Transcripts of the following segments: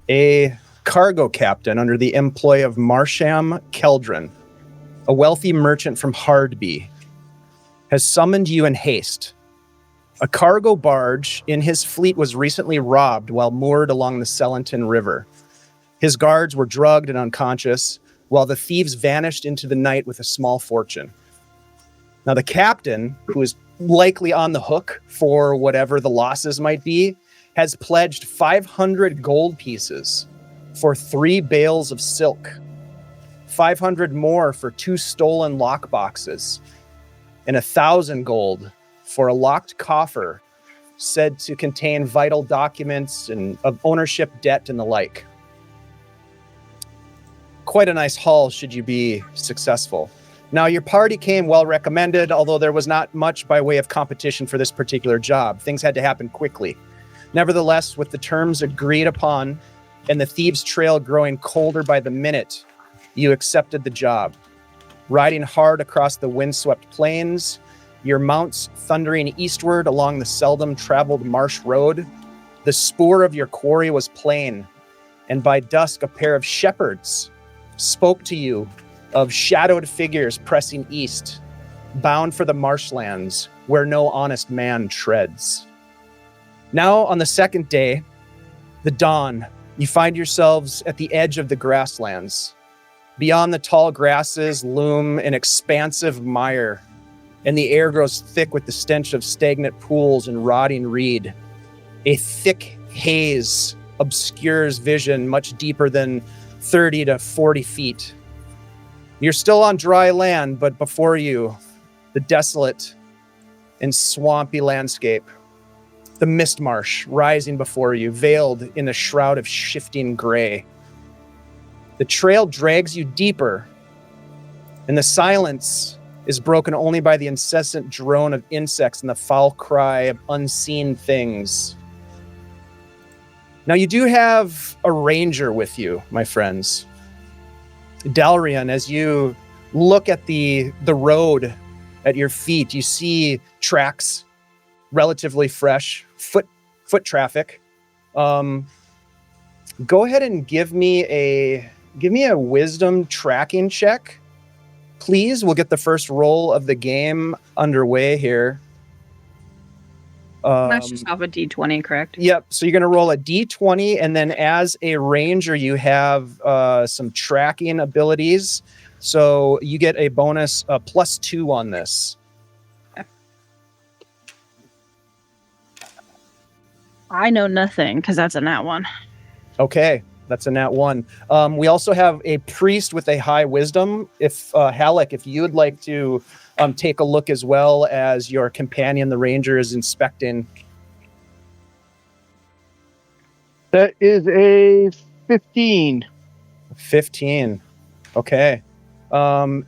A cargo captain under the employ of Marsham Keldron, a wealthy merchant from Hardby, has summoned you in haste. A cargo barge in his fleet was recently robbed while moored along the Sellenton River. His guards were drugged and unconscious, while the thieves vanished into the night with a small fortune. Now, the captain, who is likely on the hook for whatever the losses might be, has pledged 500 gold pieces for 3 bales of silk, 500 more for 2 stolen lockboxes, and 1,000 gold for a locked coffer said to contain vital documents and of ownership, debt, and the like. Quite a nice haul should you be successful. Now, your party came well recommended, although there was not much by way of competition for this particular job. Things had to happen quickly. Nevertheless, with the terms agreed upon and the thieves' trail growing colder by the minute, you accepted the job. Riding hard across the windswept plains, your mounts thundering eastward along the seldom traveled marsh road, the spoor of your quarry was plain, and by dusk a pair of shepherds spoke to you of shadowed figures pressing east, bound for the marshlands where no honest man treads. Now, on the second day, the dawn, you find yourselves at the edge of the grasslands. Beyond the tall grasses loom an expansive mire, and the air grows thick with the stench of stagnant pools and rotting reed. A thick haze obscures vision much deeper than 30 to 40 feet. You're still on dry land, but before you, the desolate and swampy landscape. The Mistmarsh rising before you, veiled in a shroud of shifting gray. The trail drags you deeper, and the silence is broken only by the incessant drone of insects and the foul cry of unseen things. Now, you do have a ranger with you, my friends. Dalrian, as you look at the road at your feet, you see tracks, relatively fresh, foot traffic. Go ahead and give me a wisdom tracking check, please. We'll get the first roll of the game underway here. That's just off a D20, correct? Yep. So you're going to roll a D20, and then as a ranger, you have some tracking abilities. So you get a bonus +2 on this. I know nothing because that's a nat 1. Okay, that's a nat 1. We also have a priest with a high wisdom. If Halleck, if you would like to take a look as well as your companion, the ranger, is inspecting. That is a 15. 15. Okay. And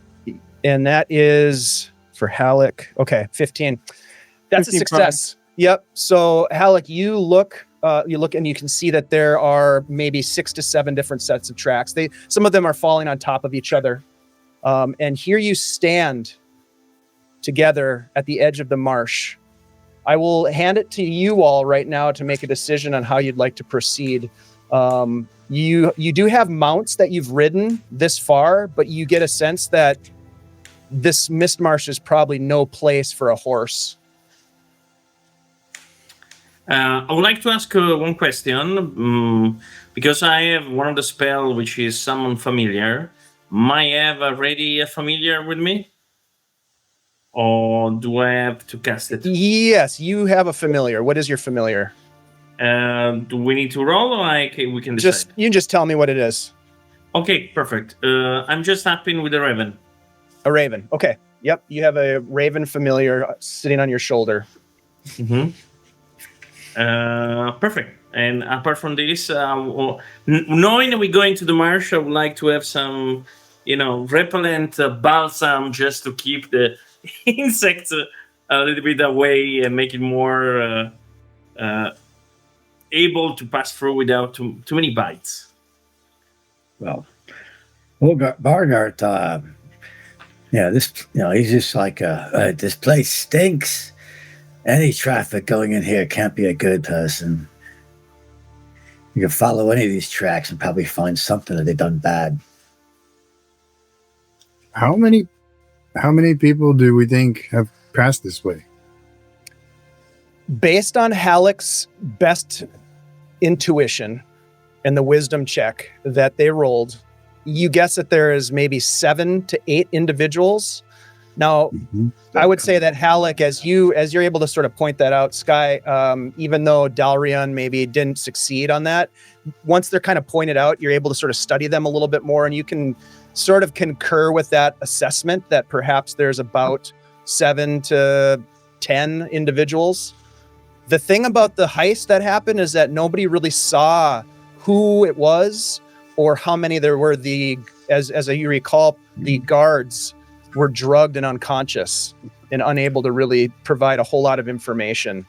that is for Halleck. Okay, 15. That's 15 a success. Prime. Yep. So Halleck, you look and you can see that there are maybe 6 to 7 different sets of tracks. Some of them are falling on top of each other. And here you stand together at the edge of the marsh. I will hand it to you all right now to make a decision on how you'd like to proceed. You do have mounts that you've ridden this far, but you get a sense that this Mistmarsh is probably no place for a horse. I would like to ask one question, because I have one of the spell which is summon familiar. Might I have already a familiar with me? Or do I have to cast it? Yes, you have a familiar. What is your familiar? Do we need to roll, or we can decide? You just tell me what it is. Okay, perfect. I'm just tapping with a raven. A raven. Okay. Yep, you have a raven familiar sitting on your shoulder. Mm-hmm. Perfect. And apart from this, knowing that we're going to the marsh, I would like to have some, repellent balsam just to keep the insects a little bit away and make it more able to pass through without too many bites. Well, Bargart, he's just like, this place stinks. Any traffic going in here can't be a good person. You can follow any of these tracks and probably find something that they've done bad. How many people do we think have passed this way? Based on Halleck's best intuition and the wisdom check that they rolled, you guess that there is maybe 7 to 8 individuals. Now, I would say that Halleck, as you're able to sort of point that out, Sky, even though Dalrion maybe didn't succeed on that, once they're kind of pointed out, you're able to sort of study them a little bit more, and you can sort of concur with that assessment that perhaps there's about 7 to 10 individuals. The thing about the heist that happened is that nobody really saw who it was or how many there were. As you recall, the guards were drugged and unconscious and unable to really provide a whole lot of information.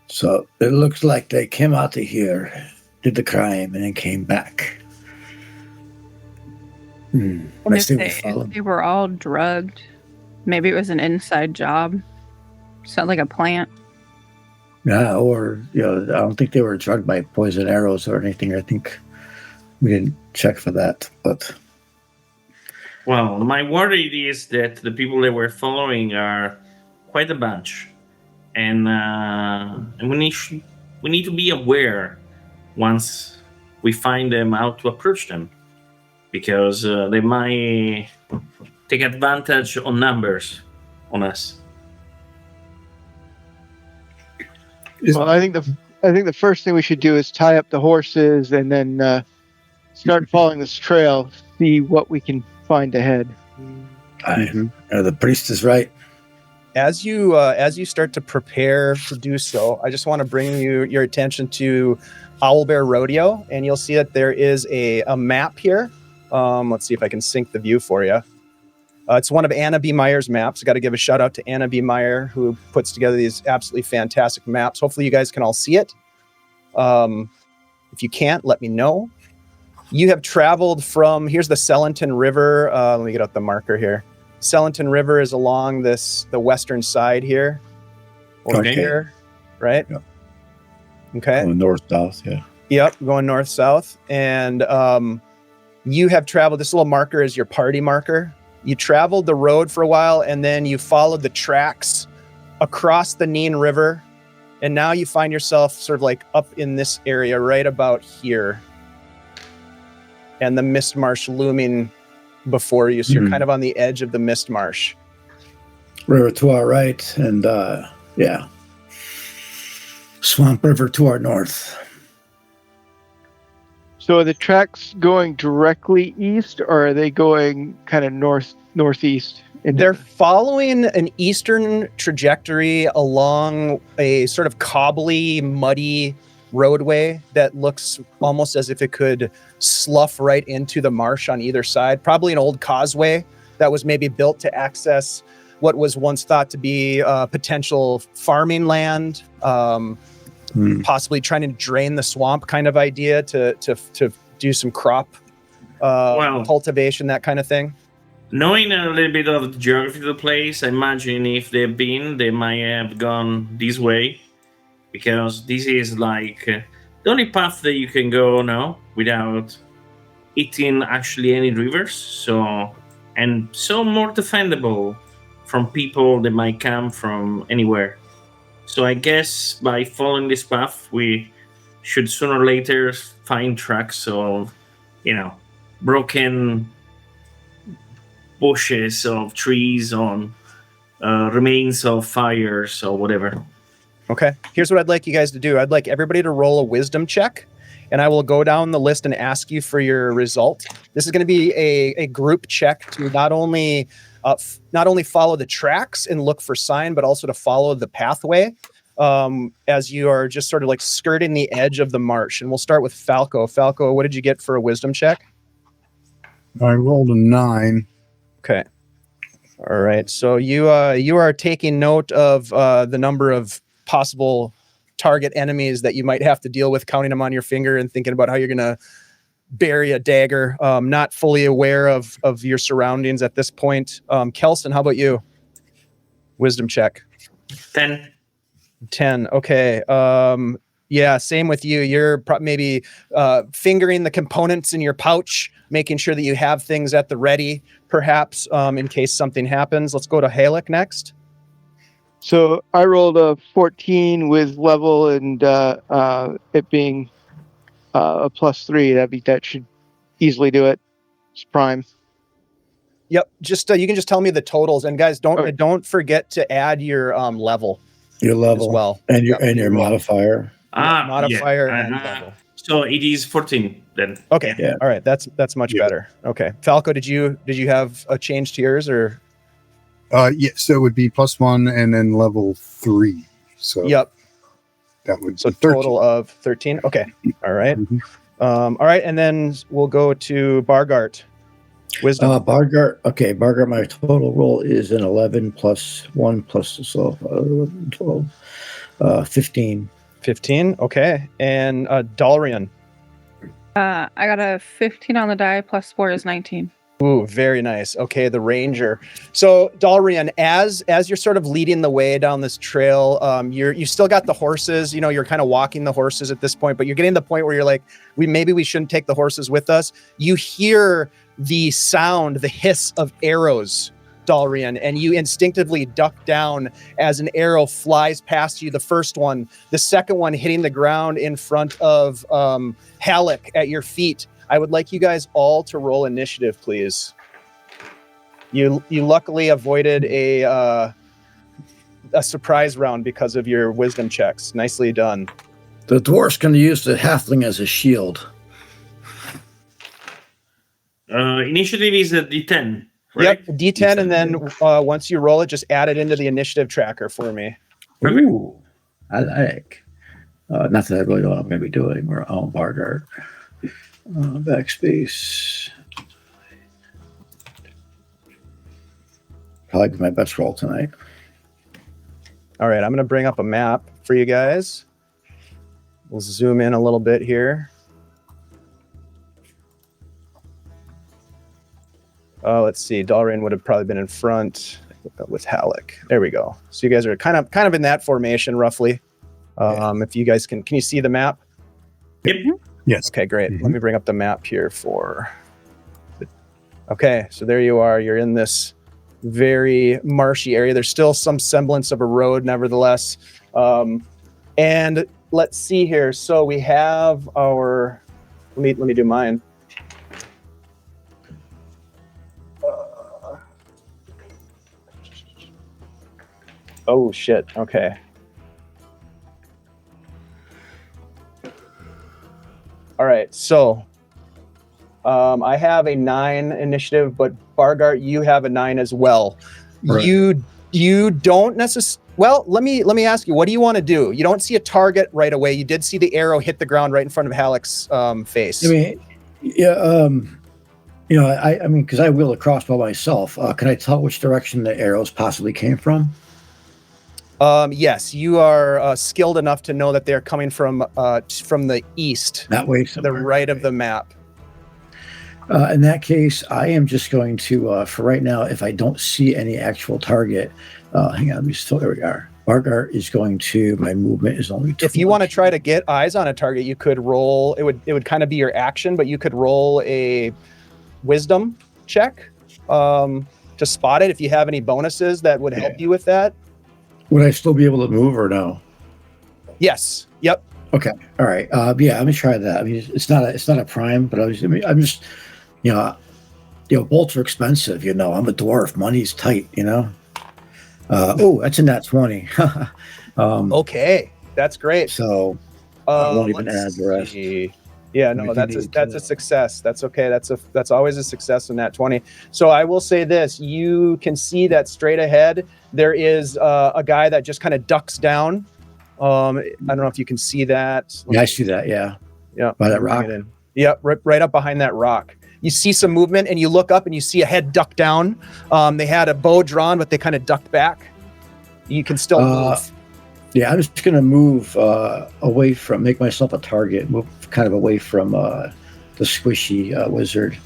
So it looks like they came out of here, did the crime, and then came back. And if they were all drugged, maybe it was an inside job. Sounds like a plant. Yeah, or I don't think they were drugged by poison arrows or anything. I think we didn't check for that, but well, my worry is that the people they were following are quite a bunch, and we need to be aware once we find them how to approach them, because they might take advantage on numbers on us. Well, I think the first thing we should do is tie up the horses and then start following this trail, see what we can find ahead. The priest is right. As you start to prepare to do so, I just want to bring your attention to Owlbear Rodeo, and you'll see that there is a map here. Let's see if I can sync the view for you. It's one of Anna B. Meyer's maps. I got to give a shout out to Anna B. Meyer, who puts together these absolutely fantastic maps. Hopefully you guys can all see it. If you can't, let me know. You have traveled from, here's the Sellenton River. Let me get out the marker here. Sellenton River is along the western side here. Over here, right? Yep. Okay. Going north-south, yeah. Yep, going north-south. And you have traveled, this little marker is your party marker. You traveled the road for a while, and then you followed the tracks across the Neen River. And now you find yourself sort of like up in this area right about here. And the Mistmarsh looming before you. So you're kind of on the edge of the Mistmarsh. River to our right, and Swamp River to our north. So are the tracks going directly east, or are they going kind of northeast? They're following an eastern trajectory along a sort of cobbly, muddy roadway that looks almost as if it could slough right into the marsh on either side. Probably an old causeway that was maybe built to access what was once thought to be potential farming land. Possibly trying to drain the swamp kind of idea to do some crop cultivation, that kind of thing. Knowing a little bit of the geography of the place, I imagine if they might have gone this way, because this is like the only path that you can go now without hitting actually any rivers. So more defendable from people that might come from anywhere. So I guess by following this path, we should sooner or later find tracks of, broken bushes of trees on remains of fires or whatever. Okay. Here's what I'd like you guys to do. I'd like everybody to roll a wisdom check, and I will go down the list and ask you for your result. This is going to be a group check to not only follow the tracks and look for sign, but also to follow the pathway as you are just sort of like skirting the edge of the marsh. And we'll start with Falco. Falco, what did you get for a wisdom check? I rolled a 9. Okay. All right. So you are taking note of the number of possible target enemies that you might have to deal with, counting them on your finger and thinking about how you're going to bury a dagger, not fully aware of your surroundings at this point. Kelson, how about you? Wisdom check. 10. 10. Okay. Yeah, same with you. You're maybe fingering the components in your pouch, making sure that you have things at the ready, perhaps in case something happens. Let's go to Halleck next. So I rolled a 14 with level and it being a +3. That should easily do it. It's prime. Yep. Just you can just tell me the totals, and guys, don't forget to add your level. Your level as well, and your modifier. Modifier and level. So it is 14 then. Okay. Yeah. All right. That's much better. Okay. Falco, did you have a change to yours or? Yeah. So it would be +1 and then level 3. So yep. That would so total of 13. Okay. All right. Mm-hmm. All right, and then we'll go to Bargart. Wisdom. Bargart. Okay, Bargart. My total roll is an 11 plus 1 plus 12, 15. 15. Okay, and Dalrian. I got a 15 on the die. +4 is 19. Ooh, very nice. Okay, the Ranger. So Dalrian, as you're sort of leading the way down this trail, you still got the horses. You're kind of walking the horses at this point, but you're getting to the point where you're like, we shouldn't take the horses with us. You hear the sound, the hiss of arrows, Dalrian, and you instinctively duck down as an arrow flies past you. The first one, the second one hitting the ground in front of Halleck at your feet. I would like you guys all to roll initiative, please. You luckily avoided a surprise round because of your wisdom checks. Nicely done. The dwarf's going to use the halfling as a shield. Initiative is a D10. Right? Yep, D10, and then once you roll it, just add it into the initiative tracker for me. Ooh, I like. Not that I really know what I'm going to be doing. We're on Bargart. Backspace. Probably be my best roll tonight. All right, I'm going to bring up a map for you guys. We'll zoom in a little bit here. Let's see. Dalrian would have probably been in front with Halleck. There we go. So you guys are kind of in that formation roughly. If you guys can you see the map? Yep. Yes. Okay, great. Let me bring up the map here Okay, so there you are. You're in this very marshy area. There's still some semblance of a road, nevertheless. And let's see here. So we have our. Let me do mine. Oh shit. Okay. All right. So I have a 9 initiative, but Bargart, you have a 9 as well. Right. You don't necessarily. Well, let me ask you. What do you want to do? You don't see a target right away. You did see the arrow hit the ground right in front of Halleck's face. I mean, yeah. I mean, because I wield a crossbow myself. Can I tell which direction the arrows possibly came from? Yes, you are skilled enough to know that they're coming from the east. That way, to the right of the map. In that case, I am just going to, for right now, if I don't see any actual target, hang on, there we are. Bargart is going to, my movement is only 20. If you want to try to get eyes on a target, you could roll, it would kind of be your action, but you could roll a wisdom check to spot it if you have any bonuses that would help you with that. Would I still be able to move or no? Yes. Yep. Okay. All right. Yeah, I'm gonna try that. I mean, it's not a prime, but I'm just, bolts are expensive. I'm a dwarf. Money's tight. That's a nat 20. Okay, that's great. So I won't even add the rest. Yeah, no, that's a success. That's okay. That's always a success in that 20. So I will say this: you can see that straight ahead there is a guy that just kind of ducks down. I don't know if you can see that. Yeah, I see that. Yeah. By that rock. Yeah, right up behind that rock. You see some movement, and you look up, and you see a head duck down. They had a bow drawn, but they kind of ducked back. You can still move. Yeah, I'm just going to move away make myself a target, move kind of away from the squishy wizard,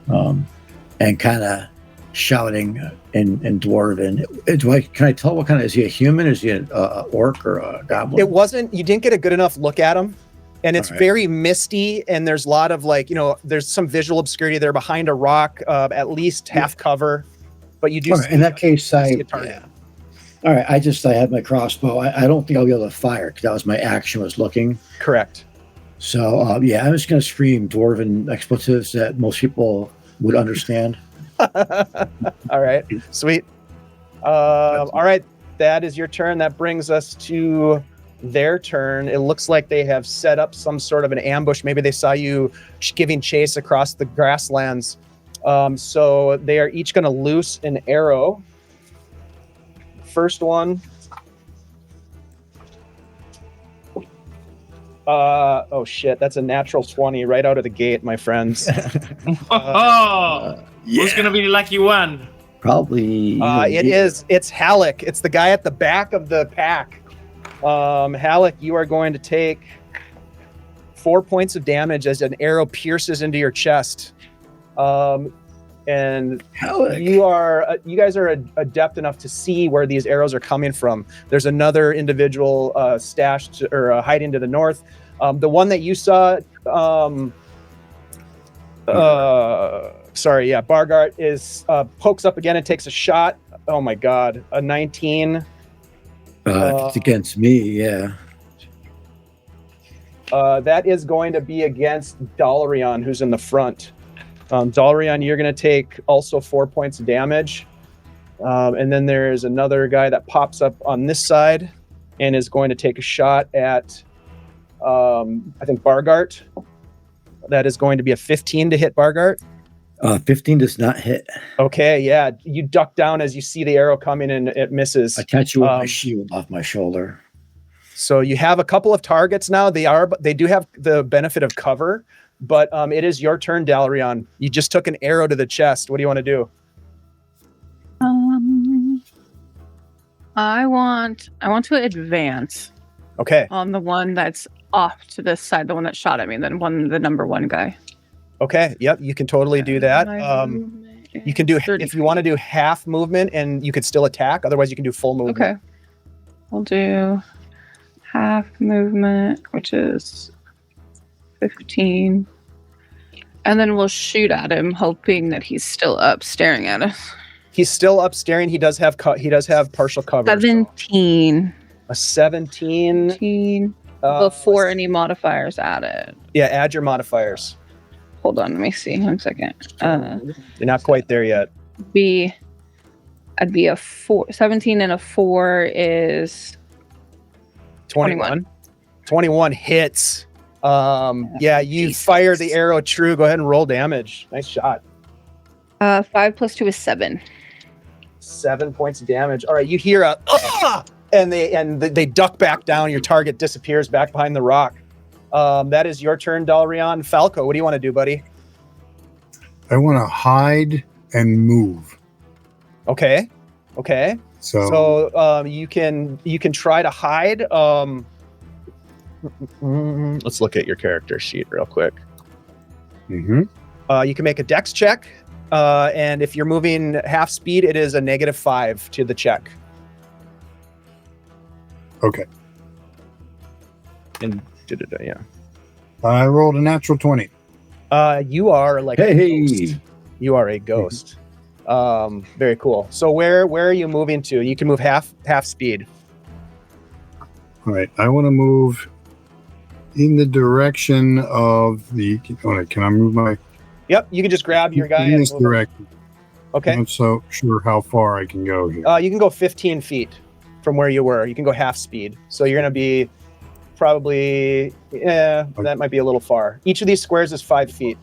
and kind of shouting, dwarven. Can I tell what kind of, is he a human? Is he a orc or a goblin? It wasn't, you didn't get a good enough look at him. And it's All right. very misty, and there's a lot of there's some visual obscurity there behind a rock, at least half cover. But you do Right, in that case, see a target. All right, I had my crossbow. I don't think I'll be able to fire because that was my action, was looking. Correct. So, I'm just going to scream dwarven expletives that most people would understand. All right, sweet. All right, that is your turn. That brings us to their turn. It looks like they have set up some sort of an ambush. Maybe they saw you giving chase across the grasslands. So they are each going to loose an arrow. First one. Oh shit, that's a natural 20 right out of the gate, my friends. Who's gonna be the lucky one? Probably. It's Halleck. It's the guy at the back of the pack. Halleck, you are going to take 4 points of damage as an arrow pierces into your chest. And Halleck. you guys are adept enough to see where these arrows are coming from. There's another individual stashed or hiding to the north. The one that you saw, Bargart is pokes up again and takes a shot. Oh my god, a 19. It's against me, yeah. That is going to be against Dalarion, who's in the front. Dalarion, you're going to take also 4 points of damage. And then there's another guy that pops up on this side and is going to take a shot at, I think, Bargart. That is going to be a 15 to hit Bargart. 15 does not hit. Okay, yeah. You duck down as you see the arrow coming and it misses. I catch you with my shield off my shoulder. So you have a couple of targets now. They do have the benefit of cover, but it is your turn, Dalarion. You just took an arrow to the chest. What do you want to do? I want to advance. Okay. On the one that's off to this side, the one that shot at me, the number one guy. Okay. Yep. You can totally do that. You can do 30. If you want to do half movement, and you could still attack. Otherwise, you can do full movement. Okay. We'll do half movement, which is 15, and then we'll shoot at him, hoping that he's still up, staring at us. He's still up staring. He does have partial cover. 17. A 17. Before any modifiers added. Yeah, add your modifiers. Hold on, let me see. 1 second. You're not quite there yet. I'd be a 4. 17 and a 4 is 21. 21 hits. You fire the arrow true. Go ahead and roll damage. Nice shot. 5 plus 2 is 7. 7 points of damage. All right, you hear a and they duck back down. Your target disappears back behind the rock. That is your turn, Dalarion. Falco, what do you want to do, buddy? I want to hide and move. Okay. So you can try to hide. Let's look at your character sheet real quick. Mm-hmm. You can make a dex check, and if you're moving half speed, it is a -5 to the check. Okay. And yeah. I rolled a natural 20. You are like a ghost. You are a ghost. Very cool. So where are you moving to? You can move half speed. All right. I want to move in the direction of the. Can I move my? Yep. You can just grab your guy. In this direction. Okay. I'm not so sure how far I can go here. You can go 15 feet from where you were. You can go half speed. So you're going to be probably, that might be a little far. Each of these squares is 5 feet.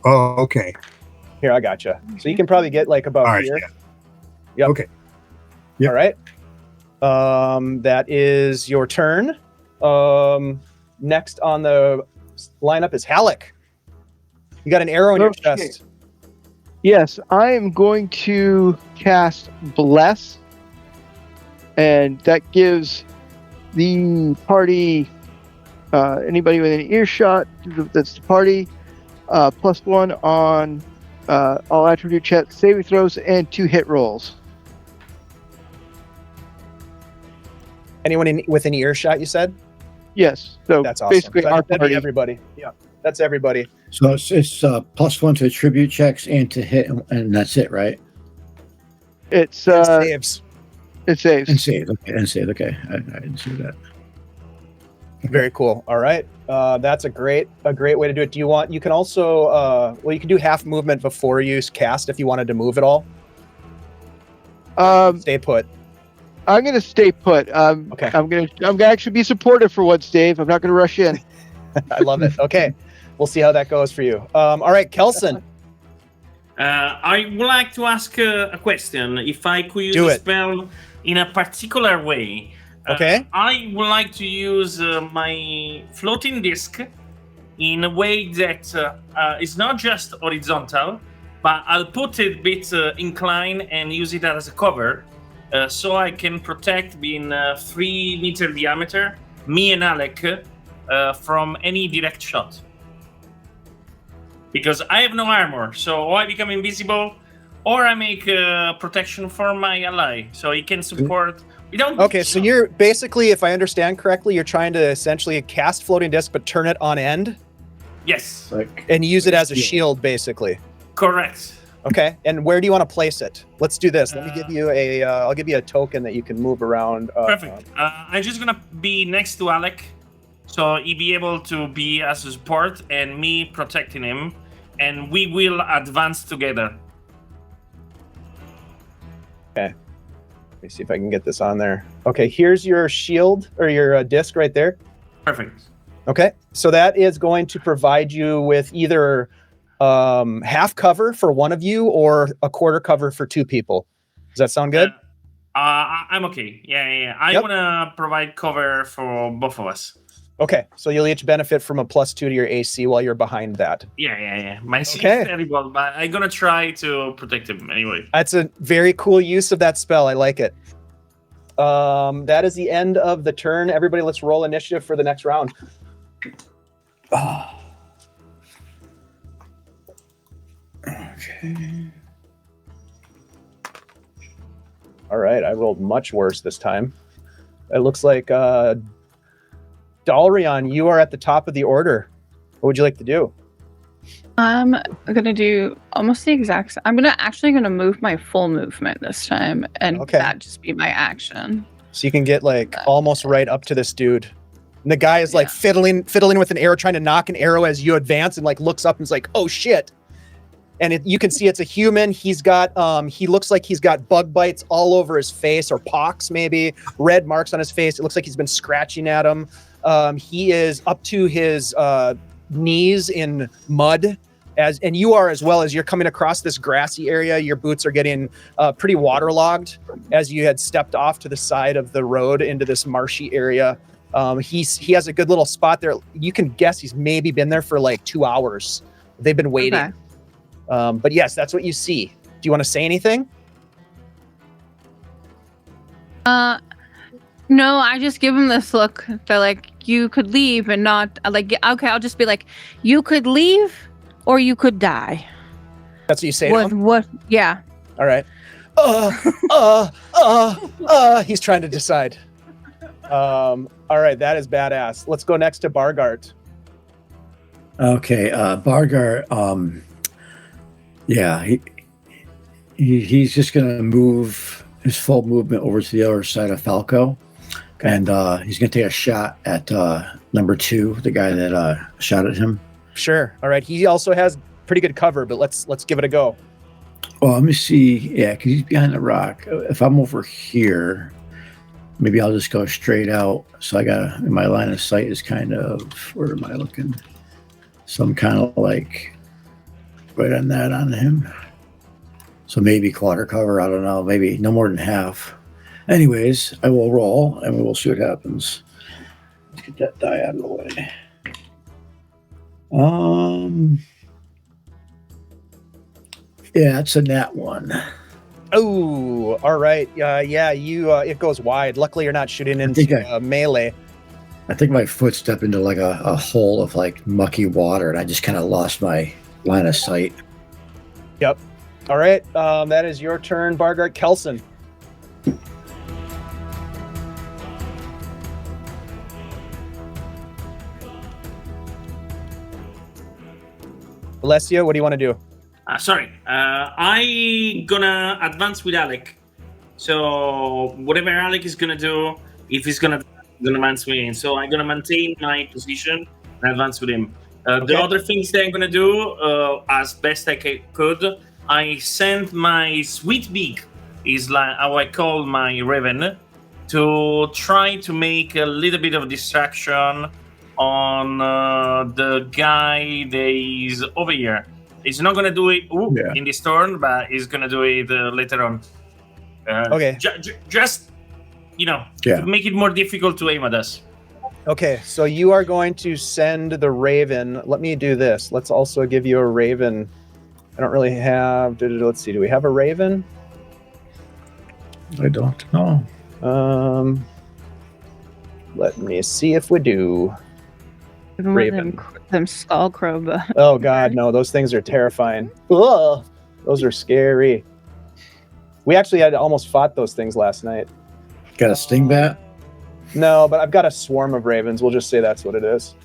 Oh, okay. Here, I gotcha. So you can probably get like about here. Yeah. Yep. Okay. Yep. All right. That is your turn. Next on the lineup is Halleck. You got an arrow in your chest. Yes, I am going to cast Bless, and that gives the party, anybody within earshot, that's the party, +1 on all attribute checks, saving throws, and 2 hit rolls. Anyone within earshot, you said? Yes. So That's awesome. basically, So our that'd be party. everybody. Yeah, that's everybody. So it's +1 to attribute checks and to hit, and that's it, right? It's Saves. it saves. And save. Okay. And save. Okay. I didn't see that. Very cool. All right. That's a great way to do it. Do you want? You can also you can do half movement before you cast if you wanted to move at all. Stay put. I'm gonna stay put. Okay. I'm gonna actually be supportive for once, Dave. I'm not gonna rush in. I love it. Okay. We'll see how that goes for you. All right, Kelson. I would like to ask a question. If I could use Do a it. spell in a particular way. Okay. I would like to use my floating disc in a way that is not just horizontal, but I'll put it a bit inclined and use it as a cover, so I can protect being 3 meter diameter, me and Alec, from any direct shot. Because I have no armor, so I become invisible, or I make protection for my ally, so he can support. We don't. Okay, so you're basically, if I understand correctly, you're trying to essentially cast floating disc, but turn it on end Yes, and use it as a shield, basically. correct. Okay, and where do you want to place it? Let's do this. Let me give you a. I'll give you a token that you can move around. Perfect. I'm just gonna be next to Alec, so he'll be able to be as a support and me protecting him, and we will advance together. Okay. Let me see if I can get this on there. Okay, here's your shield or your disc right there. Perfect. Okay, so that is going to provide you with either half cover for one of you or a quarter cover for 2 people. Does that sound good? I'm okay. Yeah. I Yep. wanna provide cover for both of us. Okay, so you'll each benefit from a +2 to your AC while you're behind that. Yeah. My C Okay. is terrible, but I'm gonna try to protect him anyway. That's a very cool use of that spell. I like it. That is the end of the turn. Everybody, let's roll initiative for the next round. Okay. All right, I rolled much worse this time. It looks like Dalrion, you are at the top of the order. What would you like to do? I'm gonna do almost the exact. I'm gonna move my full movement this time, and Okay. that just be my action. So you can get like almost right up to this dude. And the guy is like Yeah. fiddling with an arrow, trying to knock an arrow as you advance, and like looks up and is like, "Oh shit!" And you can see it's a human. He's got he looks like he's got bug bites all over his face, or pox maybe, red marks on his face. It looks like he's been scratching at him. He is up to his knees in mud, and you are as well. As you're coming across this grassy area, your boots are getting pretty waterlogged as you had stepped off to the side of the road into this marshy area. He has a good little spot there. You can guess he's maybe been there for like 2 hours. They've been waiting. Okay. But yes, that's what you see. Do you want to say anything? No, I just give him this look. They're like, you could leave and not like. Okay, I'll just be like, you could leave or you could die. That's what you say to him? What? Yeah. All right. He's trying to decide. All right, that is badass. Let's go next to Bargart. Okay, Bargar. Yeah, he's just gonna move his full movement over to the other side of Falco, and he's gonna take a shot at number 2, the guy that shot at him. Sure. All right. He also has pretty good cover, but let's give it a go. Well, let me see. Yeah, because he's behind the rock. If I'm over here, maybe I'll just go straight out. So I got my line of sight is kind of, where am I looking? So I'm kind of like right on that on him. So maybe quarter cover. I don't know. Maybe no more than half. Anyways, I will roll and we'll see what happens. Let's get that die out of the way. Yeah, it's a nat 1. Oh, all right. Yeah, you. It goes wide. Luckily, you're not shooting into melee. I think my foot stepped into like a hole of like mucky water, and I just kind of lost my line of sight. Yep. All right. That is your turn, Bargart. Kelson. Alessio, what do you want to do? Sorry. I gonna advance with Alec. So whatever Alec is gonna do, if he's gonna advance with him. So I'm gonna maintain my position and advance with him. Okay. The other things that I'm gonna do, as best I could, I sent my sweet beak, is like how I call my raven, to try to make a little bit of distraction on the guy that is over here. He's not gonna do it in this turn, but he's gonna do it later on. Okay. Just to make it more difficult to aim at us. Okay, so you are going to send the raven. Let me do this. Let's also give you a raven. I don't really have. Let's see. Do we have a raven? I don't know. Let me see if we do. Even Raven. Them skull crow. Oh God, no! Those things are terrifying. Ugh, those are scary. We actually had almost fought those things last night. Got a sting bat? No, but I've got a swarm of ravens. We'll just say that's what it is.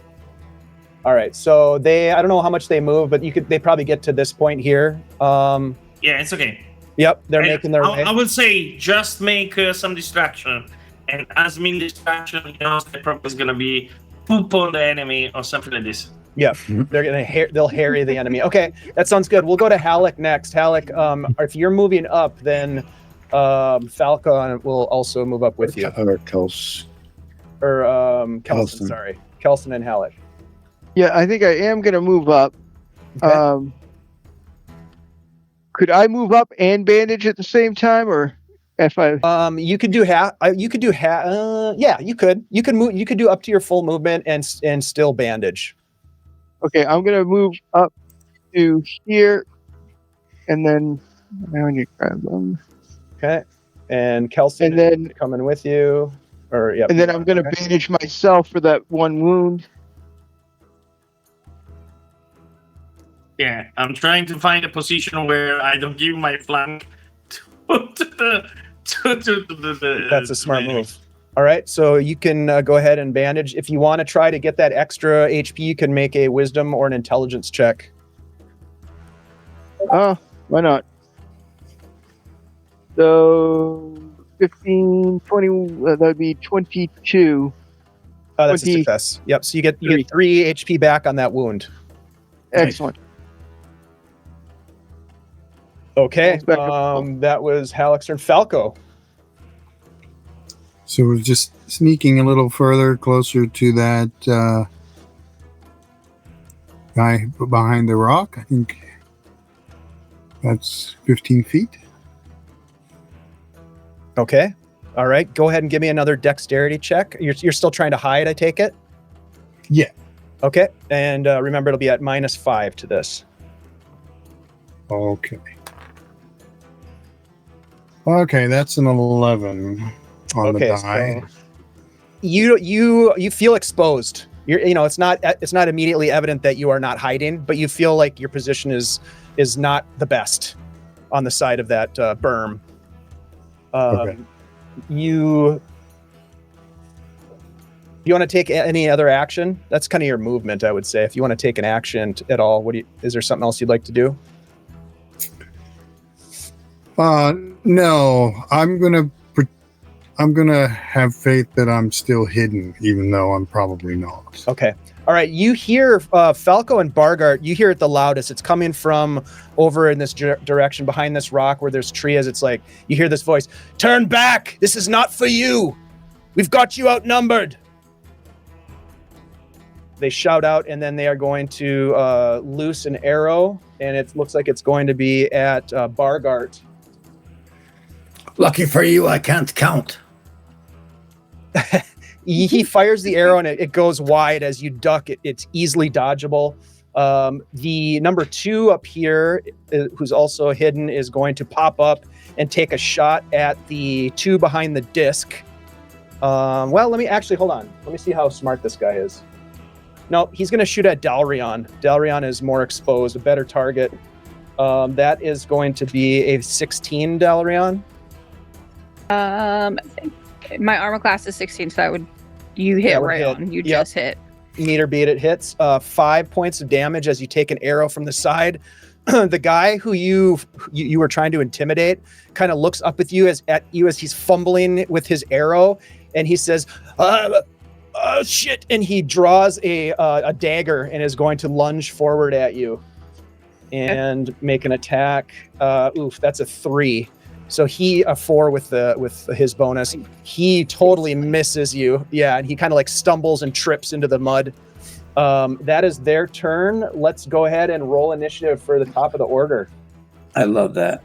All right, so I don't know how much they move, but they probably get to this point here. Yeah, it's okay. Yep, they're making their way. I would say just make some distraction, and as mean distraction, the problem is gonna be poop on the enemy or something like this. Yeah, they'll harry the enemy. Okay, that sounds good. We'll go to Halleck next. Halleck, if you're moving up, then Falcon will also move up with you. Or Kelson. Kelson, sorry. Kelson and Halleck. Yeah, I think I am going to move up. Okay. Could I move up and bandage at the same time, or if I? You could do half. You could do half. Yeah, you could. You could move. You could do up to your full movement and still bandage. Okay, I'm going to move up to here, and then I need to grab them. Okay, and Kelson And then- is coming with you. Or yeah. And then I'm going to bandage myself for that one wound. Yeah, I'm trying to find a position where I don't give my flank to the. That's a smart move. All right, so you can go ahead and bandage. If you want to try to get that extra HP, you can make a wisdom or an intelligence check. Oh, why not? So 15, 20, that'd be 22. Oh, that's a 20. success. Yep, so you get 3 HP back on that wound. Excellent. Okay, Back up. that was Halleck's turn. Falco. So we're just sneaking a little further, closer to that guy behind the rock. I think that's 15 feet. Okay. All right. Go ahead and give me another dexterity check. You're still trying to hide, I take it? Yeah. Okay. And remember, it'll be at -5 to this. Okay. Okay, that's an 11 on the die. So you feel exposed. It's not immediately evident that you are not hiding, but you feel like your position is not the best on the side of that berm. Okay. You want to take any other action? That's kind of your movement, I would say. If you want to take an action at all, is there something else you'd like to do? No, I'm gonna have faith that I'm still hidden, even though I'm probably not. Okay. All right. You hear Falco and Bargart. You hear it the loudest. It's coming from over in this direction behind this rock where there's trees. It's like you hear this voice: "Turn back! This is not for you. We've got you outnumbered." They shout out, and then they are going to loose an arrow, and it looks like it's going to be at Bargart. Lucky for you, I can't count. He fires the arrow and it goes wide as you duck. It's easily dodgeable. The number 2 up here, who's also hidden, is going to pop up and take a shot at the 2 behind the disc. Well, let me actually, hold on. Let me see how smart this guy is. No, he's going to shoot at Dalrion. Dalrion is more exposed, a better target. That is going to be a 16, Dalrion. My armor class is 16, so that would you hit would right hit. on. You Yep. just hit. Meter beat, it hits. 5 points of damage as you take an arrow from the side. The guy who you were trying to intimidate kind of looks up at you as he's fumbling with his arrow, and he says, shit, and he draws a dagger and is going to lunge forward at you and make an attack. That's a 3. So he a 4 with his bonus. He totally misses you. Yeah, and he kind of like stumbles and trips into the mud. That is their turn. Let's go ahead and roll initiative for the top of the order. I love that.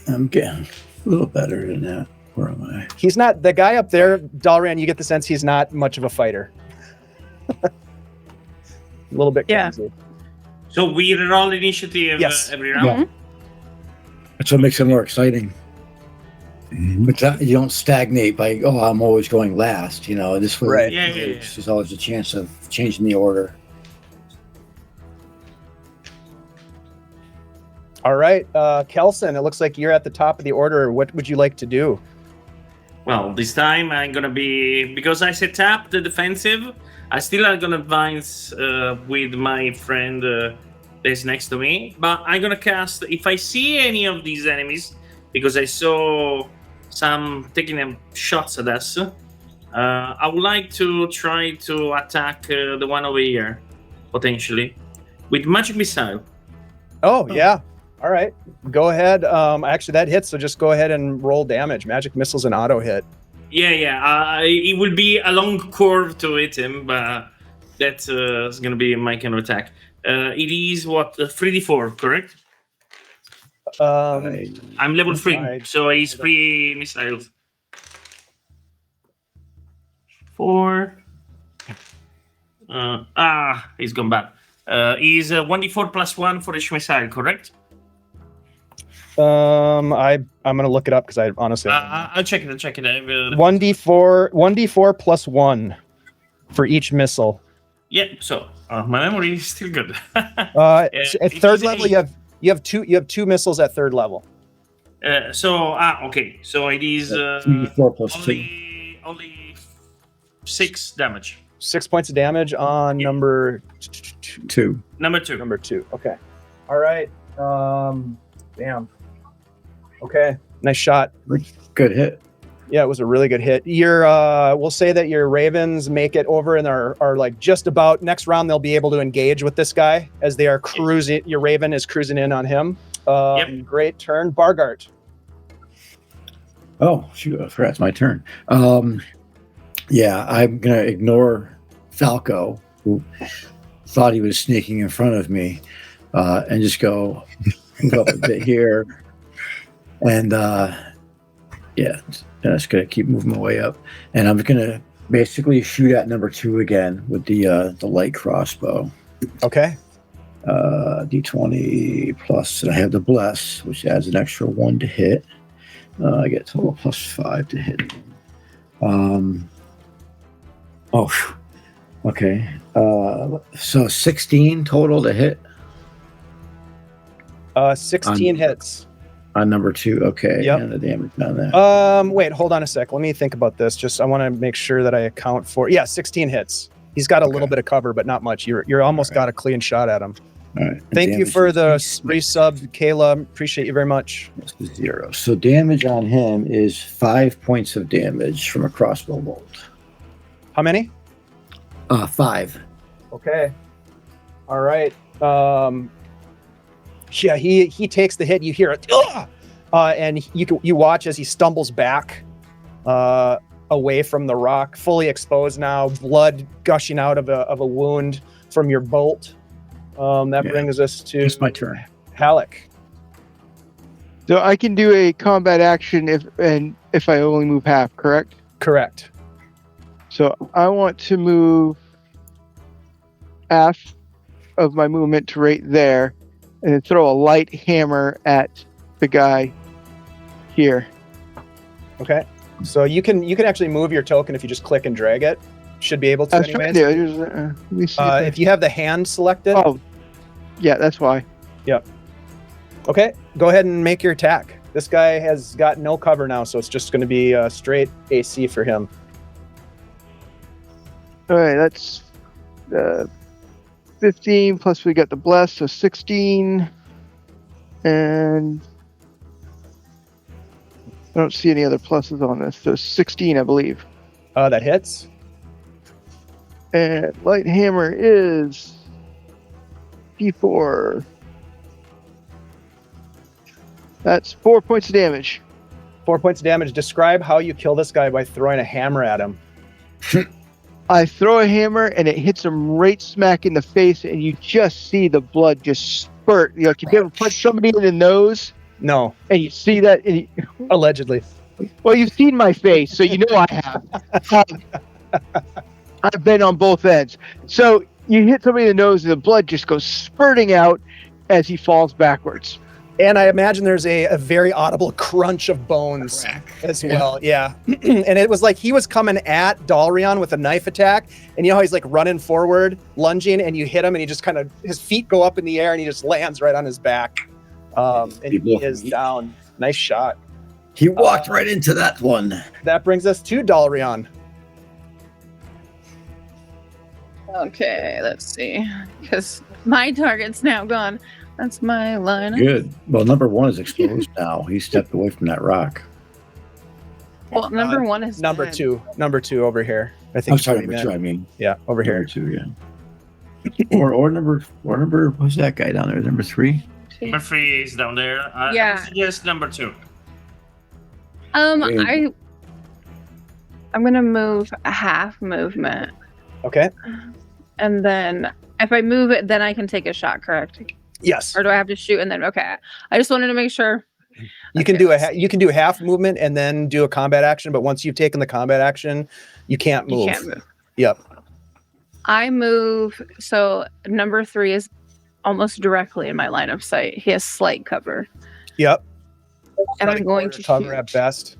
I'm getting a little better than that. Where am I? He's not the guy up there, Dalrian. You get the sense he's not much of a fighter. A little bit clumsy. So we roll initiative Yes. every round. Yeah. That's what makes it more exciting. But you don't stagnate by, I'm always going last. This way, Right. Yeah. there's always a chance of changing the order. All right, Kelson, it looks like you're at the top of the order. What would you like to do? Well, this time I'm gonna be, because I set up the defensive, I still are gonna advance with my friend that's next to me, but I'm gonna cast, if I see any of these enemies, because I saw some taking them shots at us, I would like to try to attack the one over here, potentially, with magic missile. Oh, yeah. All right. Go ahead. Actually, that hits, so just go ahead and roll damage. Magic missile's an auto hit. Yeah. It will be a long curve to hit him, but that's going to be my kind of attack. It is what, 3d4, correct? I'm level 3, so he's 3 missiles. 4. He's gone bad. He's 1d4 plus 1 for each missile, correct? I'm gonna look it up because I honestly I'll check it. 1d4 plus 1 for each missile. Yeah, so my memory is still good. At third level, you have two missiles at third level. Okay. So it is 4 plus 2. only 6 damage. 6 points of damage on number 2. Number 2. Number 2. Okay. All right. Damn. Okay. Nice shot. Good hit. Yeah, it was a really good hit. We'll say that your Ravens make it over and are like just about next round. They'll be able to engage with this guy as they are cruising. Your Raven is cruising in on him. Great turn, Bargart. Oh, shoot. I forgot it's my turn. Yeah, I'm going to ignore Falco, who thought he was sneaking in front of me, and just go up a bit here. And, just going to keep moving my way up. And I'm going to basically shoot at number 2 again with the light crossbow. Okay. D20 plus, and I have the bless, which adds an extra 1 to hit. I get total plus 5 to hit. Okay. So 16 total to hit. 16 hits. On number 2, okay. Yep. And the damage on that. Wait, hold on a sec. Let me think about this. I want to make sure that I account for. 16 hits. He's got a little bit of cover, but not much. You're almost got a clean shot at him. All right. Thank you for the resub, Kayla. Appreciate you very much. 0. So damage on him is 5 points of damage from a crossbow bolt. How many? 5. Okay. All right. Yeah, he takes the hit. You hear it, and you watch as he stumbles back away from the rock, fully exposed now, blood gushing out of a wound from your bolt. Brings us to It's my turn. Halleck. So I can do a combat action if I only move half, correct? Correct. So I want to move half of my movement to right there, and then throw a light hammer at the guy here. Okay. So you can actually move your token if you just click and drag it. Should be able to I was trying anyways. to. Let me see If you have the hand selected. Oh, Yeah, that's why. Okay, go ahead and make your attack. This guy has got no cover now, so it's just going to be straight AC for him. All right, that's 15 plus we got the bless, so 16. And I don't see any other pluses on this, so 16, I believe. That hits. And light hammer is D4. That's 4 points of damage. 4 points of damage. Describe how you kill this guy by throwing a hammer at him. I throw a hammer and it hits him right smack in the face, and you just see the blood just spurt. You know, if you ever punch somebody in the nose No, and you see that, and allegedly. well, you've seen my face, so you know I have. I've been on both ends. So you hit somebody in the nose and the blood just goes spurting out as he falls backwards. And I imagine there's a very audible crunch of bones as well. Yeah. And it was like he was coming at Dalrion with a knife attack. And you know how he's like running forward, lunging, and you hit him and he just kind of, his feet go up in the air and he just lands right on his back. And he is down. Nice shot. He walked right into that one. That brings us to Dalrion. Okay, let's see. Because my target's now gone. That's my line. Good. Well, number 1 is exposed now. He stepped away from that rock. Well, number 1 is Number dead. 2. Number 2 over here. I think. I'm sorry, is what he number 2. meant. I mean, Yeah, over number here. 2. Yeah. or number. What's that guy down there? Number 3. Number 3 is down there. Yeah. I would suggest number 2. I'm gonna move a half movement, Okay. and then if I move it, then I can take a shot. Correct? Yes. Or do I have to shoot and then? Okay. I just wanted to make sure. You can do you can do half movement and then do a combat action, but once you've taken the combat action, you can't move. You can't move. Yep. I move. So number 3 is almost directly in my line of sight. He has slight cover, Yep. and I'm going to cover shoot at best.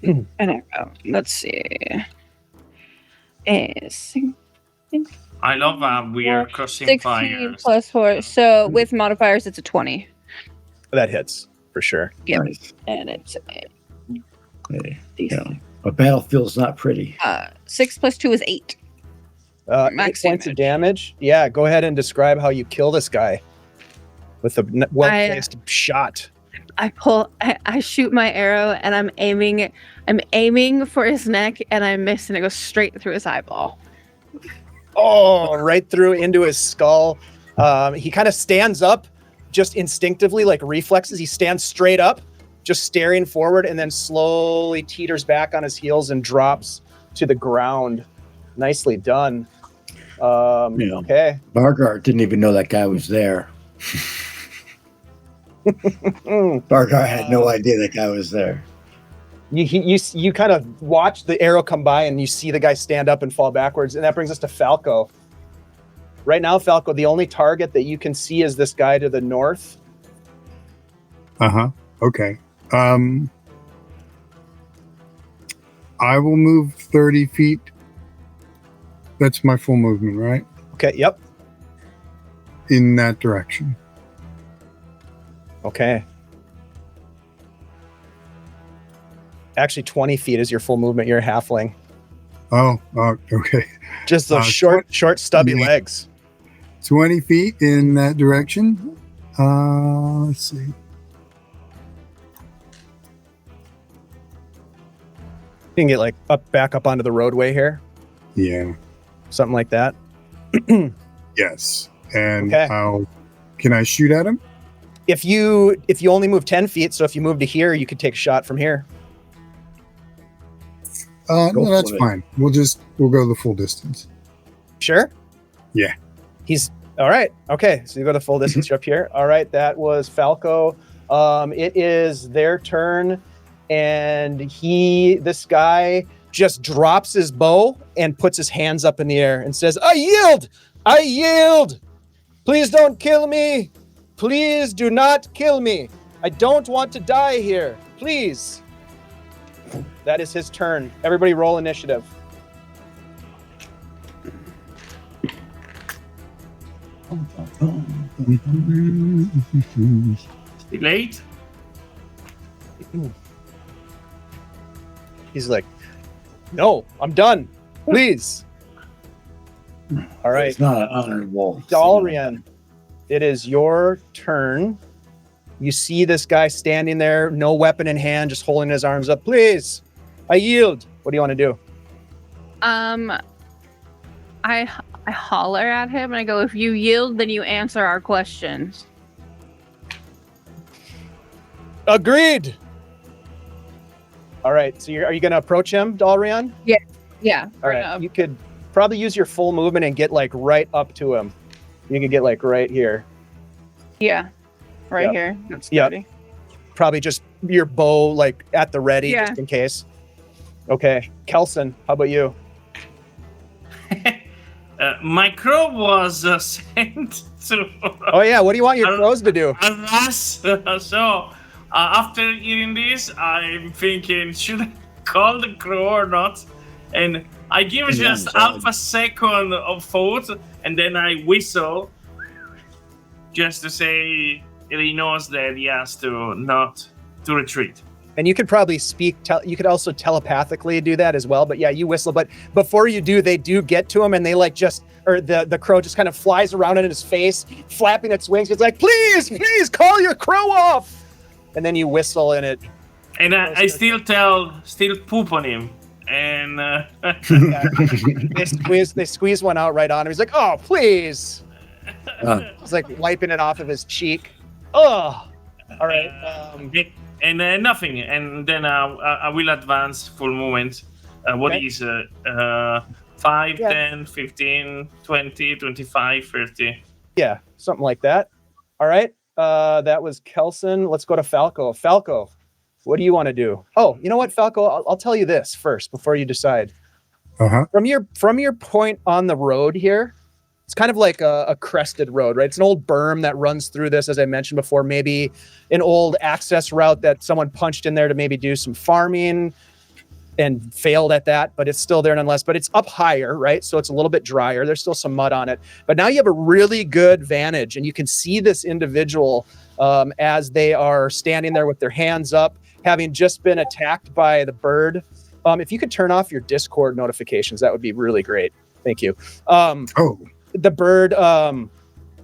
an arrow. Let's see. I love we are crossing 16 fires. plus 4. So with modifiers, it's a 20. That hits for sure. Yep. Nice. And it's Hey, yeah. A battlefield's not pretty. 6 plus 2 is 8. 8 Max points of damage. Yeah, go ahead and describe how you kill this guy with a well-placed shot. I shoot my arrow and I'm aiming for his neck and I miss and it goes straight through his eyeball. Oh, right through into his skull. He kind of stands up just instinctively, like reflexes. He stands straight up, just staring forward, and then slowly teeters back on his heels and drops to the ground. Nicely done. Okay. Bargard didn't even know that guy was there. Bargard had no idea that guy was there. You kind of watch the arrow come by and you see the guy stand up and fall backwards, and that brings us to Falco. Right now, Falco, the only target that you can see is this guy to the north. Okay. I will move 30 feet. That's my full movement, right? Okay, yep. In that direction. Okay. Actually, 20 feet is your full movement. You're a halfling. Oh, okay. Just those short, stubby yeah. legs. 20 feet in that direction. Let's see. You can get like back up onto the roadway here. Yeah. Something like that. Yes. And Okay. can I shoot at him? If you only move 10 feet, so if you move to here, you could take a shot from here. Go No, that's for it. fine. We'll go the full distance. Sure? Yeah. He's all right. Okay. So you go the full distance. You're up here. All right. That was Falco. It is their turn. And this guy just drops his bow and puts his hands up in the air and says, I yield! I yield! Please don't kill me! Please do not kill me! I don't want to die here. Please. That is his turn. Everybody roll initiative. Late? He's like, no, I'm done. Please. All right. It's not honorable. Dalrian, it is your turn. You see this guy standing there, no weapon in hand, just holding his arms up. Please, I yield. What do you want to do? I holler at him and I go, if you yield, then you answer our questions. Agreed. All right. So are you going to approach him, Dalrian? Yeah. All right. You could probably use your full movement and get like right up to him. You could get like right here. Yeah. Right Yep. here. That's Yep. good. Probably just your bow like at the ready Yeah. just in case. Okay. Kelson, how about you? My crow was sent to Oh yeah. What do you want your crows to do? Alas, so after eating this, I'm thinking, should I call the crow or not? And I give it just half a second of thought, and then I whistle, just to say he knows that he has to not to retreat. And you could probably speak. You could also telepathically do that as well. But yeah, you whistle. But before you do, they do get to him, and they like the crow just kind of flies around in his face, flapping its wings. It's like, please, please, call your crow off. And then you whistle, and it. And I still poop on him, and they squeeze one out right on him. He's like, oh, please. It's like wiping it off of his cheek. Oh, all right. And nothing, and then I will advance full movement. What Okay. is 5, Yeah. 10, 15, 20, 25, 30? Yeah, something like that. All right. That was Kelson. Let's go to Falco. Falco, what do you want to do? Oh, you know what, Falco? I'll tell you this first before you decide. Uh-huh. From your point on the road here, it's kind of like a crested road, right? It's an old berm that runs through this, as I mentioned before, maybe an old access route that someone punched in there to maybe do some farming and failed at that, but it's still there nonetheless. But it's up higher, right? So it's a little bit drier. There's still some mud on it. But now you have a really good vantage, and you can see this individual as they are standing there with their hands up, having just been attacked by the bird. If you could turn off your Discord notifications, that would be really great. Thank you. The bird,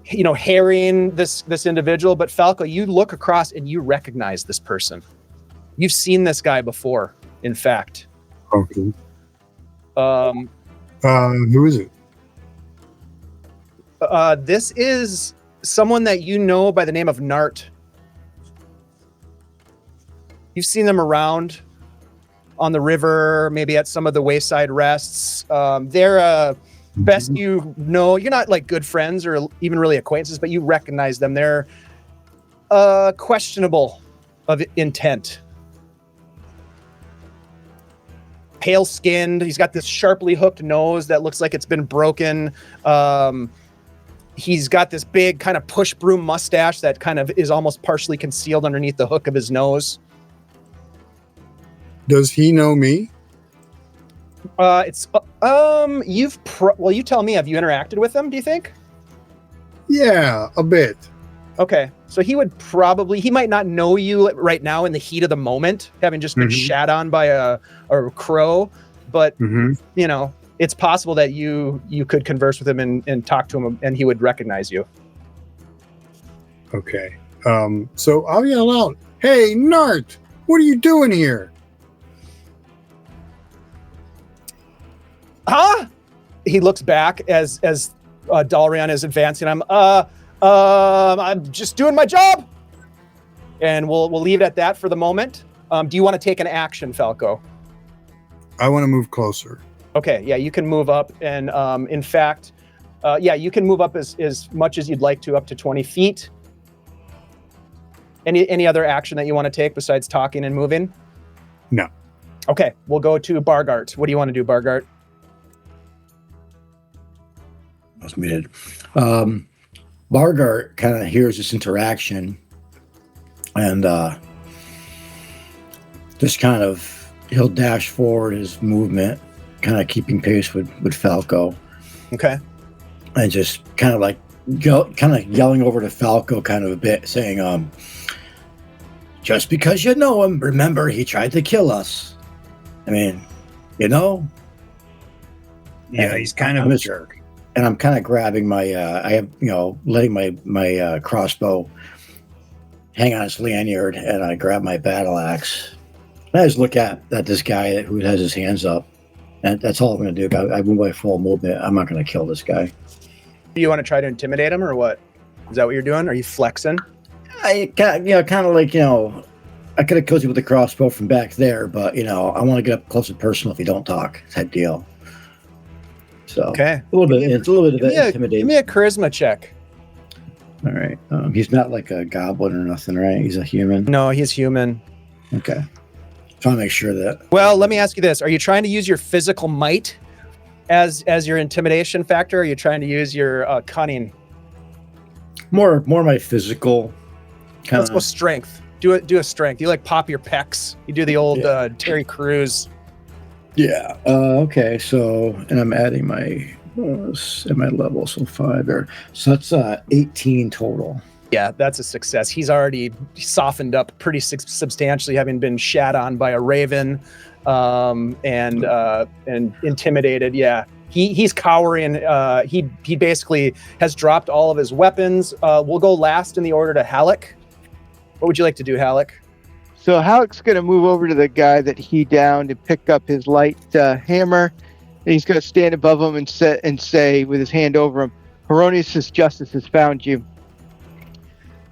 harrying this individual. But Falco, you look across and you recognize this person. You've seen this guy before, in fact. Okay. Who is it? This is someone that you know by the name of Nart. You've seen them around on the river, maybe at some of the wayside rests. They're best you know. You're not like good friends or even really acquaintances, but you recognize them. They're questionable of intent. Pale skinned. He's got this sharply hooked nose that looks like it's been broken. He's got this big kind of push broom mustache that kind of is almost partially concealed underneath the hook of his nose. Does he know me? You tell me, have you interacted with him, do you think? Yeah, a bit. Okay. So he might not know you right now in the heat of the moment, having just been shat on by a crow, but it's possible that you could converse with him and talk to him and he would recognize you. Okay. So I'll yell out, "Hey, Nart, what are you doing here?" Huh? He looks back as Dalrian is advancing. I'm just doing my job. And we'll leave it at that for the moment. Do you want to take an action, Falco? I want to move closer. Okay, yeah, you can move up. And in fact, you can move up as much as you'd like to, up to 20 feet. Any other action that you want to take besides talking and moving? No. Okay, we'll go to Bargart. What do you want to do, Bargart? I was muted. Bargart kind of hears this interaction and just kind of, he'll dash forward his movement, kind of keeping pace with Falco. Okay. And just kind of like kind of yelling over to Falco kind of a bit, saying, just because you know him, remember he tried to kill us. I mean, you know? Yeah, And he's kind of I'm a just- jerk. And I'm kind of grabbing my, letting my crossbow hang on its lanyard, and I grab my battle axe. And I just look at this guy who has his hands up. And that's all I'm going to do. I move my full movement. I'm not going to kill this guy. Do you want to try to intimidate him or what? Is that what you're doing? Are you flexing? I kind of like, I could have killed you with the crossbow from back there, but, I want to get up close and personal if you don't talk, type deal. So, Okay. a little bit of Give intimidating. me a charisma check. All right. He's not like a goblin or nothing, right? He's a human. No, he's human. Okay. Trying to make sure that. Well, let me ask you this. Are you trying to use your physical might as your intimidation factor? Or are you trying to use your cunning? More my physical kind Let's go strength. Do a strength. You like pop your pecs. You do the old Terry Crews. Yeah. Okay. So, and I'm adding my level, so 5 there. So that's 18 total. Yeah, that's a success. He's already softened up pretty substantially, having been shat on by a raven, and intimidated. Yeah, he's cowering. He basically has dropped all of his weapons. We'll go last in the order to Halleck. What would you like to do, Halleck? So Halleck's going to move over to the guy that he downed and pick up his light hammer. And he's going to stand above him and say with hhis hand over him, Heronius' justice has found you.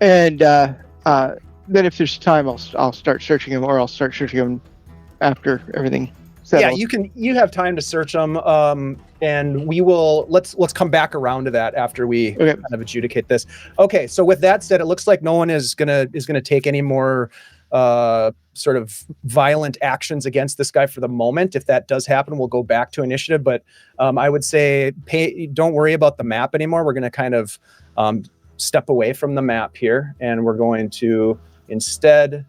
And then if there's time, I'll start searching him, or I'll start searching him after everything settles. Yeah, you have time to search them, and we will let's come back around to that after we kind of adjudicate this. Okay, so with that said, it looks like no one is gonna take any more sort of violent actions against this guy for the moment. If that does happen, we'll go back to initiative. But I would say don't worry about the map anymore. We're gonna kind of step away from the map here, and we're going to instead.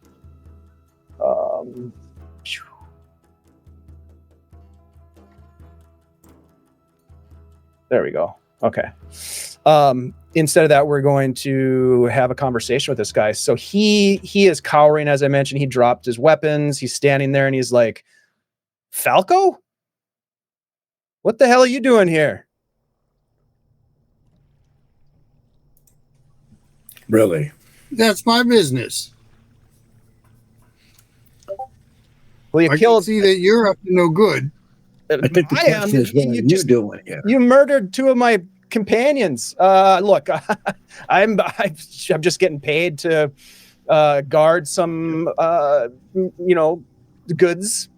There we go. Okay. Instead of that, we're going to have a conversation with this guy. So he is cowering, as I mentioned. He dropped his weapons. He's standing there and he's like, Falco? What the hell are you doing here? Really? That's my business. Well, you I killed. can see that you're up to no good. I think the I am. question is, what are you doing here? You murdered 2 of my companions. Look, I'm just getting paid to guard some goods.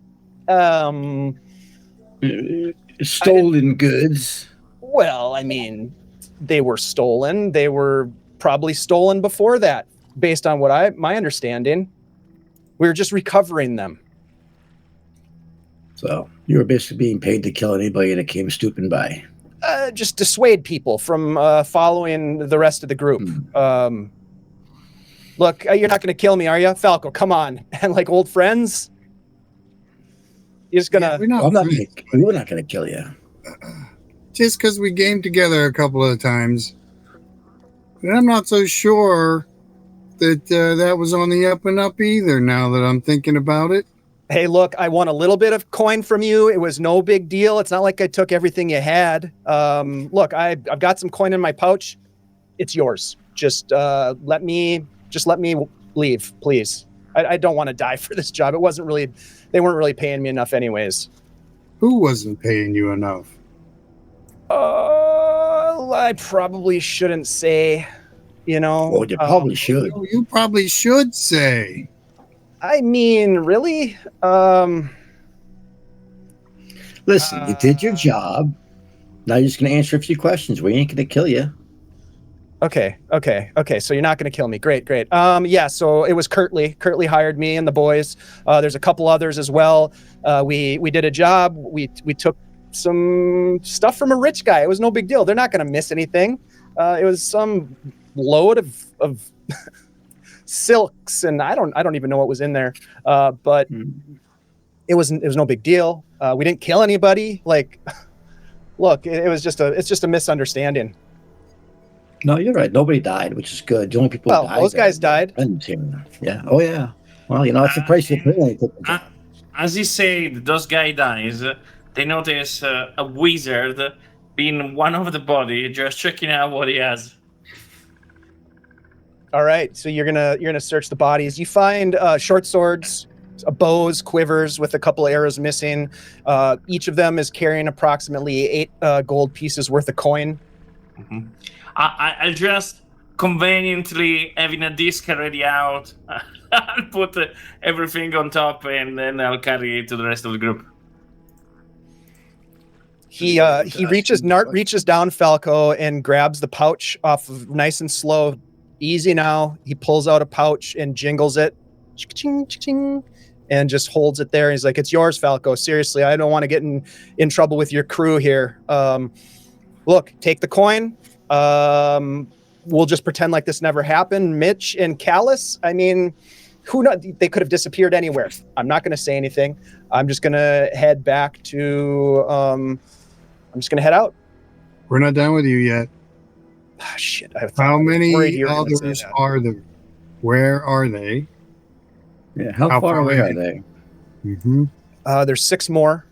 Stolen goods. Well, I mean, they were stolen. They were probably stolen before that, based on my understanding. We were just recovering them. So you were basically being paid to kill anybody that came stooping by. Just dissuade people from following the rest of the group. Look, you're not going to kill me, are you? Falco, come on. And like old friends? You're just going to... Yeah, we're not going to kill you. Just because we gamed together a couple of times. But I'm not so sure that that was on the up and up either, now that I'm thinking about it. Hey, look, I won a little bit of coin from you. It was no big deal. It's not like I took everything you had. Look, I've got some coin in my pouch. It's yours. Just let me leave, please. I don't want to die for this job. They weren't really paying me enough anyways. Who wasn't paying you enough? I probably shouldn't say, Well, you probably should. Oh, you probably should say. I mean, really? Listen, you did your job. Now you're just going to answer a few questions. We ain't going to kill you. Okay. So you're not going to kill me. Great. Yeah, so it was Curtly. Curtly hired me and the boys. There's a couple others as well. We did a job. We took some stuff from a rich guy. It was no big deal. They're not going to miss anything. It was some load of silks, and I don't even know what was in there. But it was no big deal. We didn't kill anybody. Like, look, it's just a misunderstanding. No, you're right. Nobody died, which is good. The only people who Well, died. those guys died. Yeah. Oh, yeah. Well, that's the price you pay when you take the job. As you said, those guy dies. They notice a wizard being one of the body, just checking out what he has. All right, so you're gonna search the bodies. You find short swords, bows, quivers with a couple arrows missing. Each of them is carrying approximately 8 gold pieces worth of coin. Mm-hmm. I'll just conveniently having a disc already out. I'll put everything on top, and then I'll carry it to the rest of the group. Nart reaches down Falco and grabs the pouch off of nice and slow. Easy now. He pulls out a pouch and jingles it, and just holds it there. He's like, "It's yours, Falco. Seriously, I don't want to get in trouble with your crew here. Look, take the coin. We'll just pretend like this never happened." Mitch and Callus, I mean, who knows? They could have disappeared anywhere. I'm not going to say anything. I'm just going to head back to. I'm just going to head out. We're not done with you yet. Ah, shit. How many others are there? Where are they? Yeah, how far away are they? Mm-hmm. There's 6 more.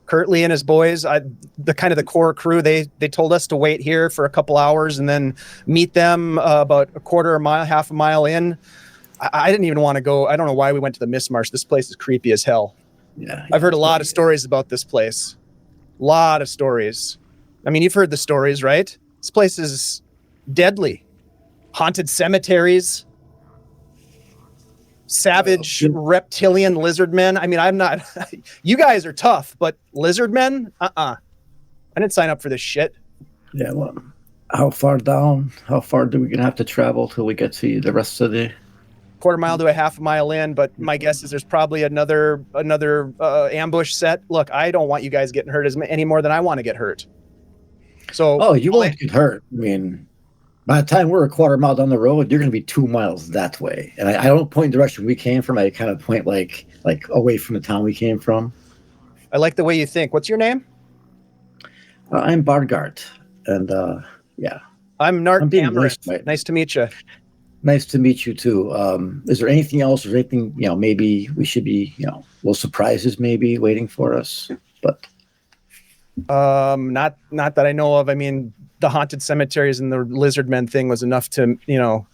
Curtly and his boys, the core crew, they told us to wait here for a couple hours and then meet them about a quarter of a mile, half a mile in. I didn't even want to go. I don't know why we went to the Mistmarsh. This place is creepy as hell. Yeah, I've heard a lot of stories about this place. Lot of stories. I mean, you've heard the stories, right? This place is deadly. Haunted cemeteries. Savage reptilian lizard men. I mean, I'm not. You guys are tough, but lizard men? I didn't sign up for this shit. Yeah, well, how far down? How far do we gonna have to travel till we get to the rest of the quarter mile to a half a mile in? But my guess is there's probably another ambush set. Look, I don't want you guys getting hurt any more than I want to get hurt. So, you won't get hurt. I mean, by the time we're a quarter mile down the road, you're going to be 2 miles that way. And I don't point the direction we came from. I kind of point like away from the town we came from. I like the way you think. What's your name? I'm Bargart. And yeah. I'm Nart Cameron. Nice to meet you. Nice to meet you too. Is there anything else? Or anything, maybe we should be, little surprises maybe waiting for us? But not that I know of. I mean, the haunted cemeteries and the lizard men thing was enough to,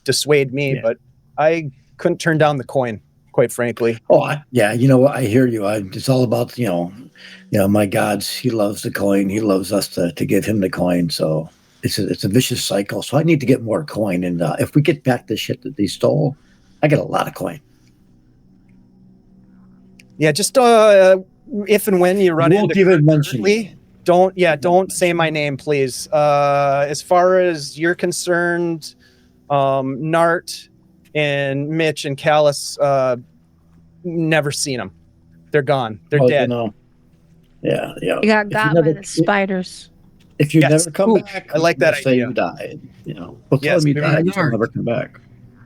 dissuade me, but I couldn't turn down the coin, quite frankly. Oh, I hear you. It's all about, my gods, he loves the coin. He loves us to give him the coin. So it's a vicious cycle. So I need to get more coin. And if we get back the shit that they stole, I get a lot of coin. Yeah, just if and when you run into won't even mention me. Don't say my name, please. As far as you're concerned, Nart and Mitch and Callus, never seen them. They're gone. They're dead. Yeah. You got by the spiders. If you never come back, I like that idea. You died. We'll tell them you died. You'll never come back.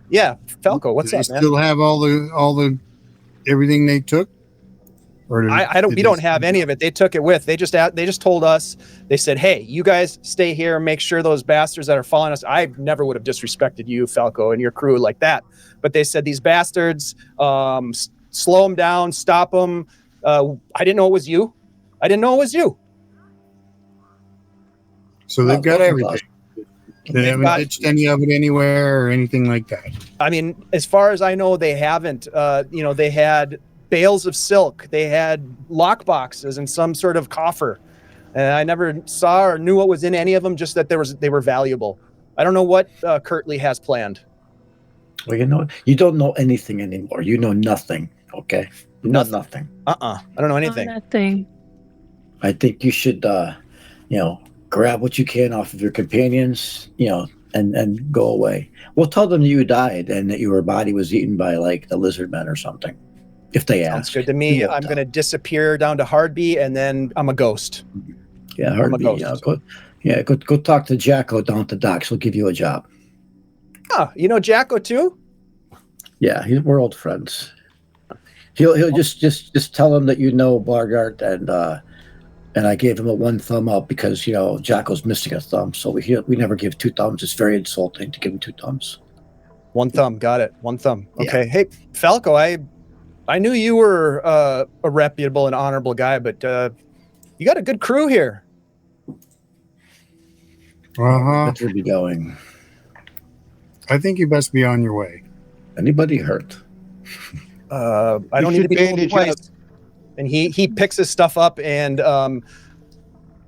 Yeah, Falco, what's up, man? Still have all the everything they took? Or we don't have any of it. They took it with. They just told us. They said, "Hey, you guys stay here. Make sure those bastards that are following us." I never would have disrespected you, Falco, and your crew like that. But they said these bastards, slow them down, stop them. I didn't know it was you. So they've got everything. They haven't ditched any of it anywhere or anything like that. I mean, as far as I know, they haven't. They had bales of silk. They had lock boxes and some sort of coffer. And I never saw or knew what was in any of them, just that they were valuable. I don't know what Curtly has planned. Well, you don't know anything anymore. You know nothing, okay? You know nothing. I don't know anything. Nothing. I think you should, grab what you can off of your companions, and go away. We'll tell them you died and that your body was eaten by, the lizard men or something. If they ask. Sounds good to me. I'm going to disappear down to Hardby, and then I'm a ghost. Yeah, Hardby. Go talk to Jacko down at the docks. He'll give you a job. Oh, you know Jacko too? Yeah, we're old friends. He'll just tell him that you know Bargart And I gave him a 1 thumb up because, Jocko's missing a thumb. So we never give 2 thumbs. It's very insulting to give him 2 thumbs. 1 thumb. Got it. 1 thumb. Yeah. Okay. Hey, Falco, I knew you were a reputable and honorable guy, but you got a good crew here. That's where we going. I think you best be on your way. Anybody hurt? I don't need to be told bandage twice. up. And he picks his stuff up and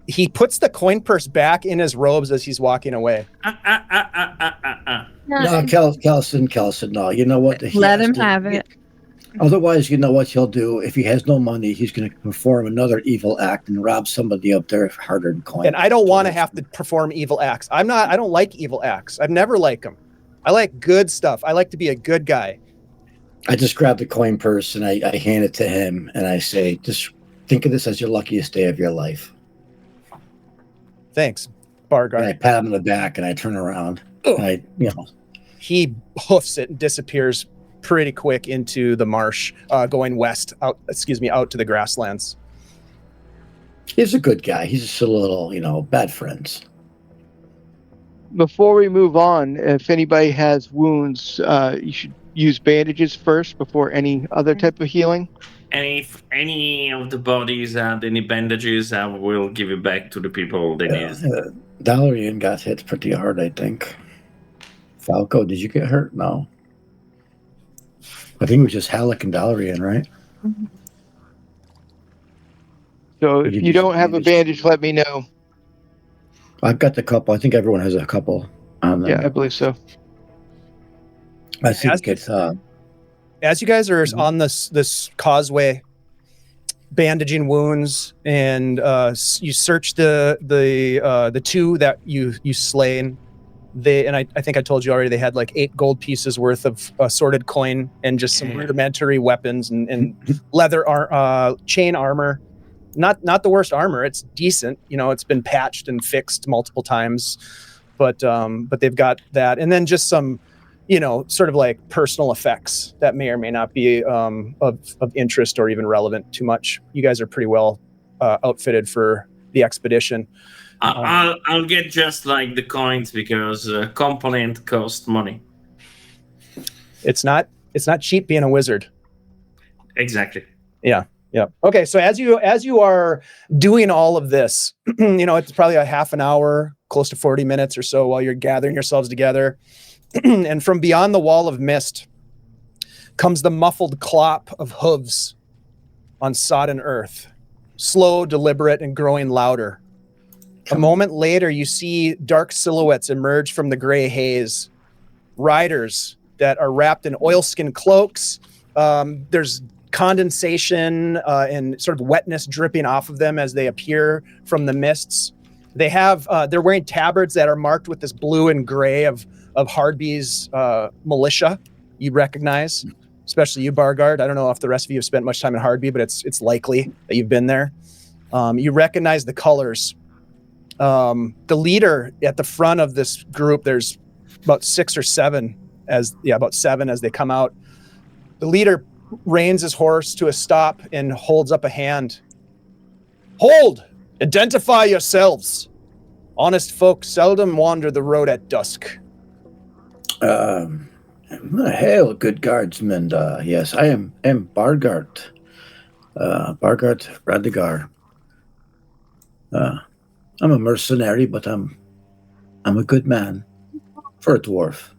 he puts the coin purse back in his robes as he's walking away. No, Kelson, no. You know what? Let him have it. Otherwise, you know what he'll do? If he has no money, he's going to perform another evil act and rob somebody up there for hard-earned coin. And I don't want to have to perform evil acts. I don't like evil acts. I've never liked them. I like good stuff. I like to be a good guy. I just grab the coin purse and I hand it to him and I say, just think of this as your luckiest day of your life. Thanks, And I Bargard. pat him on the back and I turn around. And He hoofs it and disappears pretty quick into the marsh, going west, out to the grasslands. he's a good guy. He's just a little, bad friends. Before we move on, if anybody has wounds, you should use bandages first before any other type of healing. And if any of the bodies had any bandages, I will give it back to the people that need it. Dallarian got hit pretty hard, I think. Falco, did you get hurt? No. I think it was just Halleck and Dallarian, right? So if you don't have a bandage, let me know. I've got the couple. I think everyone has a couple on them. Yeah, I believe so. I think it's As you guys are on this causeway, bandaging wounds, and you search the two that you slain. I think I told you already. They had like 8 gold pieces worth of assorted coin and just some rudimentary weapons and leather chain armor. Not the worst armor. It's decent. It's been patched and fixed multiple times, but they've got that, and then just some. Sort of like personal effects that may or may not be of interest or even relevant too much. You guys are pretty well outfitted for the expedition. I'll get just like the coins because component cost money. It's not cheap being a wizard. Exactly. Yeah. Okay, so as you are doing all of this, it's probably a half an hour, close to 40 minutes or so while you're gathering yourselves together. And from beyond the wall of mist comes the muffled clop of hooves on sodden earth, slow, deliberate, and growing louder. A moment later, you see dark silhouettes emerge from the gray haze. Riders that are wrapped in oilskin cloaks. There's condensation and sort of wetness dripping off of them as they appear from the mists. They're wearing tabards that are marked with this blue and gray of Hardby's militia. You recognize, especially you, Bargard. I don't know if the rest of you have spent much time in Hardby, but it's likely that you've been there. You recognize the colors. The leader at the front of this group, there's about 6 or 7 about 7 as they come out. The leader reins his horse to a stop and holds up a hand. Hold! Identify yourselves. Honest folk seldom wander the road at dusk. Hail, good guardsmen. Yes, I am Bargard. Bargard Radigar. I'm a mercenary, but I'm a good man for a dwarf.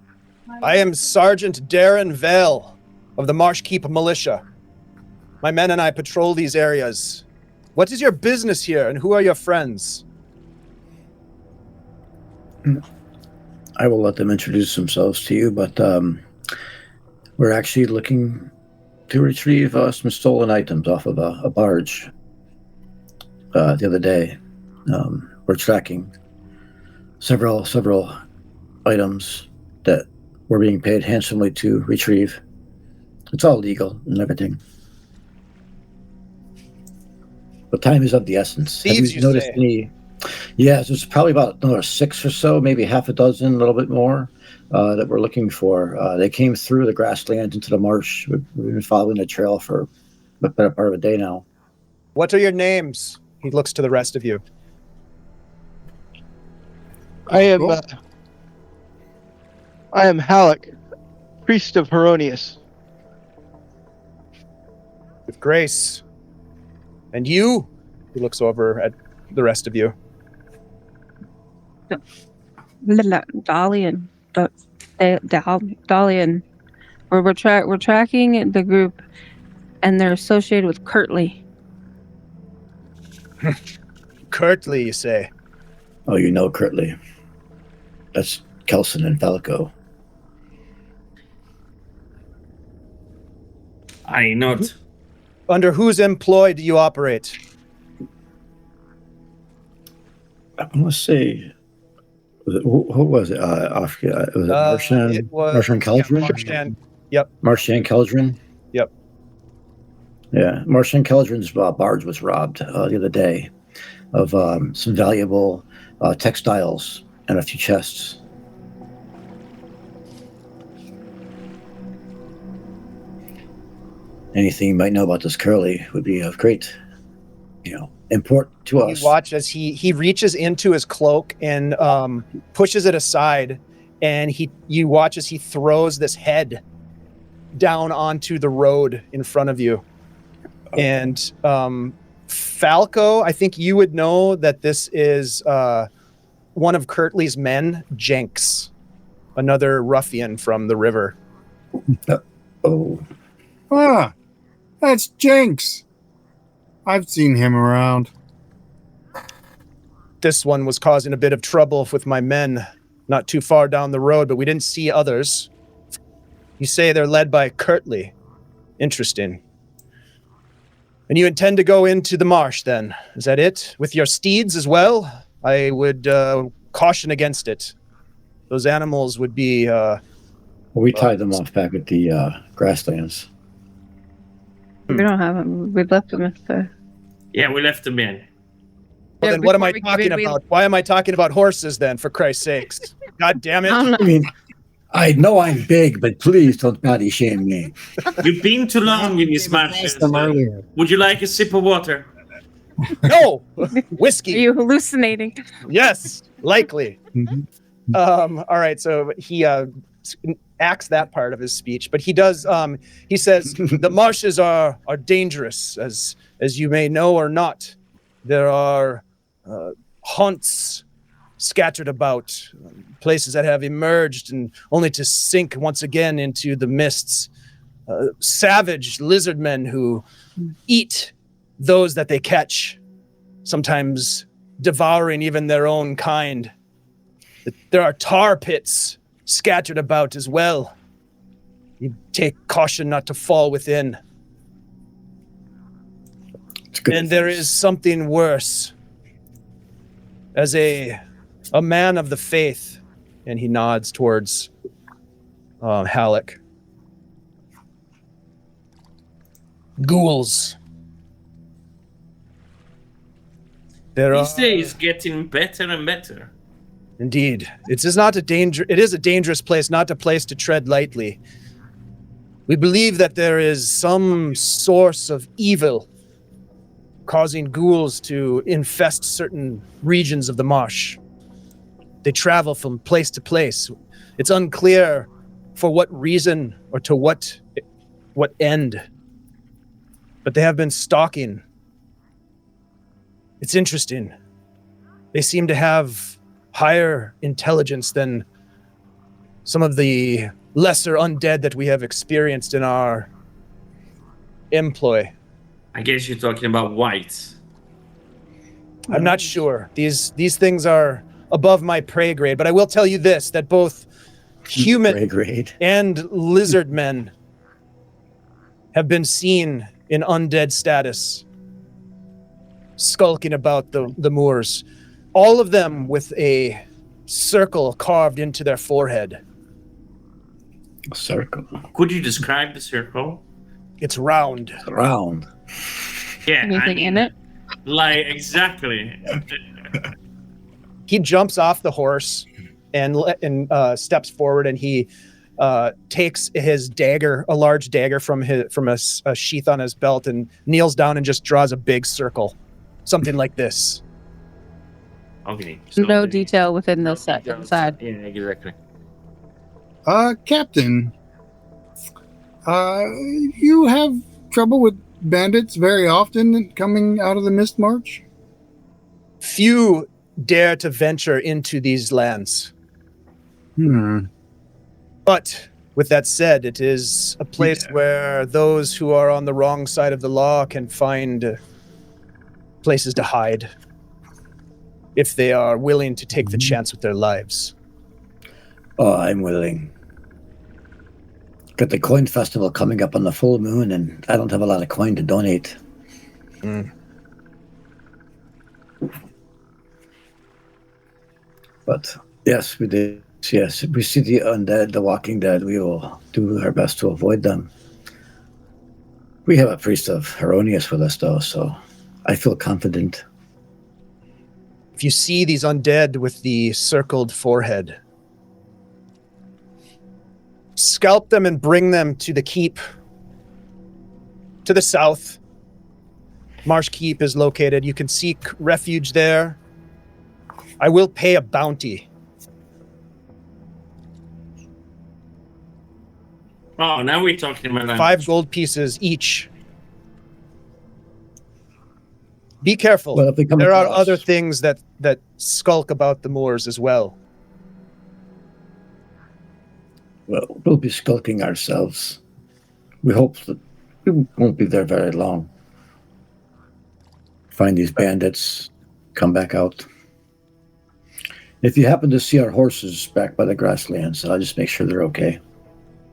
I am Sergeant Darren Vale of the Marshkeep Militia. My men and I patrol these areas. What is your business here, and who are your friends? I will let them introduce themselves to you, but we're actually looking to retrieve some stolen items off of a barge the other day. We're tracking several items that we're being paid handsomely to retrieve. It's all legal and everything. But time is of the essence. Thieves, Have you noticed say? any? Yes, there's probably about another 6 or so, maybe half a dozen, a little bit more, that we're looking for. They came through the grasslands into the marsh. We've been following the trail for a better part of a day now. What are your names? He looks to the rest of you. I am Cool. Halleck, priest of Heronius. With grace. And you? He looks over at the rest of you. Dalian. Dalian. We're tracking the group, and they're associated with Kirtley. Curtly, you say? Oh, you know Kirtley. That's Kelson and Falco. I not. Under whose employ do you operate? I want to say, who was it? Was it Martian? It was Martian Keldrin? Martian. Yep. Martian Keldrin? Yep. Yeah, Martian Keldrin's barge was robbed the other day of some valuable textiles and a few chests. Anything you might know about this Curly would be of great, import to us. You watch as he reaches into his cloak and pushes it aside, and you watch as he throws this head down onto the road in front of you. And Falco, I think you would know that this is one of Kirtley's men, Jenks, another ruffian from the river. Oh, Ah, that's Jenks. I've seen him around. This one was causing a bit of trouble with my men not too far down the road, but we didn't see others. You say they're led by Kirtley. Interesting. And you intend to go into the marsh then? Is that it? With your steeds as well? I would caution against it. Those animals would be... we tied them off back at the grasslands. We don't have them. We left them at the... Yeah, we left them in. Well, Yeah, then what am I before talking we- about? Why am I talking about horses then, for Christ's sakes? God damn it. I don't know. I mean, I know I'm big, but please don't body shame me. You've been too long in these marshes. Earlier. Would you like a sip of water? No! Are Whiskey. you hallucinating? Yes, likely. Mhm. All right, so he acts that part of his speech, but he does. He says the marshes are dangerous, as you may know or not. There are haunts scattered about, places that have emerged and only to sink once again into the mists. Savage lizard men who eat those that they catch, sometimes devouring even their own kind. There are tar pits scattered about as well. You take caution not to fall within. It's good. And there is something worse. As a man of the faith, and he nods towards Halleck. Ghouls. These days, getting better and better. Indeed. It is a dangerous place, not a place to tread lightly. We believe that there is some source of evil causing ghouls to infest certain regions of the marsh. They travel from place to place. It's unclear for what reason or to what end. But they have been stalking. It's interesting. They seem to have higher intelligence than some of the lesser undead that we have experienced in our employ. I guess you're talking about whites. I'm not sure. These things are above my prey grade, but I will tell you this, that both human Gray grade. and lizard men have been seen in undead status, skulking about the moors. All of them with a circle carved into their forehead. A circle. Could you describe the circle? It's round. Round. Yeah. Anything in it? Like, exactly. He jumps off the horse and steps forward, and he takes his dagger, a large dagger from a sheath on his belt, and kneels down and just draws a big circle Something like this. Okay. No detail within the set details. inside. Yeah, exactly. Captain, you have trouble with bandits very often coming out of the Mistmarsh? Few dare to venture into these lands. But with that said, it is a place where those who are on the wrong side of the law can find places to hide if they are willing to take the chance with their lives. Oh, I'm willing. Got the coin festival coming up on the full moon, and I don't have a lot of coin to donate. But yes, we did. Yes, we see the undead, the walking dead. We will do our best to avoid them. We have a priest of Heronius with us, though, so I feel confident. If you see these undead with the circled forehead, scalp them and bring them to the keep to the south. Marsh Keep is located. You can seek refuge there. I will pay a bounty. Oh, now we're talking about 5 gold pieces each. Be careful. Well, if they come There are across- other things that skulk about the moors as well. Well, we'll be skulking ourselves. We hope that we won't be there very long. Find these bandits, come back out. If you happen to see our horses back by the grasslands, I'll just make sure they're okay.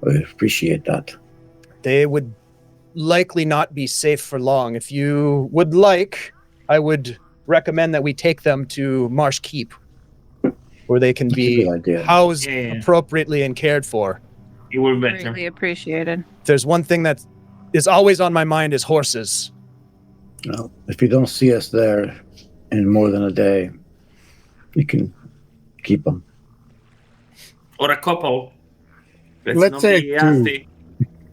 I appreciate that. They would likely not be safe for long. If you would like, I would recommend that we take them to Marsh Keep, where they can That's a be good idea. housed Yeah. appropriately and cared for. it will be better. Greatly appreciated. If there's one thing that is always on my mind is horses. Well, if you don't see us there in more than a day, you can keep them. Or a couple. Let's not say be 2. nasty.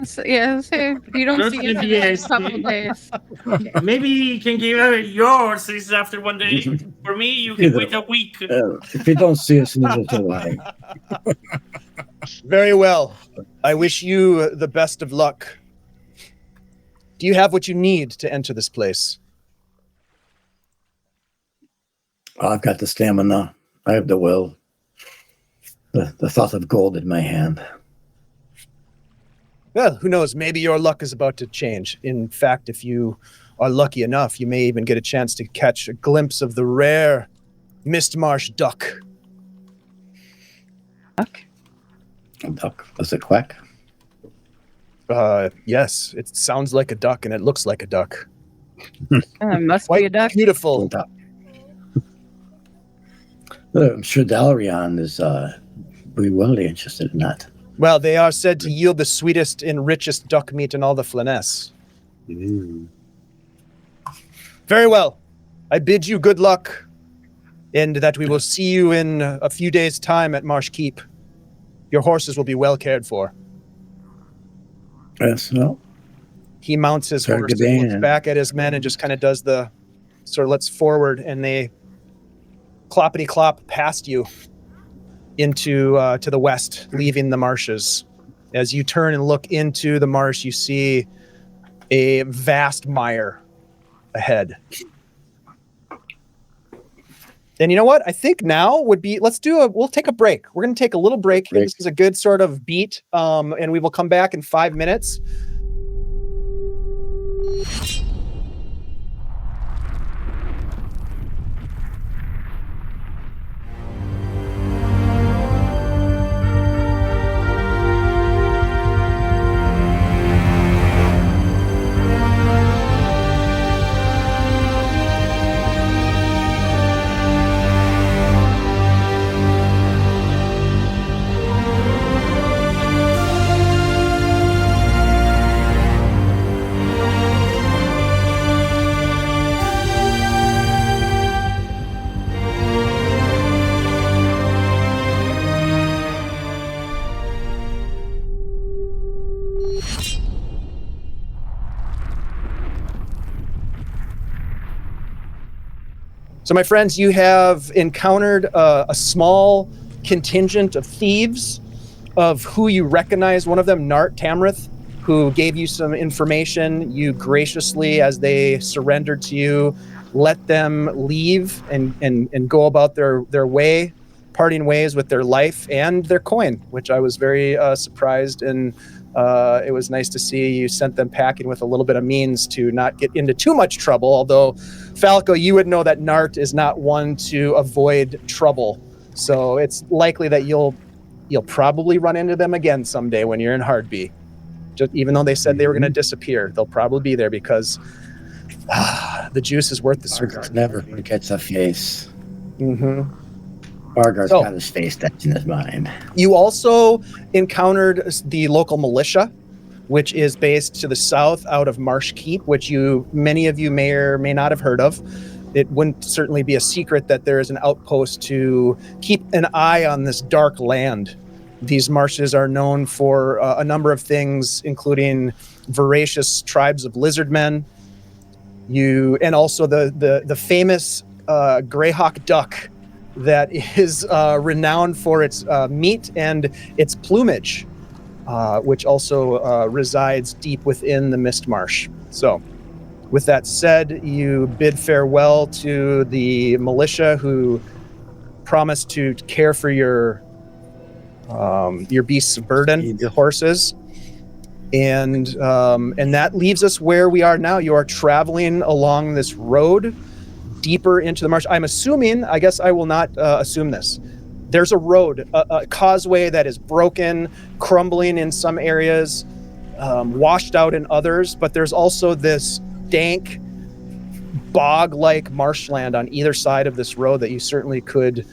So, yeah, so you don't Not see gonna it be in a as- couple days. Maybe you can give yours is after one day. For me, you can wait a week. If you don't see us in a little while, Very well. I wish you the best of luck. Do you have what you need to enter this place? I've got the stamina. I have the will. The thought of gold in my hand. Well, who knows? Maybe your luck is about to change. In fact, if you are lucky enough, you may even get a chance to catch a glimpse of the rare Mistmarsh duck. A duck. Does it quack? Yes, it sounds like a duck and it looks like a duck. It must be a Quite duck. beautiful. I'm sure Dalrion is really interested in that. Well, they are said to yield the sweetest and richest duck meat in all the Flanness. Very well. I bid you good luck, and that we will see you in a few days' time at Marsh Keep. Your horses will be well cared for. Yes, well, He mounts his Very horse good and looks man. back at his men and just kind of does the sort of lets forward, and they cloppity clop past you into to the west, leaving the marshes. As you turn and look into the marsh, you see a vast mire ahead. And you know what? I think now would be, we'll take a break. We're going to take a little break. Break. This is a good sort of beat. And we will come back in 5 minutes. So, my friends, you have encountered a small contingent of thieves, of who you recognize. One of them, Nart Tamrith, who gave you some information. You graciously, as they surrendered to you, let them leave and go about their way, parting ways with their life and their coin, which I was very surprised, and it was nice to see you sent them packing with a little bit of means to not get into too much trouble. Although, Falco, you would know that Nart is not one to avoid trouble, so it's likely that you'll probably run into them again someday when you're in Hardby. Just even though they said they were going to disappear, they'll probably be there because the juice is worth the squeeze. Never forgets a face. Mm-hmm. Bargard's got his face that's in his mind. You also encountered the local militia, which is based to the south out of Marsh Keep, which many of you may or may not have heard of. It wouldn't certainly be a secret that there is an outpost to keep an eye on this dark land. These marshes are known for a number of things, including voracious tribes of lizardmen. And also the famous Greyhawk duck that is renowned for its meat and its plumage, which also resides deep within the Mistmarsh. So, with that said, you bid farewell to the militia who promised to care for your beasts of burden, your horses. And that leaves us where we are now. You are traveling along this road deeper into the marsh. I'm assuming, I guess I will not assume this. There's a road, a causeway that is broken, crumbling in some areas, washed out in others, but there's also this dank, bog-like marshland on either side of this road that you certainly could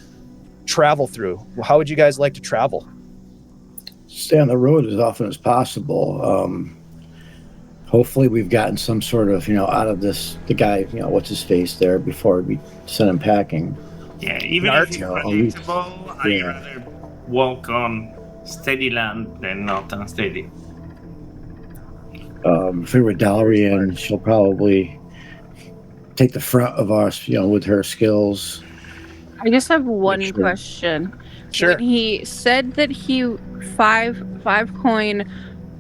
travel through. How would you guys like to travel? Stay on the road as often as possible. Hopefully we've gotten some sort of, out of this, the guy, what's his face there before we send him packing. Yeah, even if it's predictable, I'd rather walk on steady land than not unsteady. If we were Dalrian, she'll probably take the front of us, with her skills. I just have one question. Sure. When he said that he five coin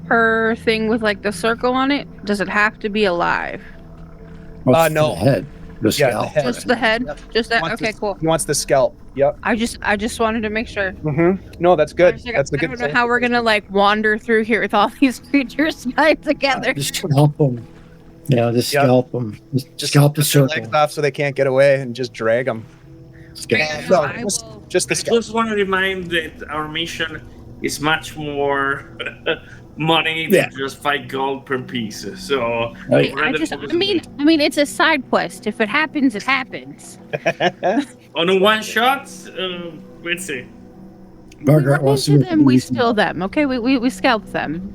per thing with like the circle on it, does it have to be alive? No. The head. The scalp. the head. Just the head? Yep. Just that? Okay, cool. He wants the scalp. Yep. I just wanted to make sure. Mm-hmm. No, that's good. That's the good I don't know how we're gonna wander through here with all these creatures tied together. Just scalp them. Just scalp them. Just scalp the circle. Legs off so they can't get away and just drag them. Just the scalp. I just want to remind that our mission is much more money than just 5 gold per piece. So I mean, it's a side quest. If it happens, it happens. On a one shot, let's see. Bargard wants to them. We steal them. Okay, we scalp them.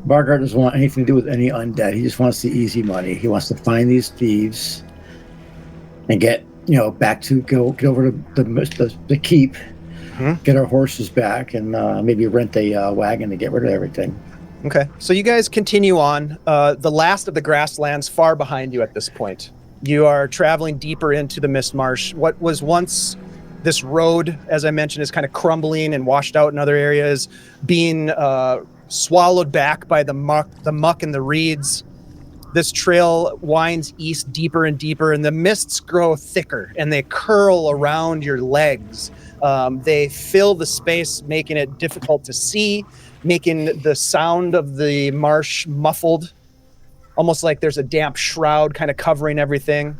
Bargard doesn't want anything to do with any undead. He just wants the easy money. He wants to find these thieves and get back to get over to the keep. Get our horses back and maybe rent a wagon to get rid of everything. Okay, so you guys continue on. The last of the grasslands far behind you at this point. You are traveling deeper into the Mistmarsh. What was once this road, as I mentioned, is kind of crumbling and washed out in other areas, being swallowed back by the muck and the reeds. This trail winds east deeper and deeper, and the mists grow thicker, and they curl around your legs. They fill the space, making it difficult to see, making the sound of the marsh muffled, almost like there's a damp shroud kind of covering everything.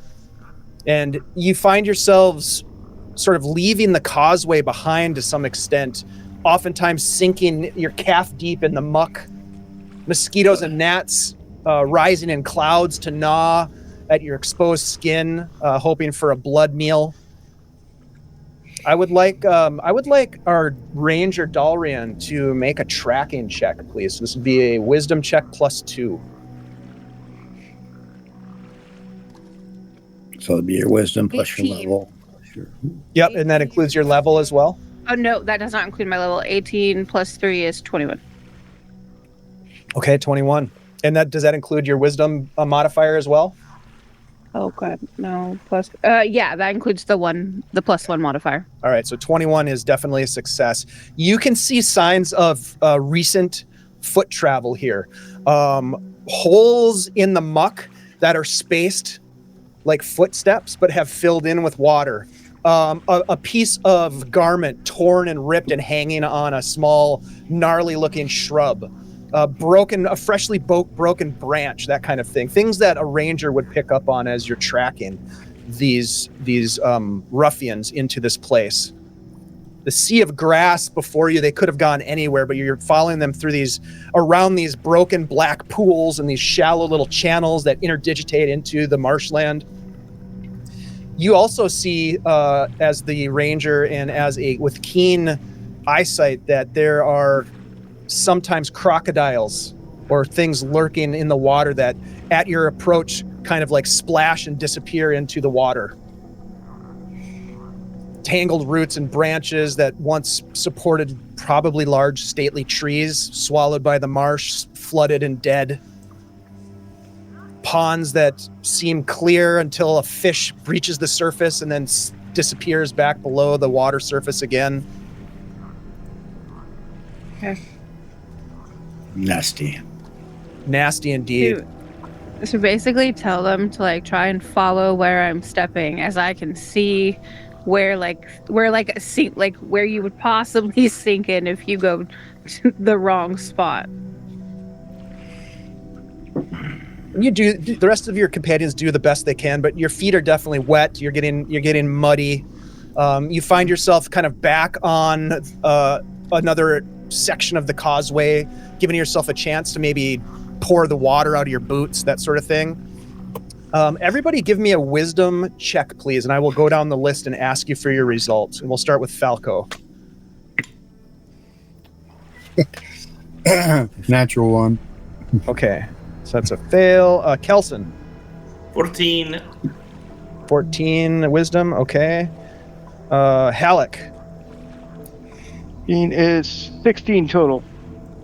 And you find yourselves sort of leaving the causeway behind to some extent, oftentimes sinking your calf deep in the muck. Mosquitoes and gnats rising in clouds to gnaw at your exposed skin, hoping for a blood meal. I would like our ranger Dalrian to make a tracking check, please. This would be a wisdom check +2. So it'd be your wisdom plus your level. Sure. Yep, and that includes your level as well. Oh no, that does not include my level. 18 + 3 is 21. Okay, 21. And does that include your wisdom modifier as well? Oh god, no. Plus yeah, that includes the +1 modifier. All right, so 21 is definitely a success. You can see signs of recent foot travel here. Holes in the muck that are spaced like footsteps, but have filled in with water. A piece of garment torn and ripped and hanging on a small, gnarly-looking shrub. A freshly broken branch, that kind of thing. Things that a ranger would pick up on as you're tracking these ruffians into this place. The sea of grass before you, they could have gone anywhere, but you're following them through around these broken black pools and these shallow little channels that interdigitate into the marshland. You also see, as the ranger and with keen eyesight, that there are sometimes crocodiles or things lurking in the water that at your approach kind of like splash and disappear into the water. Tangled roots and branches that once supported probably large stately trees, swallowed by the marsh, flooded and dead. Ponds that seem clear until a fish reaches the surface and then disappears back below the water surface again. Okay. Nasty. Nasty indeed. So basically tell them to like try and follow where I'm stepping, as I can see where you would possibly sink in if you go to the wrong spot. You do. The rest of your companions do the best they can, but your feet are definitely wet. You're getting muddy. You find yourself kind of back on another section of the causeway, giving yourself a chance to maybe pour the water out of your boots, that sort of thing. Everybody give me a wisdom check, please, and I will go down the list and ask you for your results. And we'll start with Falco. Natural one. Okay, so that's a fail. Kelson. 14. 14 wisdom, okay. Halleck. Is 16 total.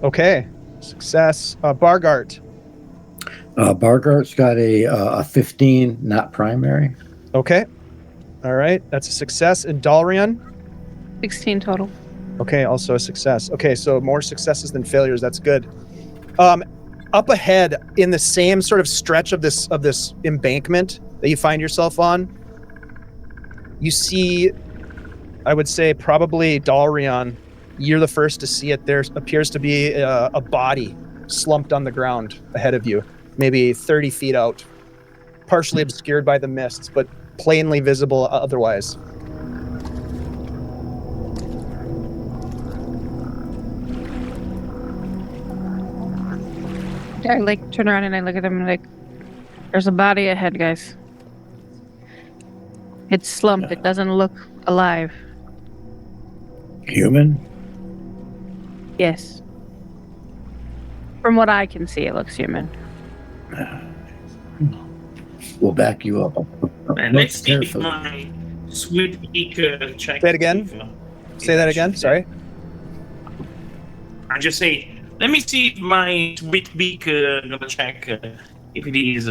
Okay, success. Bargart. Bargart's got a 15, not primary. Okay. All right. That's a success. And Dalrian? 16 total. Okay, also a success. Okay, so more successes than failures. That's good. Up ahead in the same sort of stretch of this embankment that you find yourself on, you see, I would say probably Dalrian. You're the first to see it. There appears to be a body slumped on the ground ahead of you, maybe 30 feet out, partially obscured by the mists, but plainly visible otherwise. I like turn around and I look at them and like, there's a body ahead, guys. It's slumped. It doesn't look alive. Human? Yes. From what I can see, it looks human. We'll back you up. And let's see if my sweet beak check. Say it again. Say that again. Sorry. I just say, let me see if my sweet beak gonna check if it is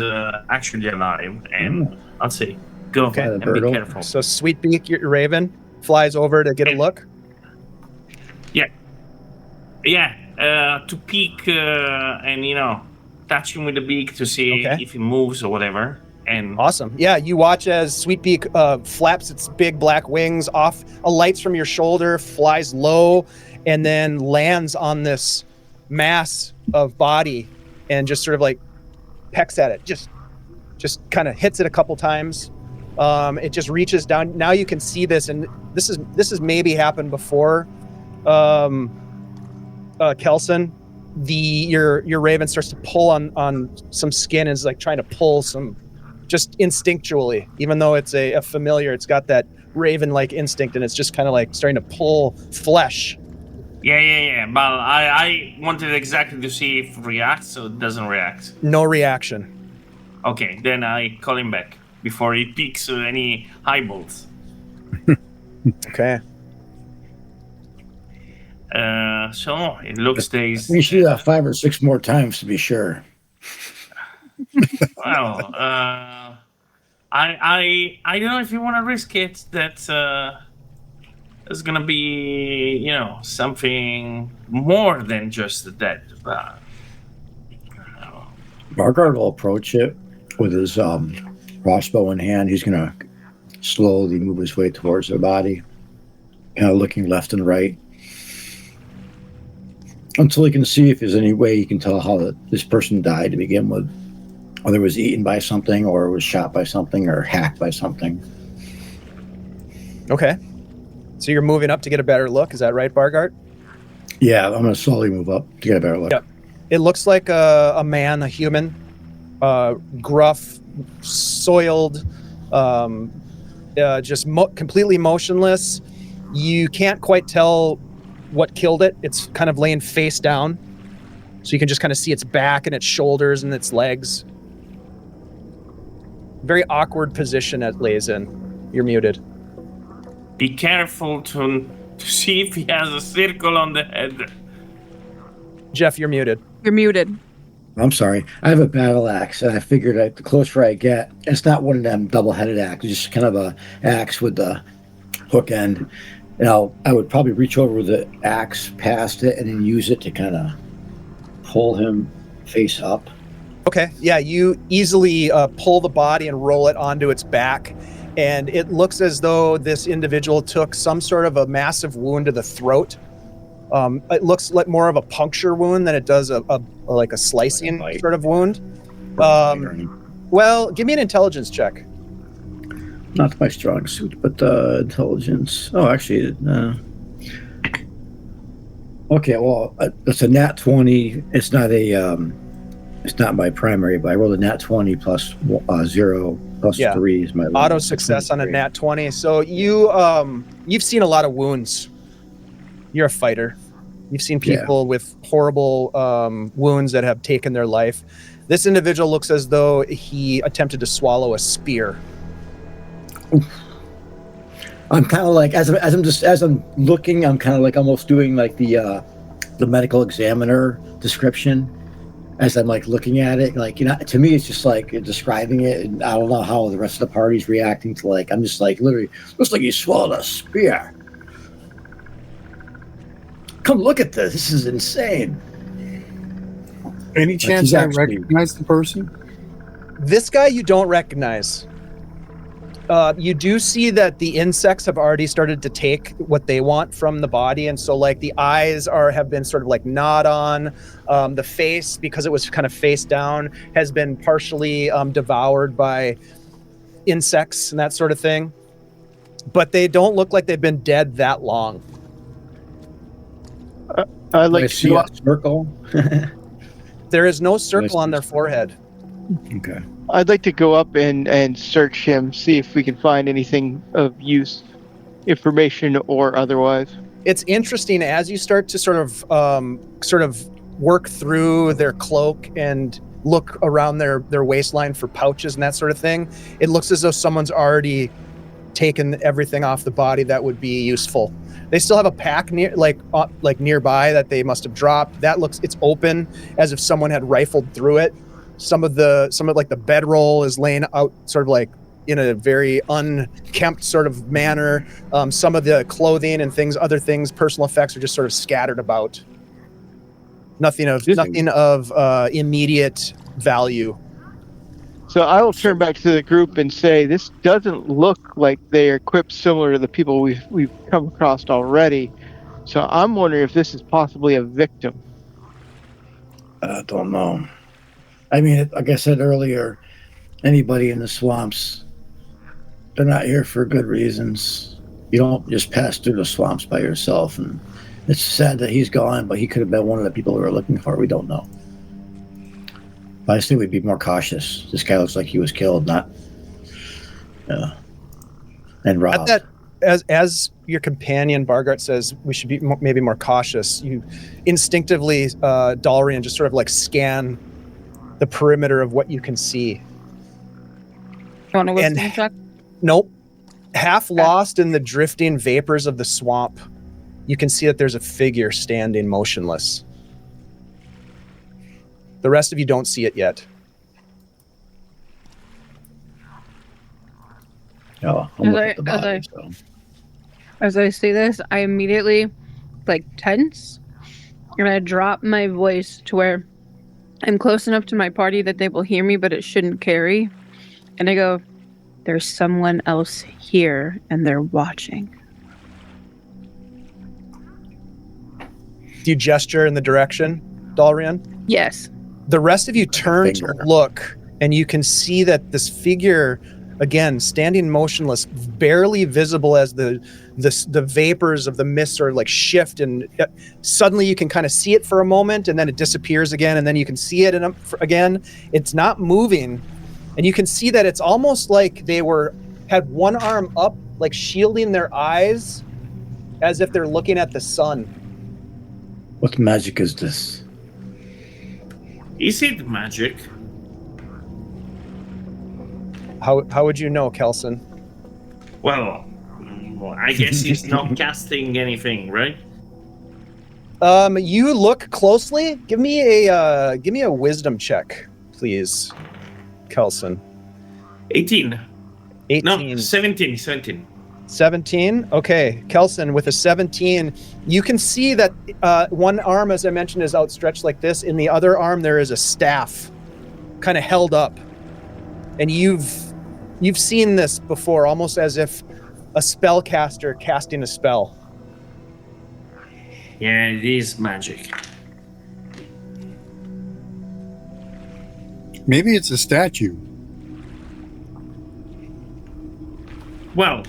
actually alive, and I'll say, go Okay. and be careful. So Sweetbeak, your raven, flies over to get a look. Yeah, to peek and touch him with the beak to see if he moves or whatever. And Awesome. Yeah, you watch as Sweetbeak flaps its big black wings off, alights from your shoulder, flies low, and then lands on this mass of body and just sort of like pecks at it. Just kind of hits it a couple times. It just reaches down. Now you can see this, and this is maybe happened before. Kelson, your raven starts to pull on some skin and is like trying to pull some, just instinctually, even though it's a familiar, it's got that raven-like instinct, and it's just kind of like starting to pull flesh. Yeah. But I wanted exactly to see if it reacts, so it doesn't react. No reaction. Okay, then I call him back before he peeks any eyeballs. Okay. So it looks days. We should do that 5 or 6 more times to be sure. Well, I don't know if you want to risk it. That is gonna be, something more than just the dead. But Bargard will approach it with his crossbow in hand. He's gonna slowly move his way towards their body, kind of looking left and right, until he can see if there's any way he can tell how this person died to begin with. Whether it was eaten by something, or was shot by something, or hacked by something. Okay. So you're moving up to get a better look. Is that right, Bargart? Yeah, I'm going to slowly move up to get a better look. Yep. It looks like a man, a human, gruff, soiled, just completely motionless. You can't quite tell what killed it. It's kind of laying face down. So you can just kind of see its back and its shoulders and its legs. Very awkward position it lays in. You're muted. be careful to see if he has a circle on the head. Jeff, you're muted. You're muted. I'm sorry. I have a battle axe, and I figured the closer I get, it's not one of them double-headed axes, just kind of a axe with the hook end. And I would probably reach over with the axe past it and then use it to kind of pull him face up. Okay, yeah, you easily pull the body and roll it onto its back, and it looks as though this individual took some sort of a massive wound to the throat. It looks like more of a puncture wound than it does a slicing sort of wound. Well, give me an intelligence check. Not my strong suit, but intelligence. Oh, actually, okay. Well, it's a nat 20. It's not a. It's not my primary, but I rolled a nat 20 plus 0 plus 3 is my auto success on a nat 20. So you've seen a lot of wounds. You're a fighter. You've seen people with horrible wounds that have taken their life. This individual looks as though he attempted to swallow a spear. I'm kind of like as I'm looking, I'm kind of like almost doing like the medical examiner description as I'm like looking at it. Like, to me, it's just like describing it, and I don't know how the rest of the party's reacting to like. I'm just like literally looks like he swallowed a spear. Come look at this. This is insane. Any chance I recognize the person? This guy you don't recognize. You do see that the insects have already started to take what they want from the body, and so like the eyes have been sort of like gnawed on. The face, because it was kind of face down, has been partially devoured by insects and that sort of thing. But they don't look like they've been dead that long. I like to see a circle. There is no circle on their forehead. Okay. I'd like to go up and search him, see if we can find anything of use, information or otherwise. It's interesting as you start to sort of work through their cloak and look around their waistline for pouches and that sort of thing. It looks as though someone's already taken everything off the body that would be useful. They still have a pack nearby that they must have dropped. It's open as if someone had rifled through it. Some of the bedroll is laying out sort of like in a very unkempt sort of manner. Some of the clothing and other things, personal effects are just sort of scattered about. Nothing of immediate value. So I will turn back to the group and say, this doesn't look like they are equipped similar to the people we've come across already. So I'm wondering if this is possibly a victim. I don't know. I mean, like I said earlier, anybody in the swamps, they're not here for good reasons. You don't just pass through the swamps by yourself. And it's sad that he's gone, but he could have been one of the people we were looking for. We don't know. But I think we'd be more cautious. This guy looks like he was killed, not and robbed. As your companion Bargart says, we should be maybe more cautious. You instinctively, Dalrian, just sort of like scan the perimeter of what you can see. You want to wisdom check? Nope. Half lost in the drifting vapors of the swamp, you can see that there's a figure standing motionless. The rest of you don't see it yet. Oh, I'm As looking I- at the as body. I- So. As I see this, I immediately tense, and I drop my voice to where I'm close enough to my party that they will hear me, but it shouldn't carry. And I go, "There's someone else here, and they're watching." Do you gesture in the direction, Dalrian? Yes. The rest of you turn to finger. look, and you can see that this figure, again, standing motionless, barely visible as the vapors of the mist are like shift, and suddenly you can kind of see it for a moment, and then it disappears again, and then you can see it again. It's not moving, and you can see that it's almost like they had one arm up, like shielding their eyes, as if they're looking at the sun. What magic is this? Is it magic? How would you know, Kelson? Well, I guess he's not casting anything, right? You look closely. Give me a wisdom check, please, Kelson. 18. 18. No, 17. 17. Okay, Kelson, with a 17, you can see that one arm, as I mentioned, is outstretched like this. In the other arm, there is a staff, kind of held up, and you've seen this before, almost as if a spellcaster casting a spell. Yeah, it is magic. Maybe it's a statue. Well,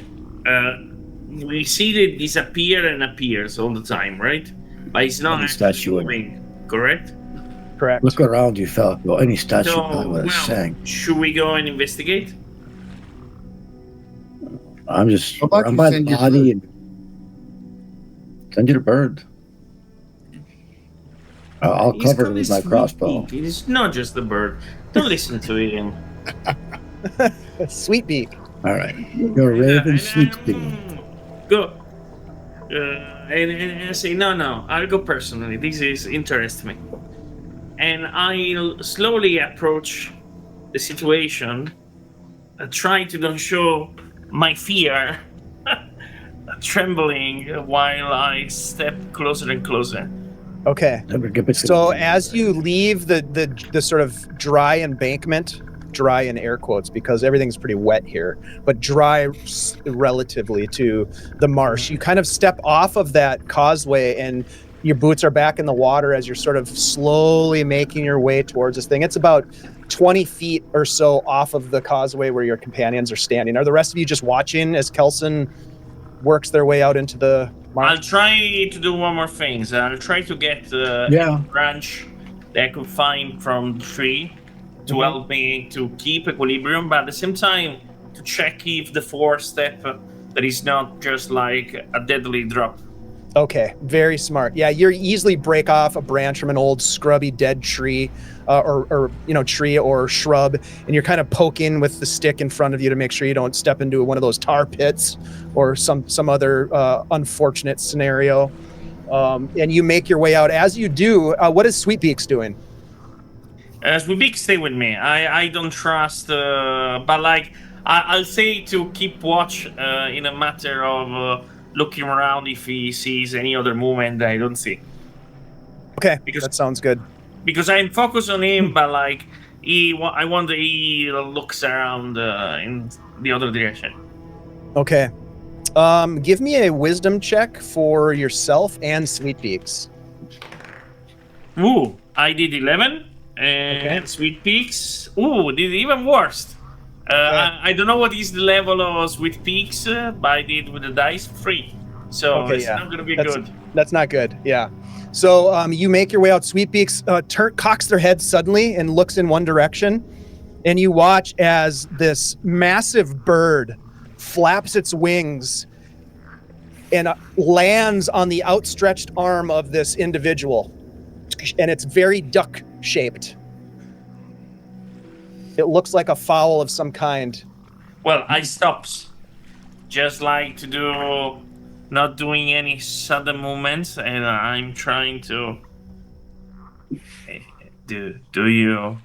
we see it disappear and appears all the time, right? But it's not Any actually statue moving, correct? Correct. Look around you, Falco. Any statue So, probably would have sang. should we go and investigate? I'm just How about I'm you by the send your body and send you the bird. I'll He's cover got it this with my sweet crossbow. beak. It's not just the bird. Don't listen to him. Sweet beak. All right. You're a raven, sweet beak. Go. And I say, no, I'll go personally. This interests me. And I'll slowly approach the situation, try to don't show my fear, trembling while I step closer and closer. Okay. Never get back to So the- as you leave the sort of dry embankment, dry in air quotes because everything's pretty wet here, but dry relatively to the marsh, you kind of step off of that causeway and your boots are back in the water as you're sort of slowly making your way towards this thing. It's about 20 feet or so off of the causeway where your companions are standing. Are the rest of you just watching as Kelson works their way out into the marsh? I'll try to do one more thing. I'll try to get a branch that I could find from the tree to help me to keep equilibrium, but at the same time to check if the fourth step that is not just like a deadly drop. Okay, very smart. Yeah, you easily break off a branch from an old scrubby dead tree, or tree or shrub, and you're kind of poking with the stick in front of you to make sure you don't step into one of those tar pits or some other unfortunate scenario. And you make your way out. As you do, what is Sweetbeaks doing? Sweetbeak, stay with me. I don't trust, but like I'll say to keep watch in a matter of looking around if he sees any other movement that I don't see. Okay, Because- that sounds good. Because I'm focused on him, but like I wonder he looks around in the other direction. Okay. Give me a wisdom check for yourself and Sweetbeaks. Ooh, I did 11, and Sweetbeaks, did even worse. I don't know what is the level of Sweetbeaks, but I did with the dice 3. So it's not gonna be good. That's not good. Yeah. So you make your way out. Sweetbeaks cocks their head suddenly and looks in one direction, and you watch as this massive bird flaps its wings and lands on the outstretched arm of this individual, and it's very duck-shaped. It looks like a fowl of some kind. Well, I stops, just like to do, not doing any sudden movements, and I'm trying to. Do you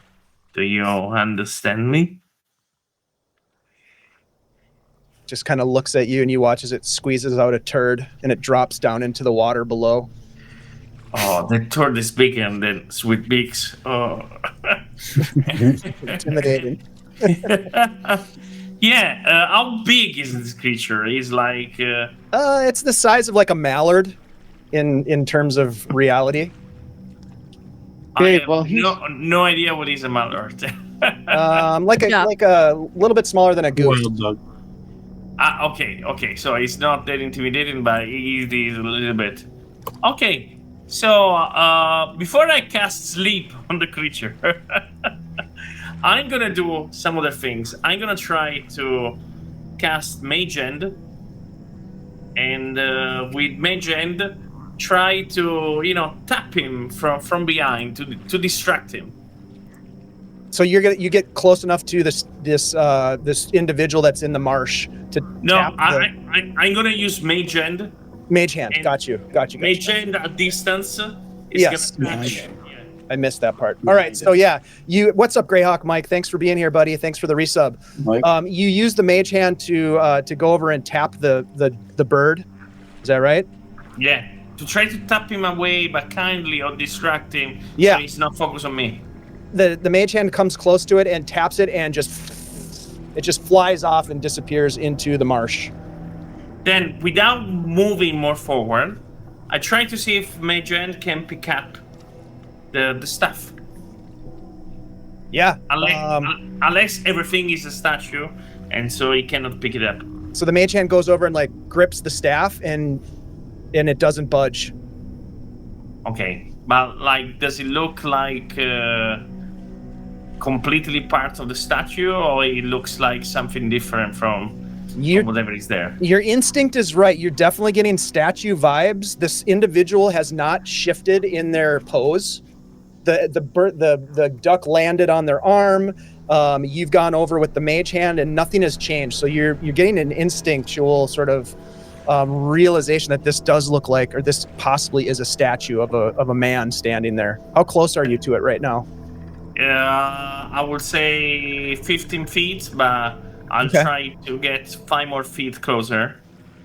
understand me? just kind of looks at you, and you watch as it squeezes out a turd and it drops down into the water below. Oh, the turd is bigger than sweet beaks. Oh. Intimidating. Yeah, how big is this creature? He's like... It's the size of like a mallard in terms of reality. Okay, I have well, he's- no idea what is a mallard. Like a Yeah. like a little bit smaller than a goose. Wild dog. Okay. So it's not that intimidating, but it is a little bit. Okay, so before I cast sleep on the creature, I'm gonna do some other things. I'm gonna try to cast Mage Hand, and with Mage Hand, try to tap him from behind to distract him. So you get close enough to this individual that's in the marsh to No, tap the I'm gonna use Mage Hand. mage hand. and- Got you. Mage Hand at distance is Yes. gonna touch. I missed that part. All right. So yeah, what's up, Greyhawk Mike? Thanks for being here, buddy. Thanks for the resub. Mike? You use the mage hand to go over and tap the bird. Is that right? Yeah, to try to tap him away, but kindly or distract him. Yeah. So he's not focused on me. The mage hand comes close to it and taps it, and it just flies off and disappears into the marsh. Then, without moving more forward, I try to see if Mage Hand can pick up the stuff. Yeah. Unless everything is a statue, and so he cannot pick it up. So the mage hand goes over and like grips the staff, and it doesn't budge. Okay, but like, does it look like completely part of the statue, or it looks like something different from whatever is there? Your instinct is right. You're definitely getting statue vibes. This individual has not shifted in their pose. The duck landed on their arm. You've gone over with the mage hand, and nothing has changed. So you're getting an instinctual sort of realization that this does look like, or this possibly is a statue of a man standing there. How close are you to it right now? I would say 15 feet, but I'll Okay. try to get 5 more feet closer.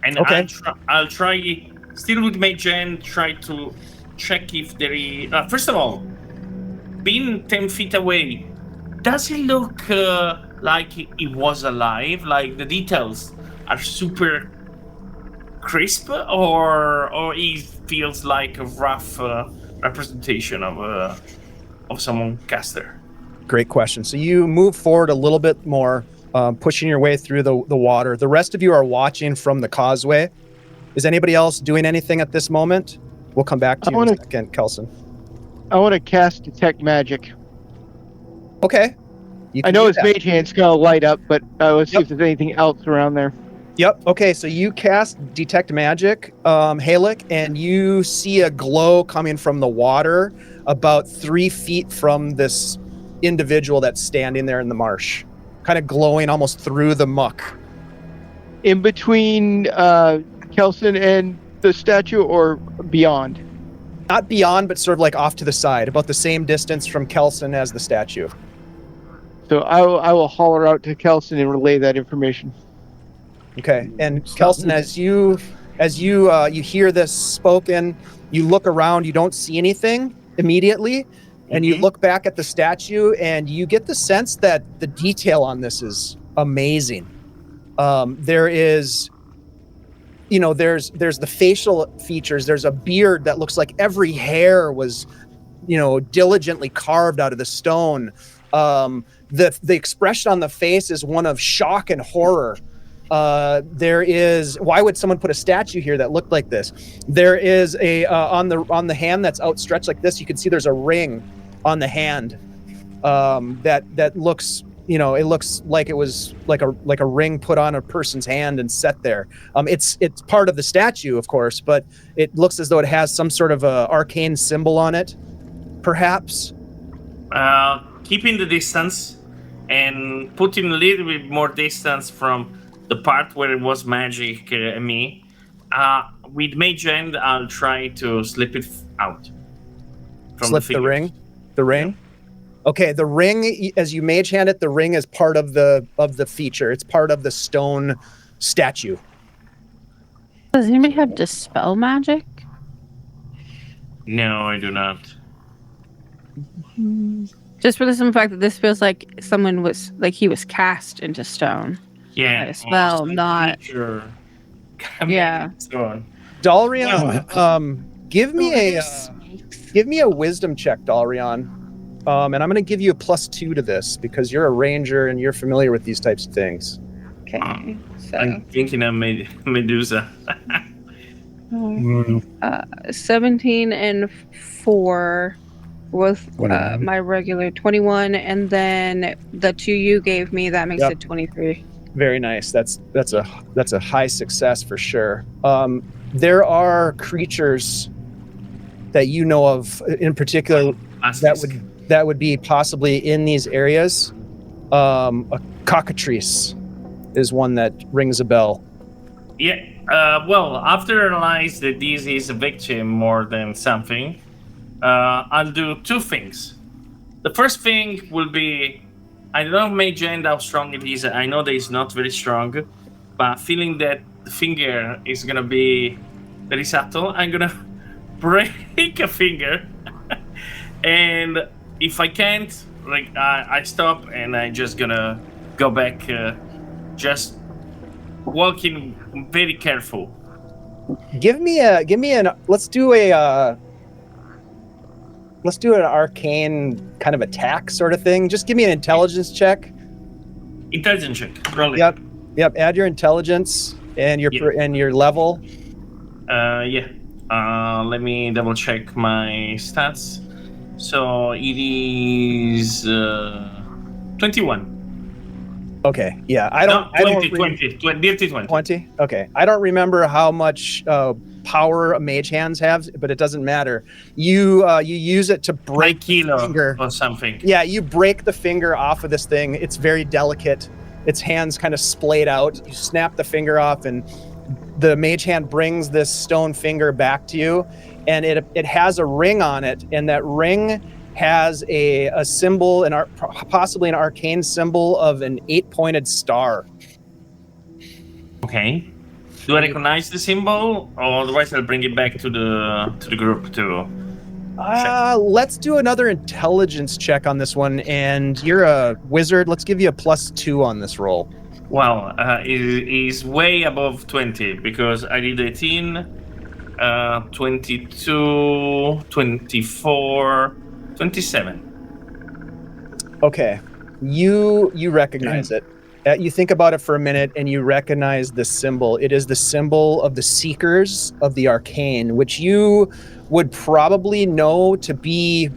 And Okay. I'll try, still with Mage Hand, try to check if there is... first of all, being 10 feet away, does it look like it was alive? Like the details are super crisp, or it feels like a rough representation of someone caster? Great question. So you move forward a little bit more, pushing your way through the water. The rest of you are watching from the causeway. Is anybody else doing anything at this moment? We'll come back to you in a second, Kelson. I want to cast Detect Magic. Okay. You I can know do his that. mage hand's going to light up, but let's see Yep. if there's anything else around there. Yep. Okay. So you cast Detect Magic, Halik, and you see a glow coming from the water about 3 feet from this individual that's standing there in the marsh, kind of glowing almost through the muck. In between Kelson and the statue, or beyond? Not beyond, but sort of like off to the side, about the same distance from Kelson as the statue. So I will holler out to Kelson and relay that information. Okay. And Kelson, as you hear this spoken, you look around, you don't see anything immediately, and you look back at the statue, and you get the sense that the detail on this is amazing. There is, there's the facial features. There's a beard that looks like every hair was, diligently carved out of the stone. The expression on the face is one of shock and horror. There is, why would someone put a statue here that looked like this? There is a on the hand that's outstretched like this, you can see there's a ring on the hand that looks, it looks like it was like a ring put on a person's hand and set there. It's part of the statue, of course, but it looks as though it has some sort of a arcane symbol on it, perhaps. Keeping the distance and putting a little bit more distance from the part where it was magic and me. With Mage Hand, I'll try to slip it out. Slip the ring? The ring? Okay, the ring, as you mage hand it, the ring is part of the feature. It's part of the stone statue. Does anybody have dispel magic? No, I do not. Just for the simple fact that this feels like someone was like he was cast into stone. Yeah, A spell, some not. creature Yeah. and so on. Dalrion, give me a wisdom check, Dalrion. And I'm going to give you a +2 to this because you're a ranger and you're familiar with these types of things. Okay. So I'm thinking of Medusa. 17 and 4 with 21. my regular 21, and then the 2 you gave me, that makes Yep. it 23. Very nice. That's a high success for sure. There are creatures that you know of in particular that would be possibly in these areas. A cockatrice is one that rings a bell. Yeah. Well, after I realize that this is a victim more than something, I'll do 2 things. The first thing will be, I don't know Mage Hand how strong it is. I know that it's not very strong, but feeling that the finger is gonna be very subtle, I'm gonna break a finger, and if I can't, like I stop and I just gonna go back, just walking very careful. Give me an let's do an arcane kind of attack sort of thing. Just give me an intelligence check. Intelligence check. Roll it. Yep. Add your intelligence and your level. Yeah. Let me double check my stats. So it is 21. Okay. Yeah. I don't. 20. Okay. I don't remember how much power mage hands have, but it doesn't matter. You use it to break the finger or something. Yeah, you break the finger off of this thing. It's very delicate. Its hands kind of splayed out. You snap the finger off, and the mage hand brings this stone finger back to you, and it has a ring on it, and that ring has a symbol, possibly an arcane symbol of an 8-pointed star. Okay. Do I recognize the symbol, or otherwise I'll bring it back to the group too? Let's do another intelligence check on this one, and you're a wizard. Let's give you a +2 on this roll. Well, it is way above 20 because I did 18, 22, 24, 27. Okay, you recognize it. You think about it for a minute, and you recognize the symbol. It is the symbol of the Seekers of the Arcane, which you would probably know to be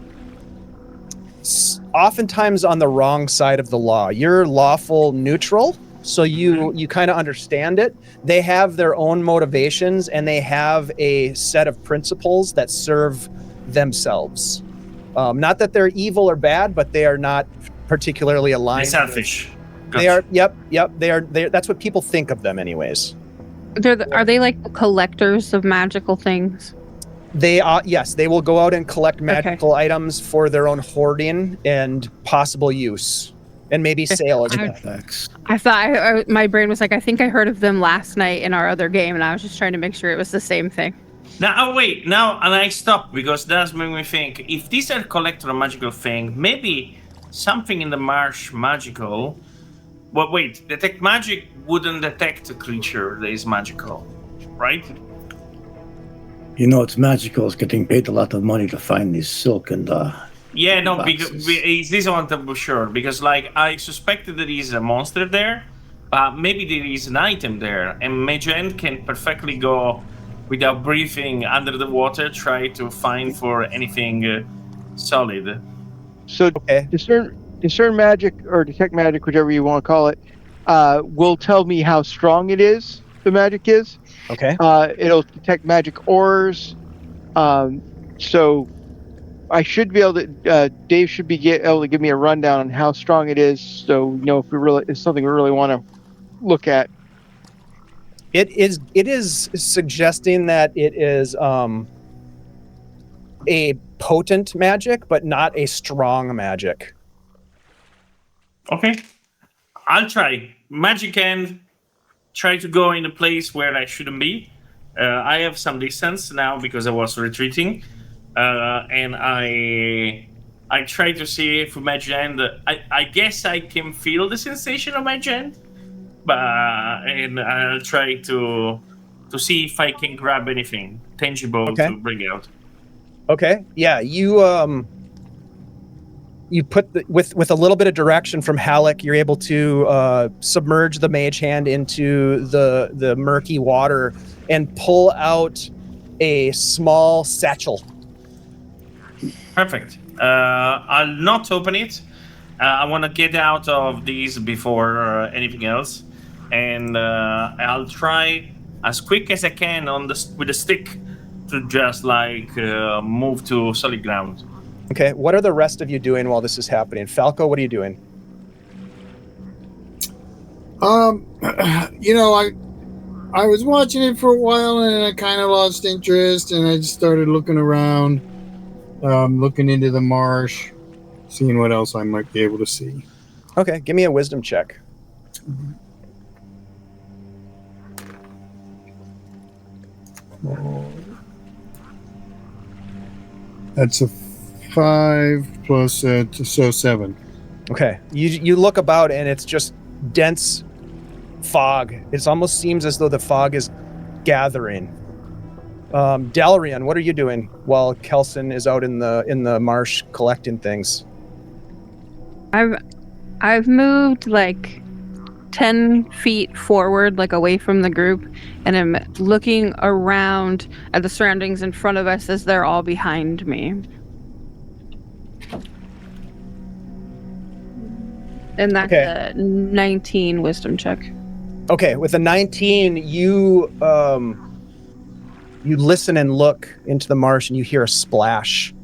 oftentimes on the wrong side of the law. You're lawful neutral, so you kind of understand it. They have their own motivations, and they have a set of principles that serve themselves. Not that they're evil or bad, but they are not particularly aligned. They're selfish. They are. Yep. They are. That's what people think of them, anyways. Are they like collectors of magical things? They are. Yes, they will go out and collect magical items for their own hoarding and possible use, and maybe sale as well. I thought my brain was like, I think I heard of them last night in our other game, and I was just trying to make sure it was the same thing. Now, wait. Now, and I stopped because that's making me think. If these are collector of magical thing, maybe something in the marsh magical. Well, wait, detect magic wouldn't detect a creature that is magical, right? You know, it's magical. It's getting paid a lot of money to find these silk and yeah, no, boxes. because this one to be sure, because like I suspected there is a monster there, but maybe there is an item there, and Mage Hand can perfectly go without breathing under the water, try to find for anything solid. So discern magic or detect magic, whichever you want to call it, will tell me how strong it is. The magic is. Okay. It'll detect magic ores. So I should be able to. Dave should be able to give me a rundown on how strong it is. So you know if it's something we really want to look at. It is suggesting that it is a potent magic, but not a strong magic. Okay, I'll try. Magic Hand try to go in a place where I shouldn't be. I have some distance now because I was retreating, and I try to see if my hand. I guess I can feel the sensation of my hand, but and I'll try to see if I can grab anything tangible to bring out. Okay. Yeah, you put with a little bit of direction from Halleck, you're able to submerge the mage hand into the murky water and pull out a small satchel. Perfect. I'll not open it. I want to get out of these before anything else, and I'll try as quick as I can with the stick to just move to solid ground. Okay, what are the rest of you doing while this is happening? Falco, what are you doing? I was watching it for a while and I kind of lost interest and I just started looking around, looking into the marsh, seeing what else I might be able to see. Okay, give me a wisdom check. That's a 5 plus so 7. Okay, you look about and it's just dense fog. It almost seems as though the fog is gathering. Dalarian, what are you doing while Kelson is out in the marsh collecting things? I've moved 10 feet forward, away from the group, and I'm looking around at the surroundings in front of us as they're all behind me. And that's a 19 wisdom check. Okay, with a 19, you listen and look into the marsh and you hear a splash.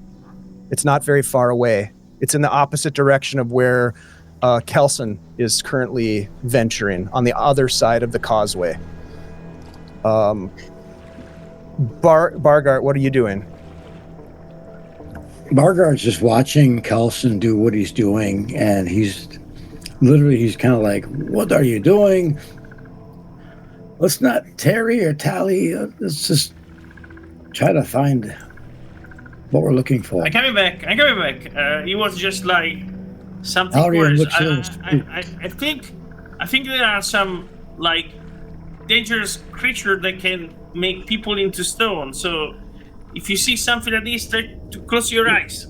It's not very far away. It's in the opposite direction of where Kelson is currently venturing, on the other side of the causeway. Bargart, what are you doing? Bargart's just watching Kelson do what he's doing, and he's kind of like, what are you doing? Let's not tarry or tally. Let's just try to find what we're looking for. I'm coming back. He was just something Dalarian worse. I think there are some dangerous creatures that can make people into stone. So if you see something like this, try to close your eyes.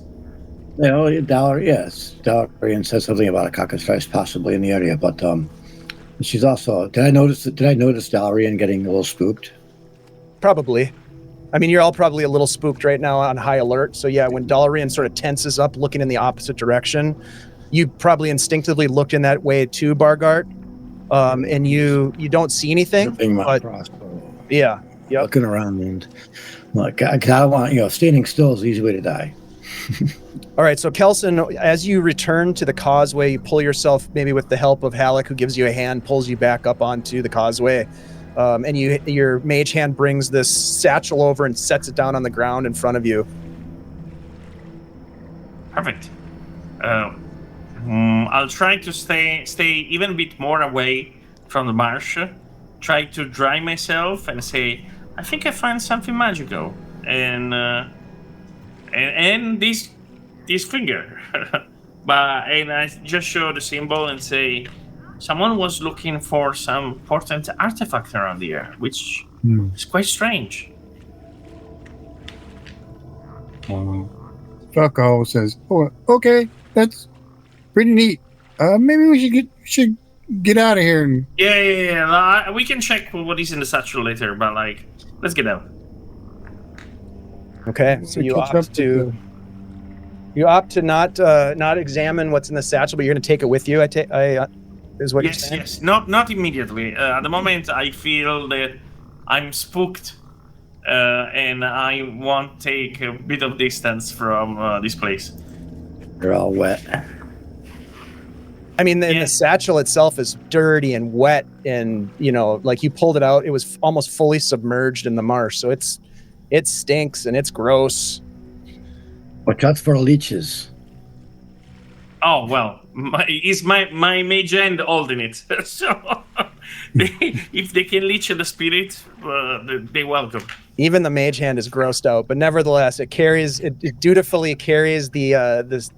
Dalarian said something about a cockatrice possibly in the area, but she's also. Did I notice Dalarian getting a little spooked? Probably. I mean, you're all probably a little spooked right now, on high alert. So yeah, when Dalarian sort of tenses up, looking in the opposite direction, you probably instinctively looked in that way too, Bargart. And you don't see anything. But, yeah. Yep. Looking around and I don't want, standing still is the easy way to die. All right, so Kelson, as you return to the causeway, you pull yourself, maybe with the help of Halleck, who gives you a hand, pulls you back up onto the causeway. And your mage hand brings this satchel over and sets it down on the ground in front of you. Perfect. I'll try to stay even a bit more away from the marsh. Try to dry myself and say, I think I find something magical. And this finger. And I just show the symbol and say, someone was looking for some important artifact around here, which is quite strange. Falco says, "Oh, okay, that's pretty neat. Maybe we should get out of here." And Yeah. We can check what is in the satchel later, but let's get out. Okay, so you opt to not examine what's in the satchel, but you're going to take it with you. Is what you're saying? Yes. Not immediately. At the moment, I feel that I'm spooked, and I want to take a bit of distance from this place. They're all wet. I mean, the satchel itself is dirty and wet, and you pulled it out, it was almost fully submerged in the marsh, so it stinks and it's gross. Watch out for leeches. Oh well, my mage hand holding it, so if they can leech the spirit, they welcome. Even the mage hand is grossed out, but nevertheless, it dutifully carries the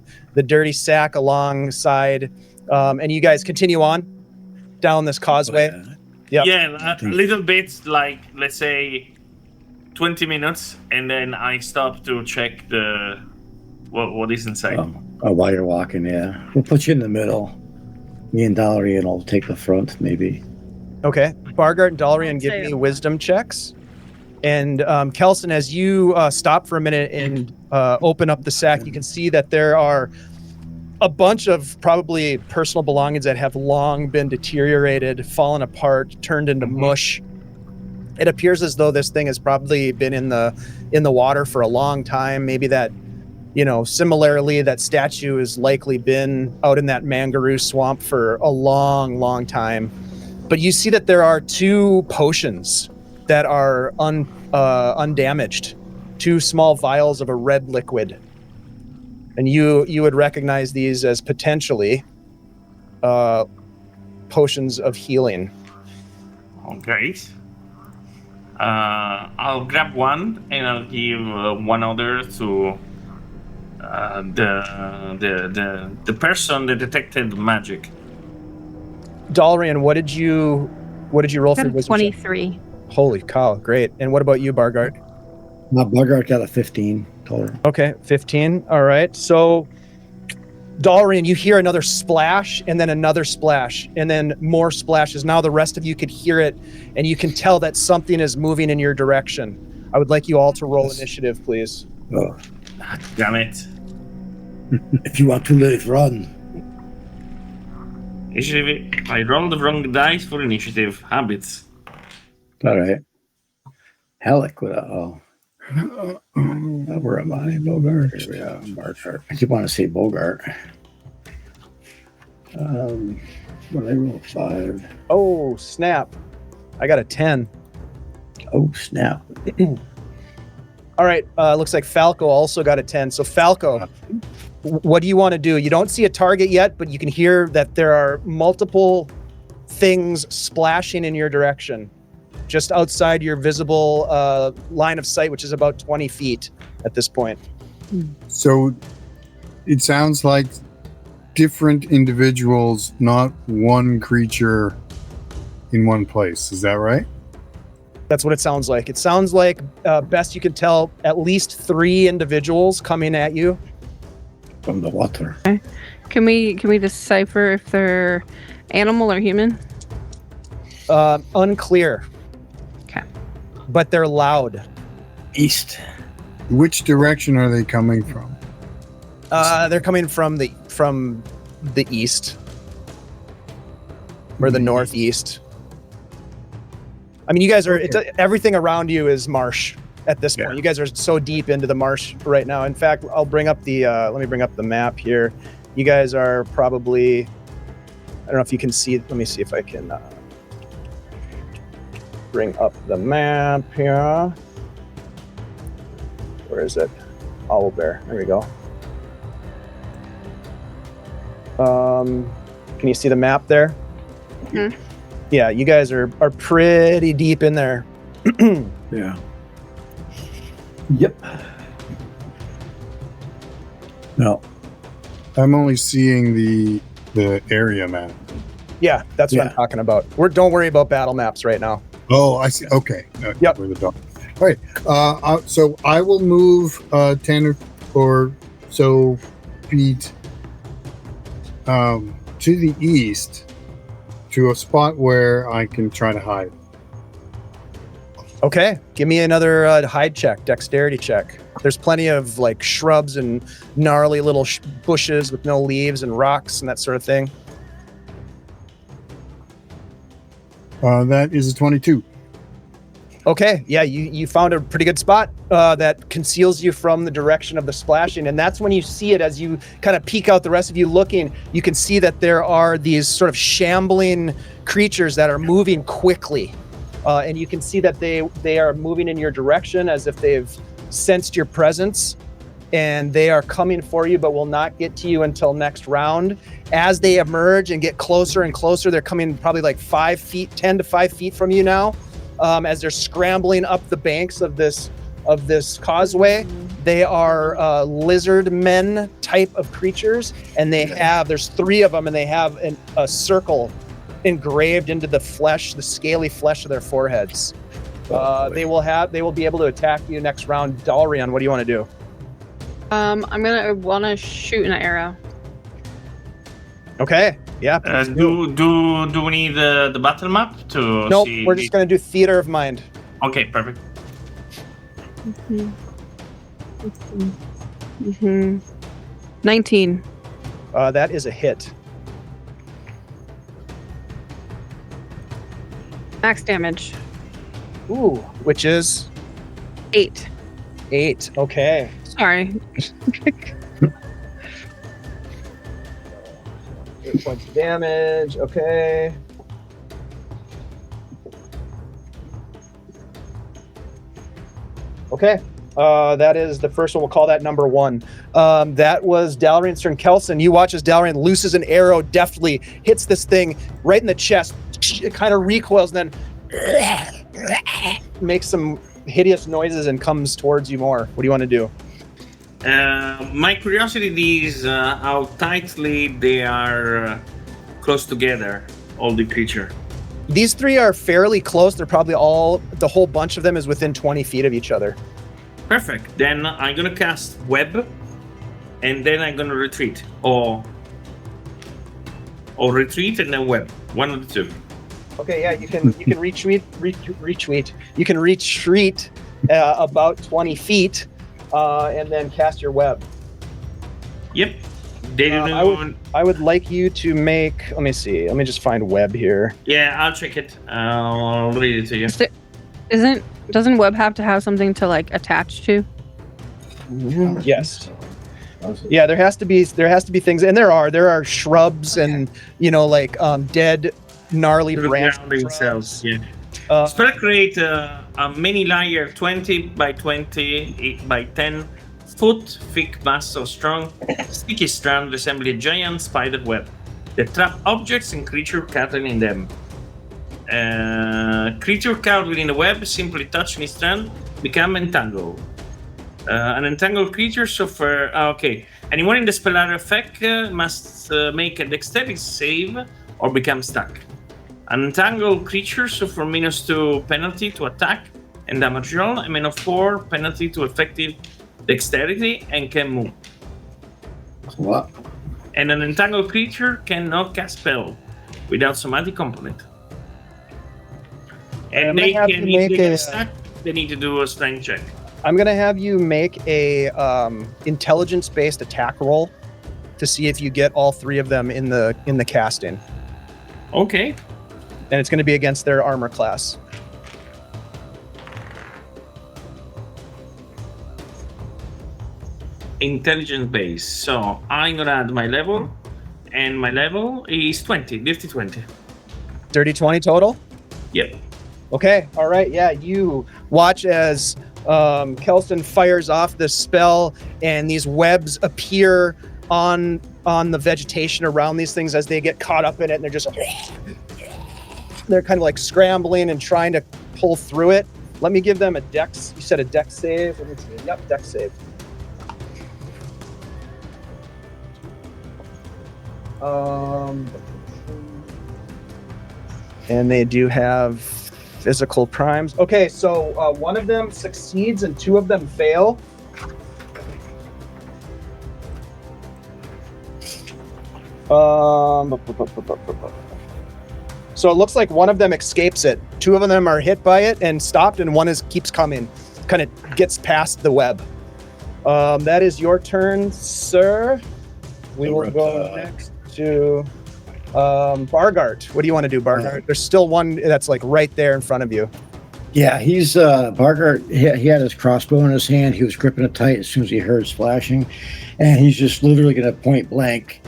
dirty sack alongside, and you guys continue on down this causeway. Yep. Yeah, a little bit, like let's say 20 minutes, and then I stop to check what is inside. While you're walking, yeah, we'll put you in the middle. Me and Dallarian will take the front, maybe. Okay, Bargart and Dallarian give me wisdom checks. And Kelson, as you stop for a minute and open up the sack, you can see that there are a bunch of probably personal belongings that have long been deteriorated, fallen apart, turned into mush. It appears as though this thing has probably been in the water for a long time. Maybe that, similarly, that statue has likely been out in that mangaroo swamp for a long, long time. But you see that there are 2 potions that are undamaged, 2 small vials of a red liquid, and you would recognize these as potentially potions of healing. Okay. I'll grab one and I'll give one other to the person that detected magic. Dallarian, what did you roll for Got a wisdom check? 23. Holy cow, great. And what about you, Bargart? Bargart got a 15 total. Okay, 15. All right. So, Dallarian, you hear another splash and then another splash and then more splashes. Now the rest of you could hear it, and you can tell that something is moving in your direction. I would like you all to roll initiative, please. Oh. Damn it. If you want to live, run. Initiative. I rolled the wrong dice for initiative. Habits. All right. Halleck with where am I? Bogart. Here we are. Bogart. I keep wanting to say Bogart. When I roll 5. Oh, snap. I got a 10. Oh, snap. All right. Looks like Falco also got a 10. So, Falco, what do you want to do? You don't see a target yet, but you can hear that there are multiple things splashing in your direction, just outside your visible line of sight, which is about 20 feet at this point. So it sounds like different individuals, not one creature in one place. Is that right? That's what it sounds like. It sounds like, best you can tell, at least 3 individuals coming at you. From the water. Okay. Can we decipher if they're animal or human? Unclear. Okay. But they're loud. East. Which direction are they coming from? They're coming from the east or the northeast. I mean, you guys are everything around you is marsh at this point. You guys are so deep into the marsh right now. In fact, I'll bring up the let me bring up the map here. You guys are probably, I don't know if you can see. Let me see if I can bring up the map here. Where is it? Owlbear. There we go. Can you see the map there? Mm-hmm. Yeah, you guys are pretty deep in there. Yeah. Yep. No. I'm only seeing the area map. Yeah, that's what I'm talking about. Don't worry about battle maps right now. Oh, I see. Okay. Yep. Where the dog. All right. So I will move 10 or so feet to the east to a spot where I can try to hide. Okay, give me another hide check, dexterity check. There's plenty of like shrubs and gnarly little bushes with no leaves and rocks and that sort of thing. That is a 22. Okay, yeah, you found a pretty good spot that conceals you from the direction of the splashing, and that's when you see it. As you kind of peek out, the rest of you looking, you can see that there are these sort of shambling creatures that are moving quickly, and you can see that they are moving in your direction as if they've sensed your presence, and they are coming for you, but will not get to you until next round. As they emerge and get closer and closer, they're coming probably like 5 feet, 10 to 5 feet from you now. As they're scrambling up the banks of this causeway, they are lizard men type of creatures, and there's 3 of them, and they have a circle engraved into the flesh, the scaly flesh of their foreheads. They will be able to attack you next round. Dalrian, what do you want to do? I'm gonna want to shoot an arrow. Okay, yeah. Do we need the battle map to Nope, see? we're just going to do theater of mind. Okay, perfect. 19. That is a hit. Max damage. Ooh, which is 8. 8. Okay. Sorry. 8 points of damage. Okay. Okay. That is the first one. We'll call that number 1. That was Dalrian's turn. Kelson, you watch as Dalrian looses an arrow, deftly hits this thing right in the chest. It kind of recoils and then makes some hideous noises and comes towards you more. What do you want to do? My curiosity is how tightly they are close together, all the creature. These 3 are fairly close. They're probably the whole bunch of them is within 20 feet of each other. Perfect. Then I'm gonna cast web, and then I'm gonna retreat, or retreat and then web. One of the 2. Okay, yeah, you can retreat. You can retreat about 20 feet, and then cast your web. Yep. They don't. I would like you to make. Let me see. Let me just find web here. Yeah, I'll check it. I'll read it to you. Doesn't web have to have something to like attach to? Yes. Yeah, there has to be things, and there are shrubs and like dead, gnarly branches. Cells. Yeah. Spell create a mini layer 20 by 20 8 by 10 foot thick mass so strong sticky strand resembling a giant spider web that trap objects and creature caught in them. Creature caught within the web simply touch any strand become entangled. An entangled creature suffer. Okay, anyone in the spell area effect must make a dexterity save or become stuck. An entangled creature suffer -2 penalty to attack and damage roll, and -4 penalty to effective dexterity, and can move. What? And an entangled creature cannot cast spell without somatic component. And they get stuck. They need to do a strength check. I'm gonna have you make a intelligence-based attack roll to see if you get all 3 of them in the casting. Okay. And it's going to be against their armor class. Intelligence base. So I'm gonna add my level, and my level is 20. Dirty 20. Dirty 20 total? Yep. Okay. All right. Yeah. You watch as Kelson fires off this spell, and these webs appear on the vegetation around these things as they get caught up in it, and they're kind of like scrambling and trying to pull through it. Let me give them a dex. You said a dex save. Let me see. Yep, dex save. And they do have physical primes. Okay, so one of them succeeds and 2 of them fail. So it looks like one of them escapes it. 2 of them are hit by it and stopped, and one keeps coming, kind of gets past the web. That is your turn, sir. We will go next to Bargart. What do you want to do, Bargart? There's still one that's like right there in front of you. Yeah, he's Bargart. He had his crossbow in his hand. He was gripping it tight as soon as he heard splashing, and he's just literally going to point blank,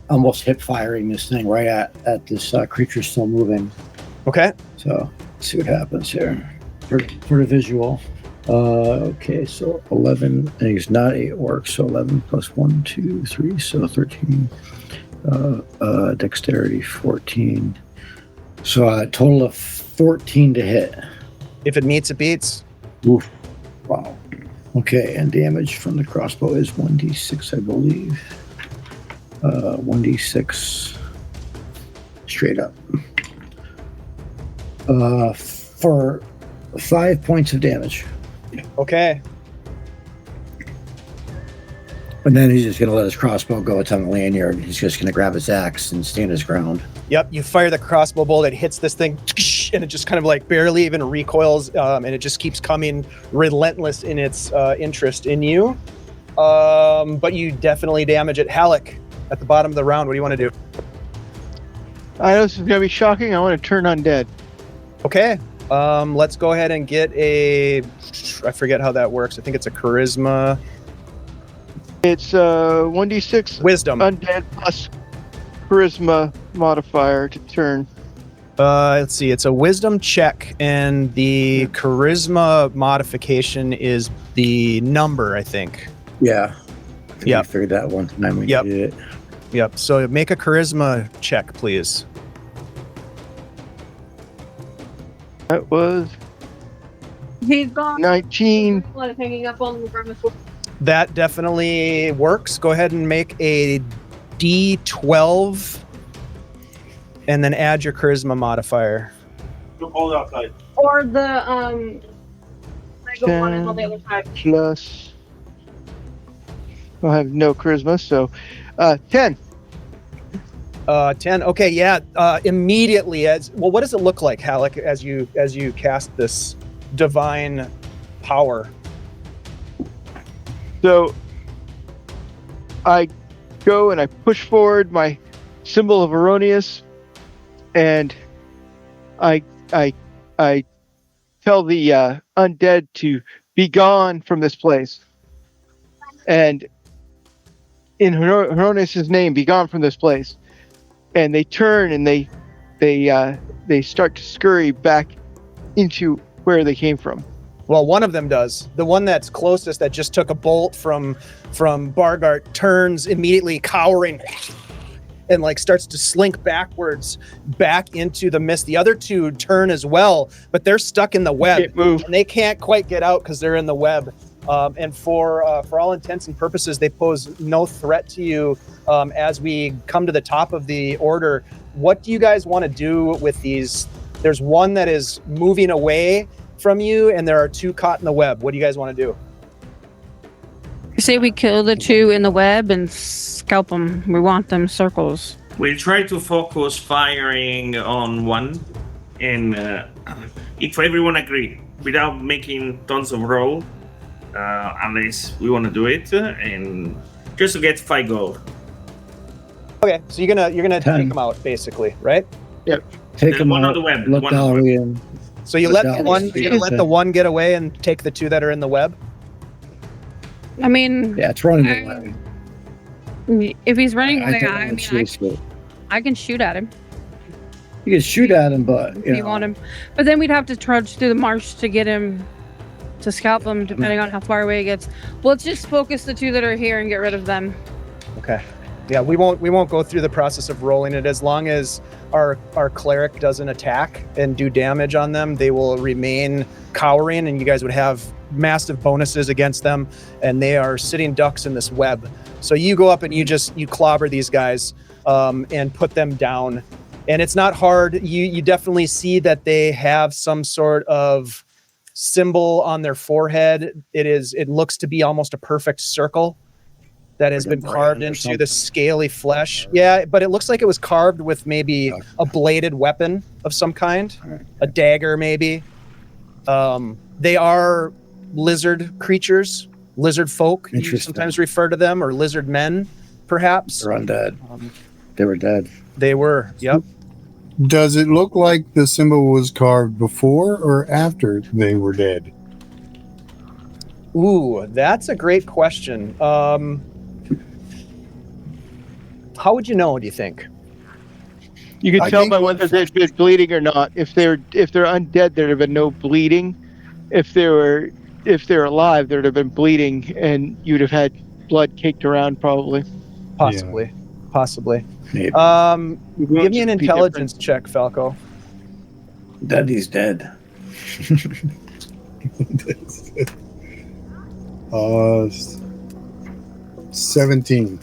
almost hip firing this thing right at this creature still moving. Okay. So let's see what happens here for the visual. Okay, so 11, and he's not a orc, so 11 plus 1, 2, 3, so 13. Dexterity 14. So a total of 14 to hit. If it meets, it beats. Oof. Wow. Okay, and damage from the crossbow is 1d6, I believe. 1d6 straight up. For 5 points of damage. Okay. And then he's just going to let his crossbow go. It's on the lanyard. He's just going to grab his axe and stand his ground. Yep, you fire the crossbow bolt, it hits this thing, and it just kind of like barely even recoils, and it just keeps coming relentless in its interest in you. But you definitely damage it. Halleck, at the bottom of the round, what do you want to do? I know this is going to be shocking. I want to turn undead. Okay, let's go ahead and get a, I forget how that works. I think it's a charisma. It's 1d6 Wisdom. undead plus charisma modifier to turn. Let's see, it's a wisdom check, and the charisma modification is the number, I think. Yeah. Yep. I figured that one time we Yep. did it. Yep, so make a charisma check, please. That was He's gone. 19. Hanging up on the premise. That definitely works. Go ahead and make a D12 and then add your charisma modifier. Hold outside. Or the I go one and on the other side. Plus. I have no charisma, so 10. 10. Okay, yeah. Immediately, as well, what does it look like, Halleck, as you cast this divine power? So I go and I push forward my symbol of Erroneous, and I tell the undead to be gone from this place. And in Erroneous' name, be gone from this place. And they turn and they start to scurry back into where they came from. Well, one of them does. The one that's closest, that just took a bolt from Bargart, turns immediately, cowering, and like starts to slink backwards back into the mist. The other two turn as well, but they're stuck in the web. Can't move. And they can't quite get out because they're in the web. And for all intents and purposes, they pose no threat to you. As we come to the top of the order, what do you guys want to do with these? There's one that is moving away from you, and there are two caught in the web. What do you guys want to do? Say we kill the two in the web and scalp them. We want them circles. We'll try to focus firing on one, and if everyone agree, without making tons of roll, unless we want to do it, and just to get 5 gold. Okay, so you're gonna 10. take them out, basically, right? Yep. Take The him one on out. the web, Let one on the Dolly in. So you But let the that one, was you let the one get away and take the two that are in the web. I mean, Yeah, it's running away. if he's running away, think I mean, that's useful. I can shoot at him You can shoot at him, but if you want him. But then we'd have to trudge through the marsh to get him, to scalp him, depending on how far away he gets. Well, let's just focus the two that are here and get rid of them. Okay. Yeah, we won't go through the process of rolling it. As long as our cleric doesn't attack and do damage on them, they will remain cowering, and you guys would have massive bonuses against them, and they are sitting ducks in this web. So you go up and you clobber these guys and put them down. And it's not hard. You definitely see that they have some sort of symbol on their forehead. It looks to be almost a perfect circle that has been carved into the scaly flesh. Yeah, but it looks like it was carved with maybe a bladed weapon of some kind, a dagger maybe. They are lizard creatures, lizard folk. You Interesting. sometimes refer to them, or lizard men, perhaps. They're undead. They were dead. They were, yep. Does it look like the symbol was carved before or after they were dead? Ooh, that's a great question. How would you know, do you think? You can I tell think- by whether they've been bleeding or not. If they're undead, there'd have been no bleeding. If they were if they're alive, there'd have been bleeding, and you'd have had blood caked around probably. Possibly. Maybe. Give me an intelligence check, Falco. Daddy's dead. 17.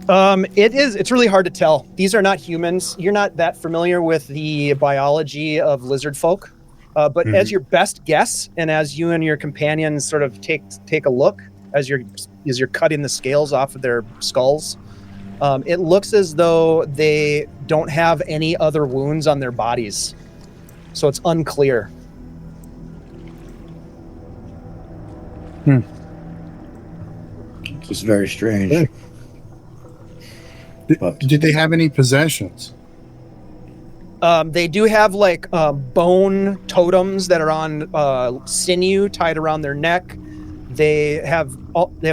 It's really hard to tell. These are not humans. You're not that familiar with the biology of lizard folk. But as your best guess, and as you and your companions sort of take a look, as you're cutting the scales off of their skulls, it looks as though they don't have any other wounds on their bodies. So it's unclear. It's very strange. Yeah. But Did they have any possessions? They do have like bone totems that are on sinew tied around their neck. They have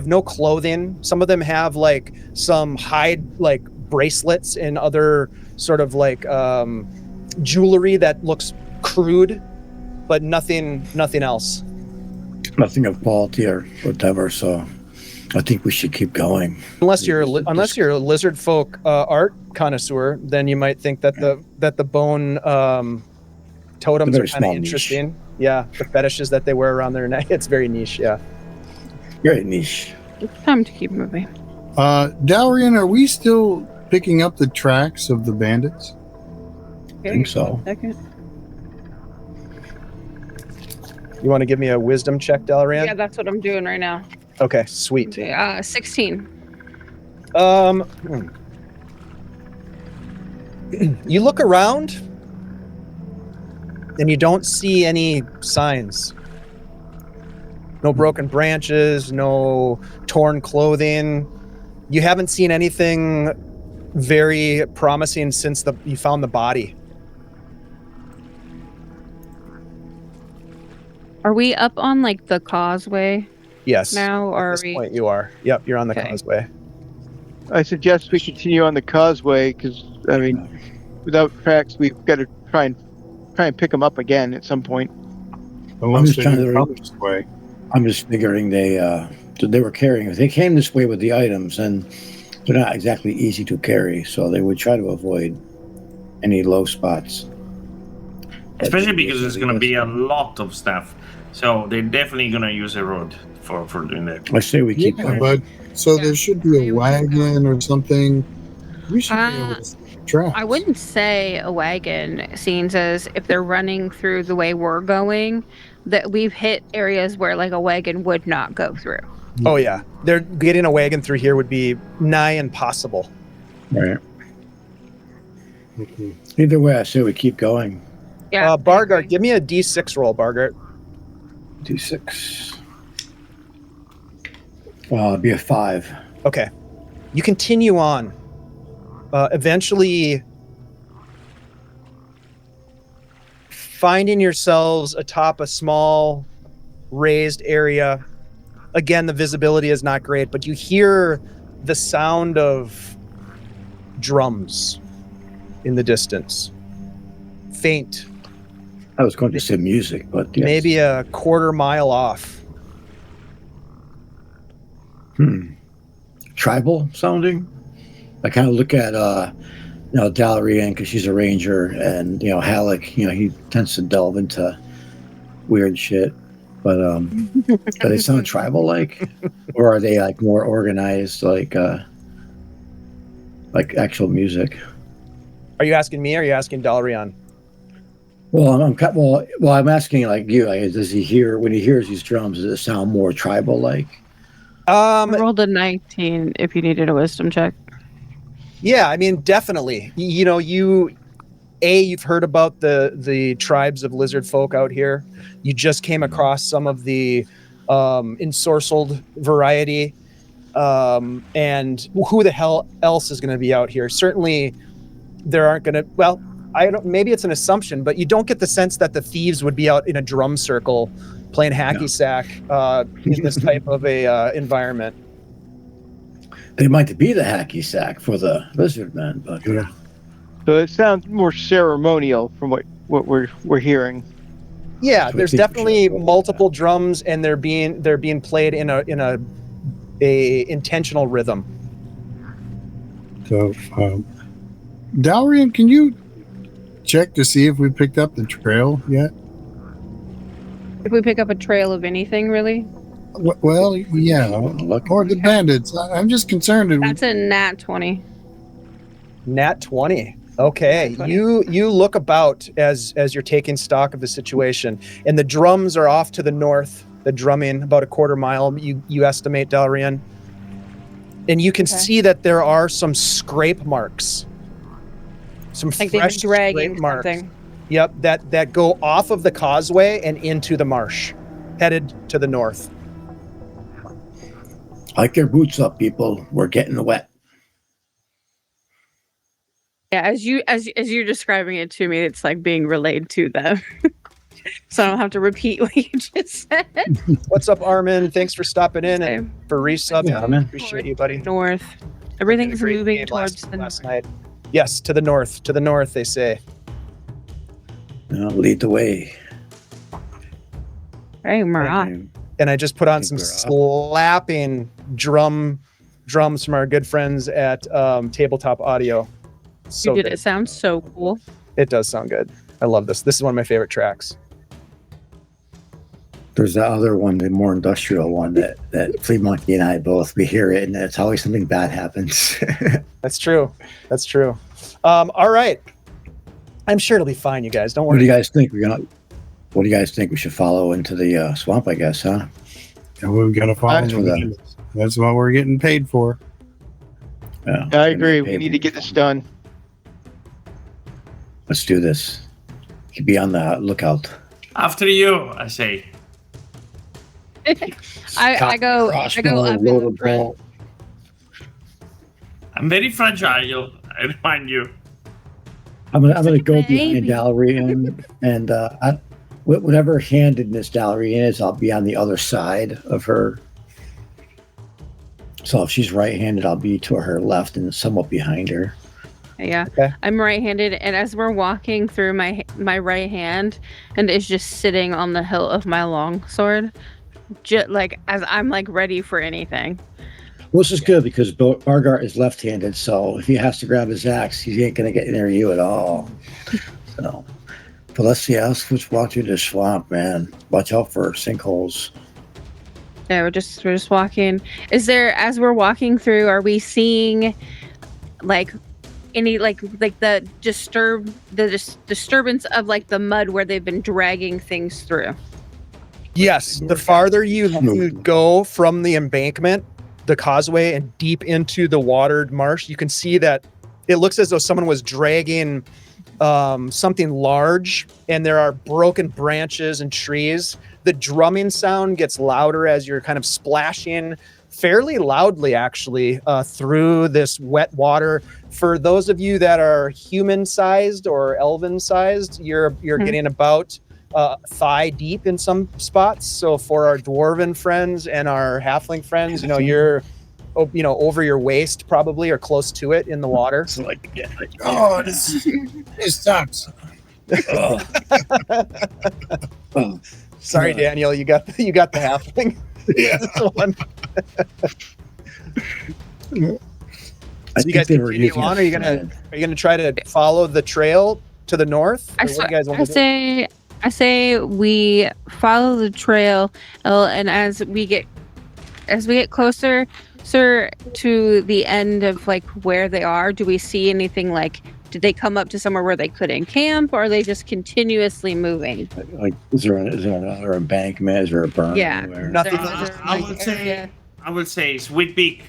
no clothing. Some of them have like some hide like bracelets and other sort of like jewelry that looks crude, but nothing else. nothing of quality or whatever, so I think we should keep going. Unless you're a lizard folk art connoisseur, then you might think that the bone totems are kind of interesting. Niche. Yeah, the fetishes that they wear around their neck. It's very niche. Yeah, very niche. It's time to keep moving. Dalrian, are we still picking up the tracks of the bandits? I think so. Second. You want to give me a wisdom check, Dalrian? Yeah, that's what I'm doing right now. Okay, sweet. 16. You look around and you don't see any signs. No broken branches, no torn clothing. You haven't seen anything very promising since you found the body. Are we up on like the causeway? Yes. Now, or at this point you are. Yep, you're on the causeway. I suggest we continue on the causeway because, I mean, without tracks, we've got to try and pick them up again at some point. I'm just figuring they were carrying. They came this way with the items, and they're not exactly easy to carry, so they would try to avoid any low spots. Especially because there's going to be a lot of stuff, so they're definitely going to use a road for doing that. I say we keep going. But so there should be a wagon or something. We should be able to see tracks. I wouldn't say a wagon, seeing as if they're running through the way we're going, that we've hit areas where like a wagon would not go through. Oh yeah, they're getting a wagon through here would be nigh impossible. Right. Either way, I say we keep going. Yeah. Bargart, give me a D6 roll, Bargart. D6. Be a 5. Okay. You continue on. Eventually finding yourselves atop a small raised area. Again, the visibility is not great, but you hear the sound of drums in the distance. Faint. I was going to say music, but yes. Maybe a quarter mile off. Tribal sounding? I kind of look at Dalrian because she's a ranger, and Halleck, he tends to delve into weird shit. But do they sound tribal like, or are they like more organized, like actual music? Are you asking me or are you asking Dalrian? Well, I'm asking like you. Like, does he hear when he hears these drums? Does it sound more tribal like? I rolled a 19 if you needed a wisdom check. Yeah, I mean, definitely. You've heard about the tribes of lizard folk out here. You just came across some of the ensorcelled variety. And who the hell else is going to be out here? Certainly, there aren't going to. Well, I don't. Maybe it's an assumption, but you don't get the sense that the thieves would be out in a drum circle playing hacky sack in this type of a environment. They might be the hacky sack for the lizard men, but so it sounds more ceremonial from what we're hearing. Yeah, So I there's think we should definitely avoid multiple drums, and they're being played in a intentional rhythm. So, Dalrian, can you check to see if we picked up the trail yet? If we pick up a trail of anything, really, Well, yeah, Look. or the bandits. I'm just concerned that that's a nat 20. Nat 20. Okay, Nat 20. you look about as you're taking stock of the situation, and the drums are off to the north. The drumming about a quarter mile. You estimate, Dalrian, and you can Okay. see that there are some scrape marks. Some Like they've been fresh dragging scrape marks. something. Yep, that go off of the causeway and into the marsh, headed to the north. Like your boots up, people. We're getting wet. Yeah, as you're describing it to me, it's like being relayed to them. So I don't have to repeat what you just said. What's up, Armin? Thanks for stopping in and Okay. for resub. Yeah, Armin. Appreciate you, buddy. North. Had Everything's a great moving game towards the last night. Yes, to the north. To the north, they say. Lead the way. Hey, Marat. And I just put on some Think slapping drums from our good friends at Tabletop Audio. So You did good. it sound so cool. It does sound good. I love this. This is one of my favorite tracks. There's that other one, the more industrial one that Flea Monkey and I both, we hear it and it's always something bad happens. That's true. That's true. All right. I'm sure it'll be fine, you guys. Don't What do worry. you guys think? What do you guys think? We should follow into the swamp, I guess, huh? and we're gonna follow That's for them. That's what we're getting paid for. Yeah, I agree. We need to get this done. Let's do this. Be on the lookout. After you, I say. I go up in front. I'm very fragile, I remind you. I'm gonna go a behind baby. Dalrian, and whatever handedness Dalrian is, I'll be on the other side of her. So if she's right-handed, I'll be to her left and somewhat behind her. Yeah, Okay. I'm right-handed, and as we're walking through, my right hand and is just sitting on the hilt of my longsword, just like as I'm like ready for anything. Well, this is good because Bargart is left-handed, so if he has to grab his axe, he ain't gonna get near you at all. So, but let's see. Let's walk through the swamp, man. Watch out for sinkholes. Yeah, we're just walking. Is there, as we're walking through, are we seeing like any like the disturbance of like the mud where they've been dragging things through? Yes, the farther you go from the embankment, the causeway, and deep into the watered marsh, you can see that it looks as though someone was dragging something large, and there are broken branches and trees. The drumming sound gets louder as you're kind of splashing fairly loudly, actually, through this wet water. For those of you that are human-sized or elven-sized, you're getting about thigh deep in some spots. So for our dwarven friends and our halfling friends, you're over your waist probably or close to it in the water. So Oh, this sucks. Sorry, Daniel, you got the halfling. Yeah. This one. I So you guys think they were continue using on? a Are you thread. gonna try to follow the trail to the north? Or what do you guys want to do? I say we follow the trail, and as we get closer, sir, to the end of like where they are, do we see anything like? Did they come up to somewhere where they could encamp, or are they just continuously moving? Like, is there another embankment? Is there a burn? Yeah. anywhere? Nothing. I would say, Sweetbeak,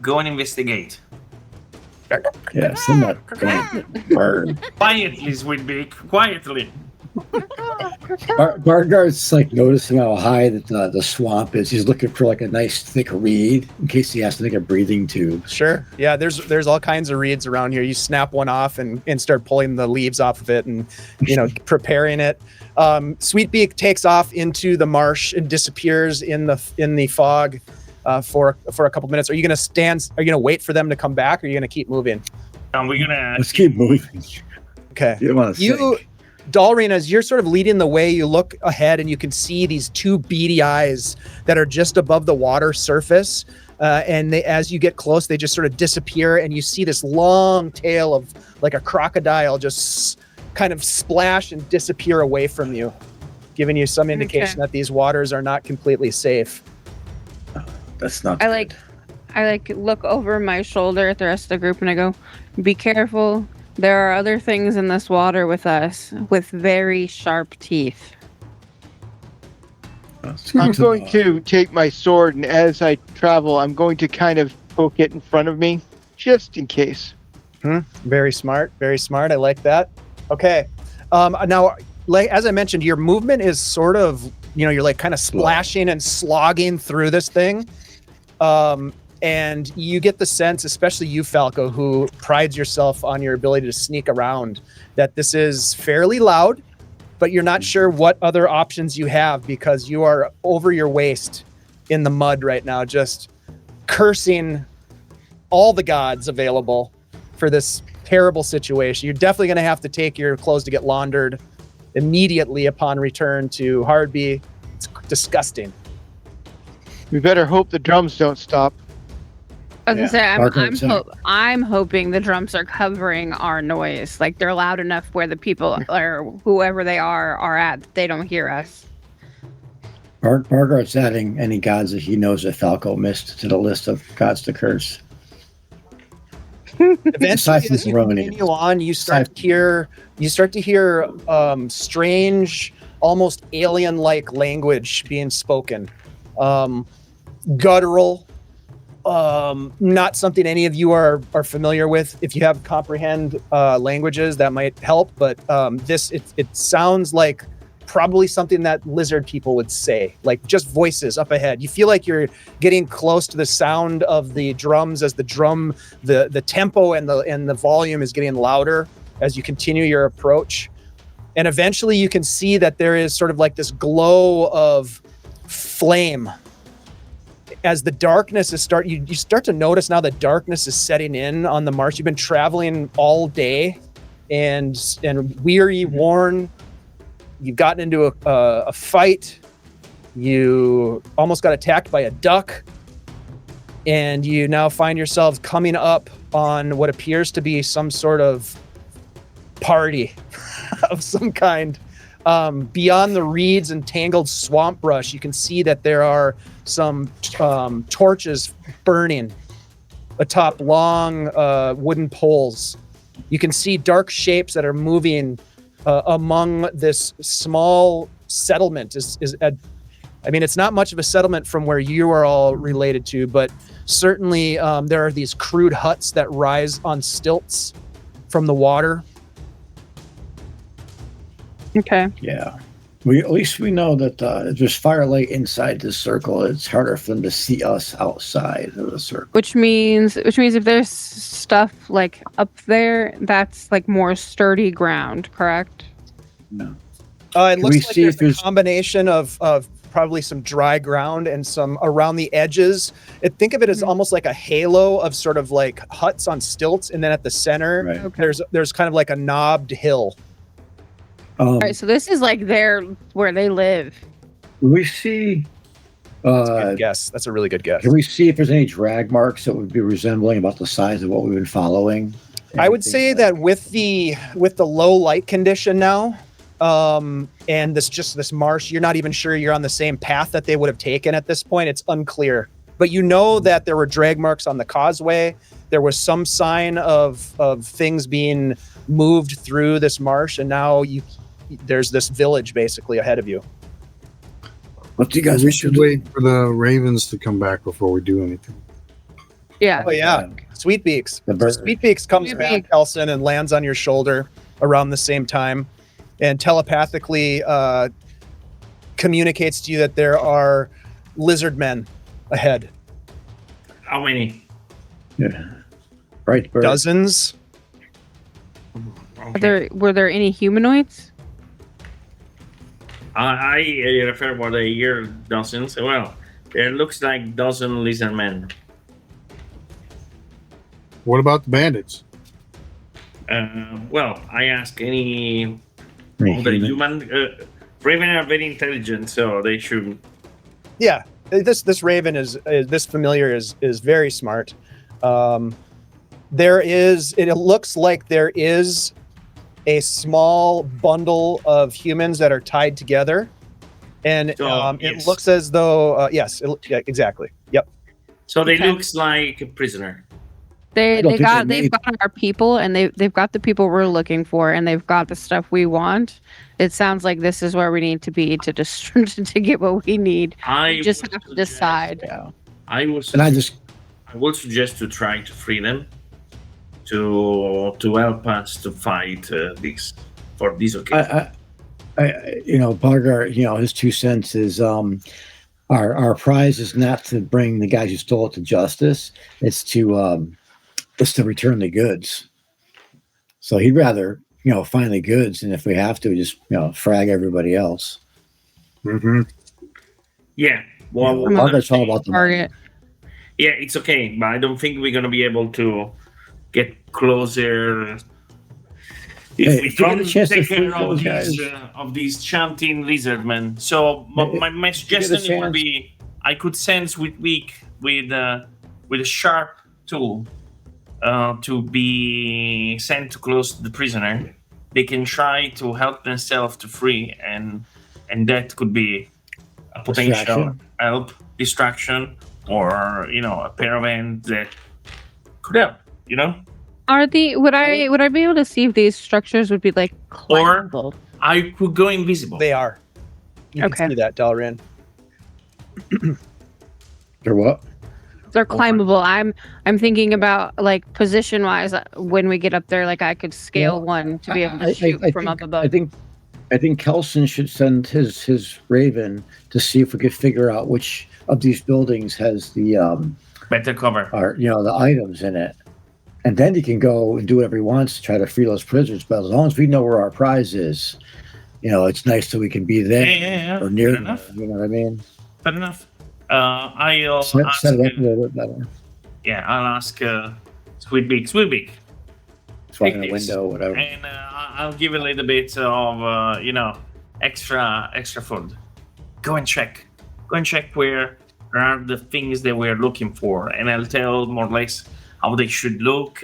go and investigate. Yeah, somewhat burn. Quietly, Sweetbeak, quietly. Bargard's like noticing how high that the swamp is. He's looking for like a nice thick reed in case he has to make a breathing tube. Sure. Yeah, there's all kinds of reeds around here. You snap one off and start pulling the leaves off of it and preparing it. Sweetbeak takes off into the marsh and disappears in the fog for a couple minutes. Are you gonna wait for them to come back, or are you gonna keep moving? And we're gonna Let's keep moving. Okay. You don't want to You Dalreen, as you're sort of leading the way, you look ahead and you can see these two beady eyes that are just above the water surface. And as you get close, they just sort of disappear, and you see this long tail of like a crocodile just kind of splash and disappear away from you, giving you some indication that these waters are not completely safe. That's not. I look over my shoulder at the rest of the group and I go, "Be careful. There are other things in this water with us with very sharp teeth." I'm going to take my sword, and as I travel, I'm going to kind of poke it in front of me, just in case. Very smart. Very smart. I like that. Okay. Now, like as I mentioned, your movement is sort of, you're like kind of splashing and slogging through this thing. And you get the sense, especially you, Falco, who prides yourself on your ability to sneak around, that this is fairly loud, but you're not sure what other options you have because you are over your waist in the mud right now, just cursing all the gods available for this terrible situation. You're definitely going to have to take your clothes to get laundered immediately upon return to Hardby. It's disgusting. We better hope the drums don't stop. I was gonna say, Mark, I'm hoping the drums are covering our noise. Like they're loud enough where the people or whoever they are at, they don't hear us. Margaret's adding any gods that he knows that Falco missed to the list of gods to curse. Eventually, as you continue on, you start to hear strange, almost alien-like language being spoken. Guttural. Not something any of you are familiar with. If you have comprehend languages, that might help. But it sounds like probably something that lizard people would say, like just voices up ahead. You feel like you're getting close to the sound of the drums as the tempo and the volume is getting louder as you continue your approach. And eventually you can see that there is sort of like this glow of flame. As the darkness is you start to notice now that darkness is setting in on the marsh. You've been traveling all day and weary, worn. You've gotten into a fight. You almost got attacked by a duck. And you now find yourselves coming up on what appears to be some sort of party of some kind. Beyond the reeds and tangled swamp brush, you can see that there are some torches burning atop long wooden poles. You can see dark shapes that are moving among this small settlement. It's not much of a settlement from where you are all related to, but certainly there are these crude huts that rise on stilts from the water. Okay. Yeah. At least we know that if there's firelight inside this circle, it's harder for them to see us outside of the circle. Which means if there's stuff like up there, that's like more sturdy ground, correct? No. It looks like there's a combination of probably some dry ground and some around the edges. Think of it as almost like a halo of sort of like huts on stilts, and then at the center, right. Okay. there's kind of like a knobbed hill. All right, so this is like where they live. We see. That's a good guess. That's a really good guess. Can we see if there's any drag marks that would be resembling about the size of what we've been following? I would say that with the low light condition now, and this marsh, you're not even sure you're on the same path that they would have taken at this point. It's unclear, but you know that there were drag marks on the causeway. There was some sign of things being moved through this marsh, and now there's this village basically ahead of you. What do you guys? We should wait for the ravens to come back before we do anything. Yeah. Oh yeah, Sweetbeaks. So Sweetbeaks comes back, Elson, and lands on your shoulder around the same time, and telepathically communicates to you that there are lizard men ahead. How many? Yeah. Right. Bird. Dozens. Okay. Were there any humanoids? I refer what I hear dozens. Well, it looks like dozen lizard men. What about the bandits? Well, I ask any All the human Raven are very intelligent, so they should. Yeah, this Raven is this familiar is very smart. There is. It looks like there is a small bundle of humans that are tied together, and So, it yes. looks as though yeah, exactly. Yep. So they Okay. looks like a prisoner. They've don't think got they made- our people, and they've got the people we're looking for, and they've got the stuff we want. It sounds like this is where we need to be to to get what we need. I We just would have to suggest- decide. Yeah. I will. And I just I would suggest to try to free them, to help us to fight this for this occasion. Bargar, his 2 cents is our prize is not to bring the guys who stole it to justice. It's to return the goods. So he'd rather find the goods, and if we have to, just frag everybody else. Mm-hmm. Yeah. Well, Bargar's all about the money. Target. yeah, it's okay, but I don't think we're gonna be able to get closer. If Hey, we if you get a don't chance to take care free those of these chanting lizardmen. So my suggestion would be I could sense with a sharp tool to be sent to close to the prisoner. They can try to help themselves to free, and that could be a potential help, distraction, or a paravent that could help. Would I be able to see if these structures would be like climbable? I could go invisible. They are. You Okay. can see that, Dalrin. Or what? They're climbable. I'm thinking about like position wise when we get up there, like I could scale one to be able to shoot from up above. I think Kelson should send his Raven to see if we could figure out which of these buildings has the Better cover. the items in it. And then he can go and do whatever he wants to try to free those prisoners. But as long as we know where our prize is, it's nice that we can be there Yeah. or near Fair them. enough. You know what I mean? Fair enough. I'll Set ask. it up a little bit better. Yeah, I'll ask Sweetbeak, Find a Take this. window, whatever. and I'll give a little bit of extra food. Go and check where are the things that we're looking for, and I'll tell more or less how they should look,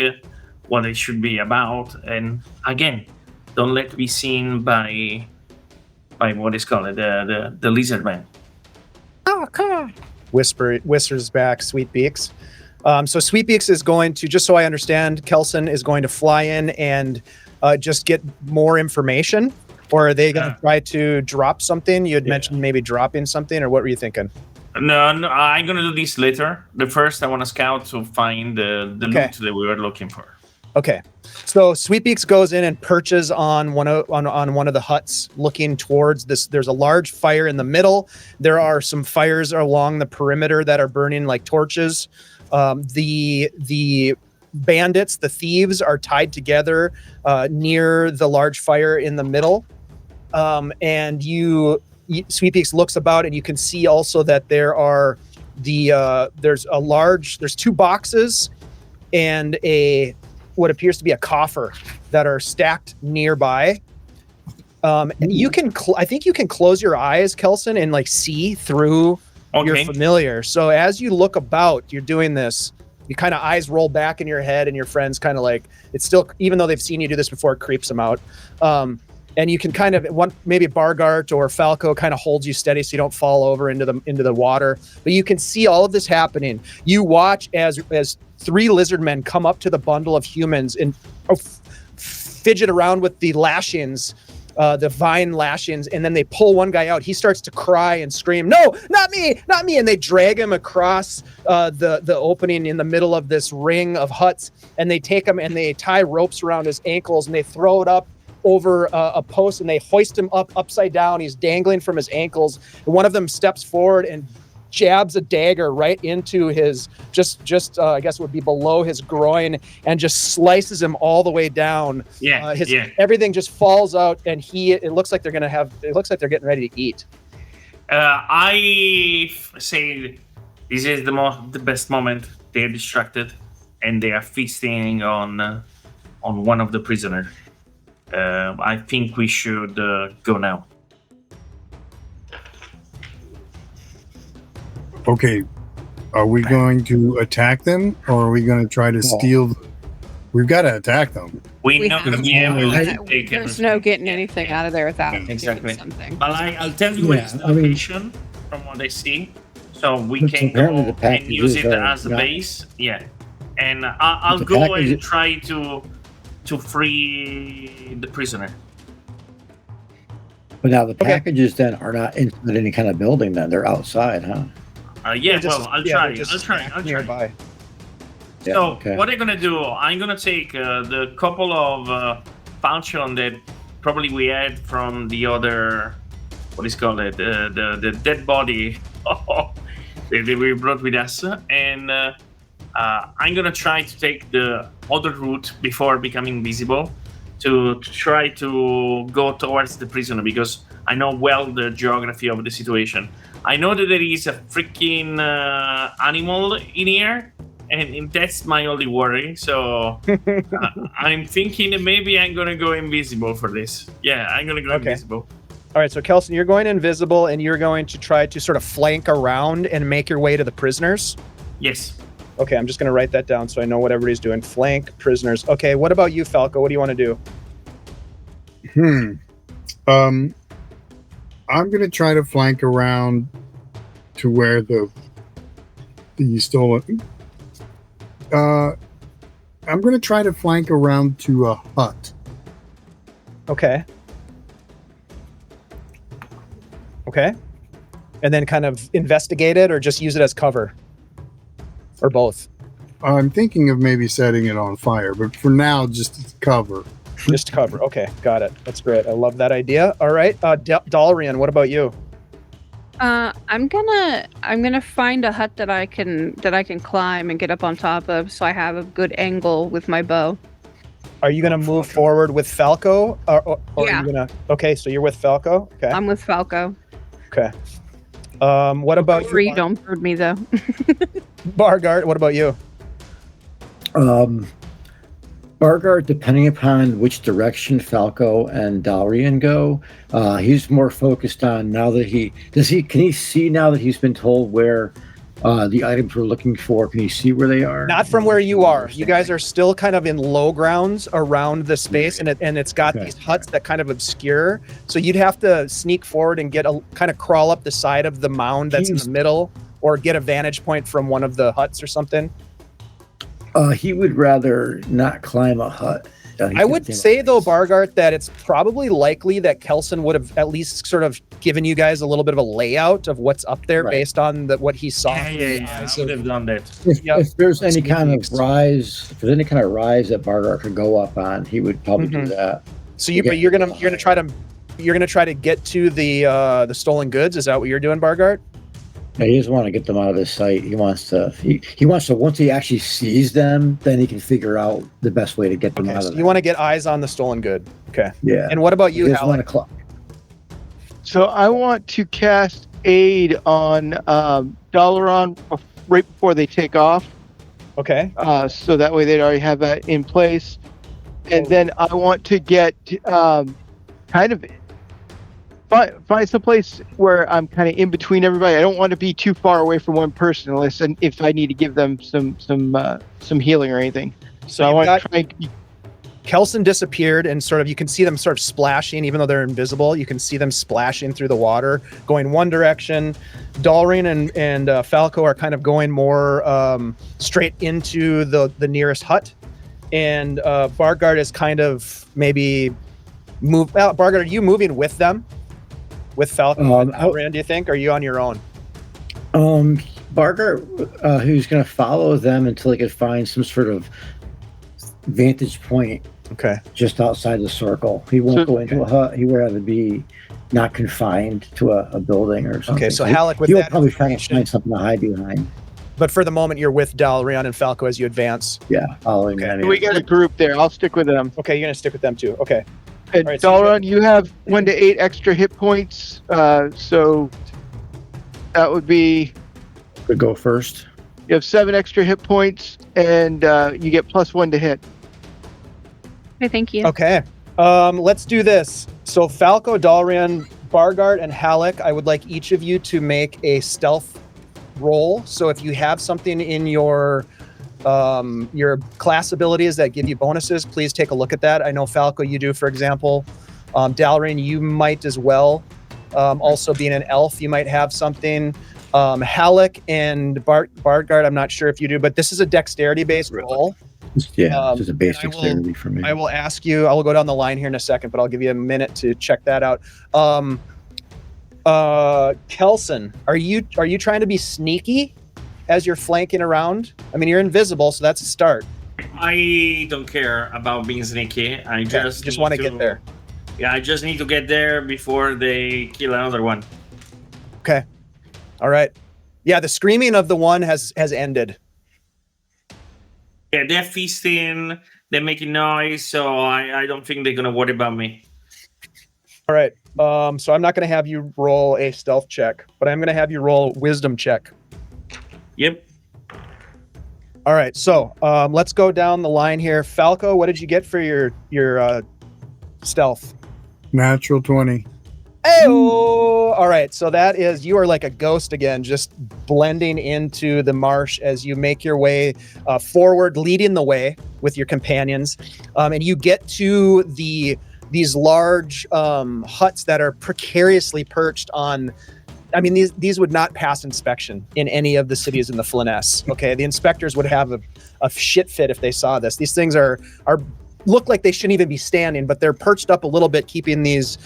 what they should be about, and again, don't let me seen by what is called the lizard man. Oh, come on. Whispers back Sweetbeaks. So Sweetbeaks is going to, just so I understand, Kelson is going to fly in and just get more information, or are they going to try to drop something? You had mentioned maybe dropping something, or what were you thinking? No, I'm gonna do this later. The first, I want to scout to find the loot that we were looking for. Okay, so Sweetbeaks goes in and perches on one of the huts, looking towards this. There's a large fire in the middle. There are some fires along the perimeter that are burning like torches. The bandits, the thieves, are tied together near the large fire in the middle. And Sweetbeaks looks about, and you can see also that there are there's 2 boxes and what appears to be a coffer that are stacked nearby. And you can, I think you can close your eyes, Kelson, and like see through your familiar. So as you look about, you're doing this, you kind of eyes roll back in your head, and your friends kind of like, it's still, even though they've seen you do this before, it creeps them out. And you can kind of maybe Bargart or Falco kind of holds you steady so you don't fall over into the water. But you can see all of this happening. You watch as 3 lizard men come up to the bundle of humans and fidget around with the lashings, the vine lashings, and then they pull one guy out. He starts to cry and scream, "No, not me, not me!" And they drag him across the opening in the middle of this ring of huts, and they take him and they tie ropes around his ankles and they throw it up over a post, and they hoist him up upside down. He's dangling from his ankles, and one of them steps forward and jabs a dagger right into his just I guess it would be below his groin, and just slices him all the way down. Everything just falls out, and it looks like they're getting ready to eat. I say this is the best moment. They're distracted and they are feasting on one of the prisoners. I think we should go now. Okay, are we going to attack them, or are we going to try to steal? We've got to attack them. We know, have to. yeah, we will take There's everything. no getting anything out of there without Exactly. doing something. But I'll tell you what's the location from what I see, so we But can apparently go the and use it packages are as a not- base. Yeah, and I'll The go and package- try to free the prisoner. But now the packages then are not inside any kind of building. Then they're outside, huh? Yeah, They're well, I'll they're try. just I'll try. stacked I'll try. nearby. Yeah, So okay. what I'm gonna do? I'm gonna take the couple of falchion that probably we had from the other, what is called it, the dead body that we brought with us, and I'm gonna try to take the other route before becoming visible to try to go towards the prisoner, because I know well the geography of the situation. I know that there is a freaking animal in here, and that's my only worry. So I'm thinking that maybe I'm gonna go invisible for this. Yeah, I'm gonna go Okay. invisible. All right, so Kelson, you're going invisible, and you're going to try to sort of flank around and make your way to the prisoners. Yes. Okay, I'm just going to write that down so I know what everybody's doing. Flank prisoners. Okay, what about you, Falco? What do you want to do? I'm going to try to flank around to where the stolen. I'm going to try to flank around to a hut. Okay. Okay. And then kind of investigate it, or just use it as cover? Or both? I'm thinking of maybe setting it on fire, but for now, just cover. Just cover. Okay, got it. That's great. I love that idea. All right, Dalrian, what about you? I'm gonna find a hut that I can climb and get up on top of, so I have a good angle with my bow. Are you going to move forward with Falco, or Yeah. are you going to? Okay, so you're with Falco. Okay. I'm with Falco. Okay. What about Free, you, don't bird me though. Bargard? What about you? Bargard, depending upon which direction Falco and Dalrian go, he's more focused on now that can he see now that he's been told where the items we're looking for? Can he see where they are? Not from where you are. You guys are still kind of in low grounds around the space, and it's got Okay. these huts that kind of obscure. So you'd have to sneak forward and kind of crawl up the side of the mound that's in the middle, or get a vantage point from one of the huts or something. He would rather not climb a hut. I would say though, Bargart, that it's probably likely that Kelson would have at least sort of given you guys a little bit of a layout of what's up there, Right. based on what he saw. Yeah. I would have done that. If there's any Sneak kind peeks. of rise, if there's any kind of rise that Bargard could go up on, he would probably do Mhm. that. So you're gonna try to get to the stolen goods. Is that what you're doing, Bargart? Yeah, he doesn't want to get them out of his sight. He wants to once he actually sees them, then he can figure out the best way to get them Okay, out so of you there. want to get eyes on the stolen good. Okay. Yeah. And what about He you, doesn't want Halleck? to So I want to cast aid on Dalaran right before they take off, Okay. so that way they'd already have that in place. And then I want to get kind of find some place where I'm kind of in between everybody. I don't want to be too far away from one person, unless and if I need to give them some healing or anything. So I you've want got- to try and keep. Kelson disappeared, and you can see them sort of splashing, even though they're invisible. You can see them splashing through the water, going one direction. Dalrian and Falco are kind of going more straight into the nearest hut, and Bargard is kind of maybe move. Bargard, are you moving with them? With Falco and Dalrian, do you think? Or are you on your own? Bargard, who's going to follow them until he can find some sort of vantage point Okay. just outside the circle. He won't So- go into a hut. He would rather be not confined to a building or something. Okay, so Halleck, with he'll that probably try to information- find something to hide behind. But for the moment, you're with Dalrian and Falco as you advance. Yeah, following Okay. them. We got a group there. I'll stick with them. Okay, you're gonna stick with them too. Okay. And All right, so Dalaran, you have 1 to 8 extra hit points. So that would be Could go first. you have 7 extra hit points, and you get +1 to hit. Okay, thank you. Okay. Let's do this. So Falco, Dalrian, Bargard, and Halleck, I would like each of you to make a stealth roll. So if you have something in your class abilities that give you bonuses, please take a look at that. I know Falco, you do, for example. Dalrian, you might as well. Also being an elf, you might have something. Halleck and Bargard, I'm not sure if you do, but this is a dexterity-based roll. Yeah, it's just a and basic dexterity for me. I will ask you, I will go down the line here in a second, but I'll give you a minute to check that out. Kelson, are you trying to be sneaky as you're flanking around? I mean, you're invisible, so that's a start. I don't care about being sneaky. I just want to get there. Yeah, I just need to get there before they kill another one. Okay. All right. Yeah, the screaming of the one has ended. Yeah, they're feasting, they're making noise, so I don't think they're gonna worry about me. All right. So I'm not going to have you roll a stealth check, but I'm going to have you roll a wisdom check. Yep. All right. So let's go down the line here. Falco, what did you get for your stealth? Natural 20. Hey-oh! All right. So that is, you are like a ghost again, just blending into the marsh as you make your way forward, leading the way with your companions. And you get to these large huts that are precariously perched on. I mean, these would not pass inspection in any of the cities in the Flyness. Okay, the inspectors would have a shit fit if they saw this. These things are look like they shouldn't even be standing, but they're perched up a little bit, keeping these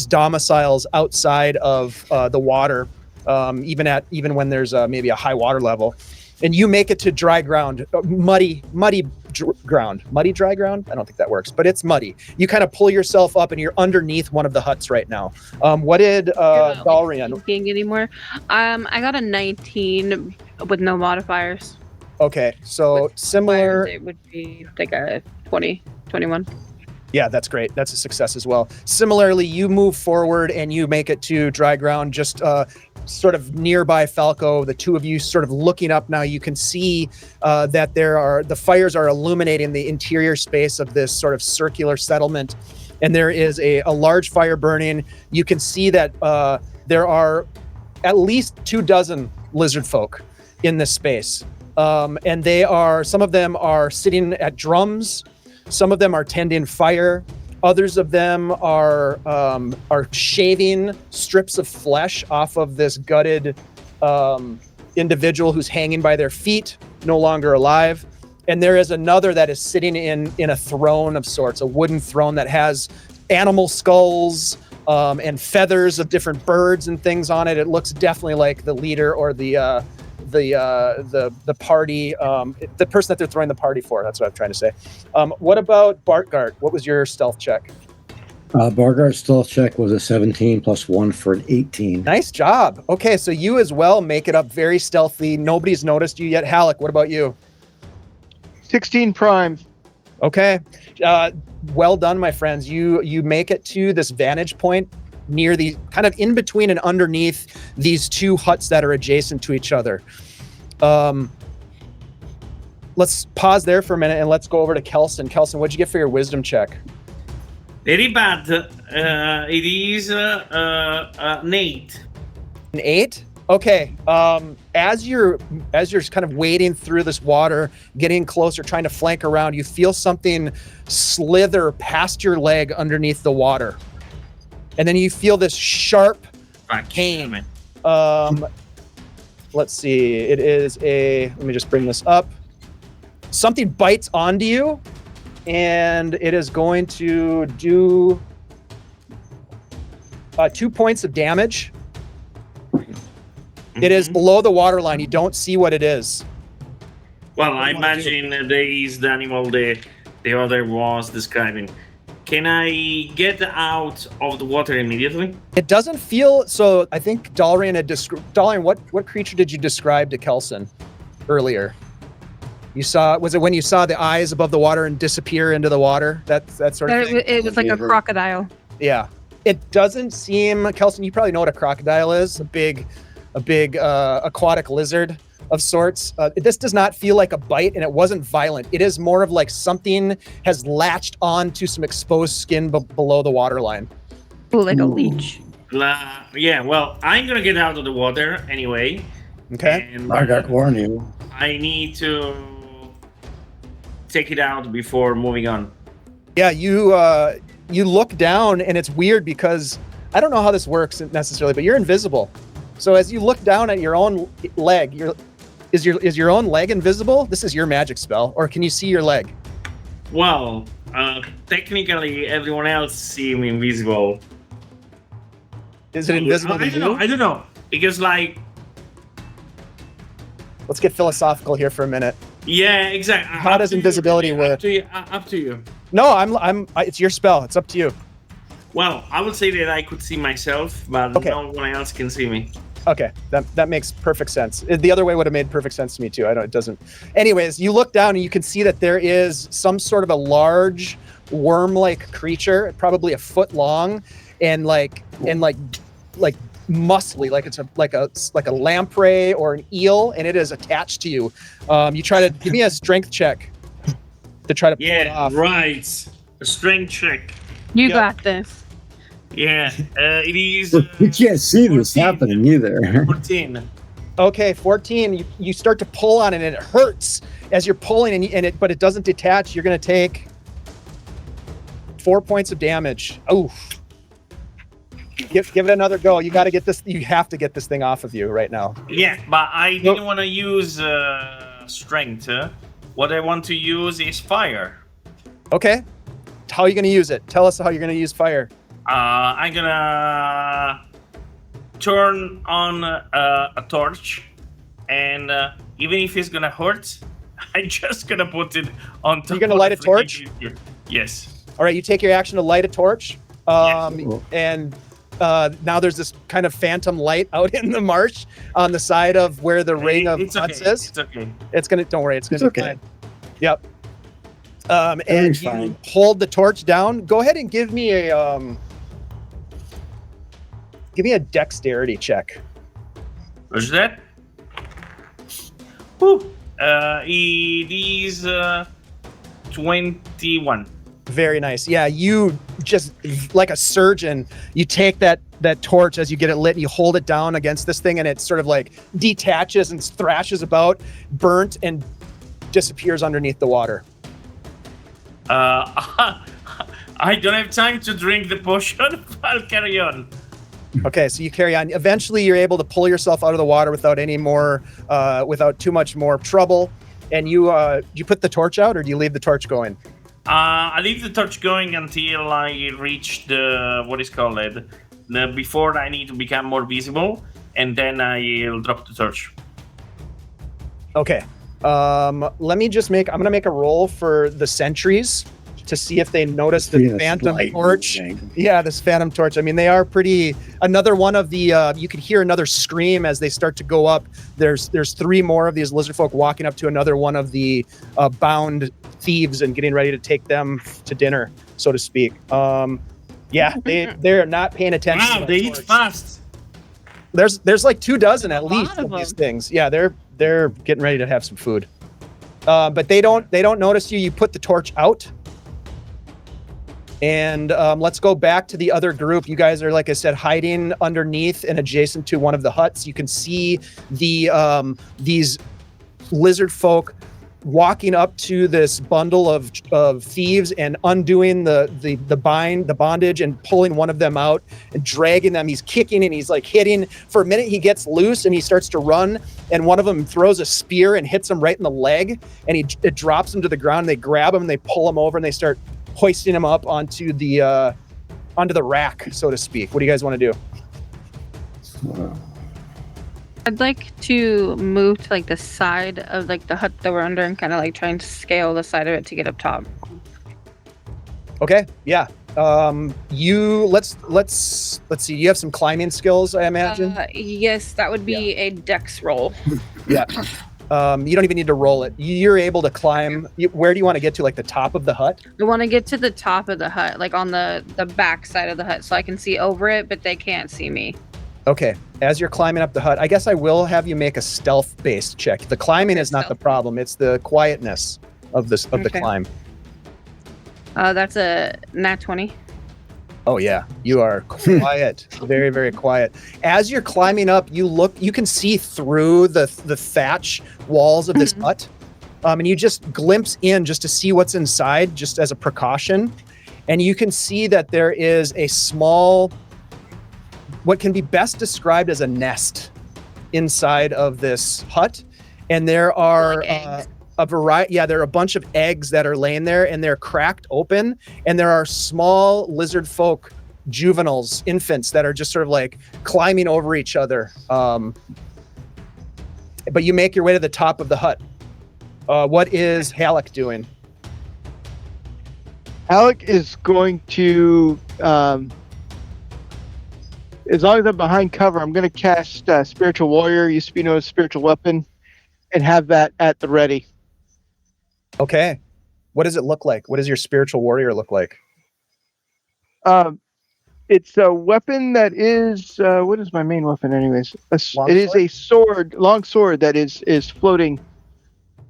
domiciles outside of the water, even when there's maybe a high water level. And you make it to dry ground, muddy ground. Muddy dry ground? I don't think that works, but it's muddy. You kind of pull yourself up and you're underneath one of the huts right now. What did Dalrian? Thinking anymore. I got a 19 with no modifiers. Okay, so With similar. modifiers, it would be like a 20, 21. Yeah, that's great. That's a success as well. Similarly, you move forward and you make it to dry ground, just sort of nearby Falco. The two of you sort of looking up now, you can see that the fires are illuminating the interior space of this sort of circular settlement. And there is a large fire burning. You can see that there are at least 24 lizard folk in this space. And some of them are sitting at drums. Some of them are tending fire. Others of them are shaving strips of flesh off of this gutted individual who's hanging by their feet, no longer alive. And there is another that is sitting in a throne of sorts, a wooden throne that has animal skulls and feathers of different birds and things on it. It looks definitely like the leader or the party, the person that they're throwing the party for. That's what I'm trying to say. What about Bartgard? What was your stealth check? Bargard's stealth check was a 17 plus 1 for an 18. Nice job. Okay, so you as well make it up very stealthy. Nobody's noticed you yet. Halleck, what about you? 16 primes. Okay. Well done, my friends. You make it to this vantage point near the kind of in between and underneath these two huts that are adjacent to each other. Let's pause there for a minute and let's go over to Kelson. Kelson, what'd you get for your wisdom check? Very bad. It is an 8. An 8? Okay. As you're kind of wading through this water, getting closer, trying to flank around, you feel something slither past your leg underneath the water. And then you feel this sharp pain. Let's see. It is let me just bring this up. Something bites onto you, and it is going to do 2 points of damage. It is below the waterline. You don't see what it is. Well, I imagine there is the animal the other was describing. Can I get out of the water immediately? It doesn't feel so. I think Dalrian had Dalrian, what creature did you describe to Kelson earlier? You saw, was it when you saw the eyes above the water and disappear into the water? That sort of thing? It was like a crocodile. Yeah. It doesn't seem, Kelson, you probably know what a crocodile is. A big aquatic lizard. of sorts. This does not feel like a bite, and it wasn't violent. It is more of like something has latched onto some exposed skin below the waterline. Like a Ooh. leech. Yeah, well, I'm gonna get out of the water anyway. Okay. And I got to warn you. I need to take it out before moving on. Yeah, you look down, and it's weird because I don't know how this works necessarily, but you're invisible. So as you look down at your own leg, is your own leg invisible? This is your magic spell, or can you see your leg? Well, technically, everyone else seems invisible. Is it invisible to you? I don't know. Because, like... Let's get philosophical here for a minute. Yeah, exactly. How does invisibility work? Up to you. No, it's your spell. It's up to you. Well, I would say that I could see myself, but Okay. no one else can see me. Okay, that makes perfect sense. The other way would have made perfect sense to me too. It doesn't. Anyways, you look down and you can see that there is some sort of a large worm-like creature, probably a foot long, and like muscly, like it's like a lamprey or an eel, and it is attached to you. You try to give me a strength check to try to pull it Yeah, off. right. A strength check. You Yep. got this. Yeah, it is. You can't see this 14. happening either. 14. Okay, 14. You start to pull on it, and it hurts as you're pulling, but it doesn't detach. You're gonna take 4 points of damage. Oh, give it another go. You got to get this. You have to get this thing off of you right now. Yeah, but I didn't want to use strength. What I want to use is fire. Okay, how are you gonna use it? Tell us how you're gonna use fire. I'm gonna turn on a torch, and even if it's gonna hurt, I'm just gonna put it on top. You're gonna of light the a torch? freaking creature. Yes. All right, you take your action to light a torch. Yes. And now there's this kind of phantom light out in the marsh on the side of where the ring of It's huts okay. is. It's okay. It's gonna. Don't worry. It's gonna It's be okay. fine. Yep. And Everything's you fine. hold the torch down. Go ahead and give me a dexterity check. What's that? Whew. It is 21. Very nice. Yeah, you just like a surgeon, you take that torch as you get it lit and you hold it down against this thing, and it sort of like detaches and thrashes about, burnt, and disappears underneath the water. I don't have time to drink the potion. I'll carry on. Okay, so you carry on. Eventually, you're able to pull yourself out of the water without without too much more trouble. And you put the torch out, or do you leave the torch going? I leave the torch going until I reach before I need to become more visible, and then I'll drop the torch. Okay. I'm gonna make a roll for the sentries to see if they notice the Seeing a phantom light torch. moving. Yeah, this phantom torch. I mean, they are pretty. Another one of the. You can hear another scream as they start to go up. There's 3 more of these lizard folk walking up to another one of the bound thieves and getting ready to take them to dinner, so to speak. Yeah, they're not paying attention. Wow, to they the eat torch. fast. There's like 24 at A least lot of of these them. things. Yeah, they're getting ready to have some food. But they don't notice you. You put the torch out. And let's go back to the other group. You guys are, like I said, hiding underneath and adjacent to one of the huts. You can see these lizard folk walking up to this bundle of thieves and undoing the bondage and pulling one of them out and dragging them. He's kicking and he's like hitting. For a minute, he gets loose and he starts to run. And one of them throws a spear and hits him right in the leg. And it drops him to the ground. They grab him and they pull him over and they start hoisting him up onto the rack, so to speak. What do you guys want to do? I'd like to move to like the side of like the hut that we're under and kind of like trying to scale the side of it to get up top. Okay, yeah. Let's see. You have some climbing skills, I imagine. Yes, that would be a dex roll. Yeah. You don't even need to roll it. You're able to climb. Where do you want to get to? Like the top of the hut? I want to get to the top of the hut, like on the back side of the hut, so I can see over it, but they can't see me. Okay, as you're climbing up the hut, I guess I will have you make a stealth-based check. The climbing is not the problem; it's the quietness of the Okay. climb. That's a nat 20. Oh yeah, you are quiet, very, very quiet. As you're climbing up, you can see through the thatch walls of this hut, and you just glimpse in just to see what's inside, just as a precaution. And you can see that there is a small, what can be best described as a nest inside of this hut, and there are a variety. Yeah, there are a bunch of eggs that are laying there, and they're cracked open, and there are small lizard folk, juveniles, infants that are just sort of like climbing over each other. But you make your way to the top of the hut. What is Halleck doing? Alec is going to, as long as I'm behind cover, I'm going to cast Spiritual Warrior, used to be known as Spiritual Weapon, and have that at the ready. Okay. What does it look like? What does your Spiritual Warrior look like? It's a weapon that is, what is my main weapon anyways? It is a sword, long sword that is floating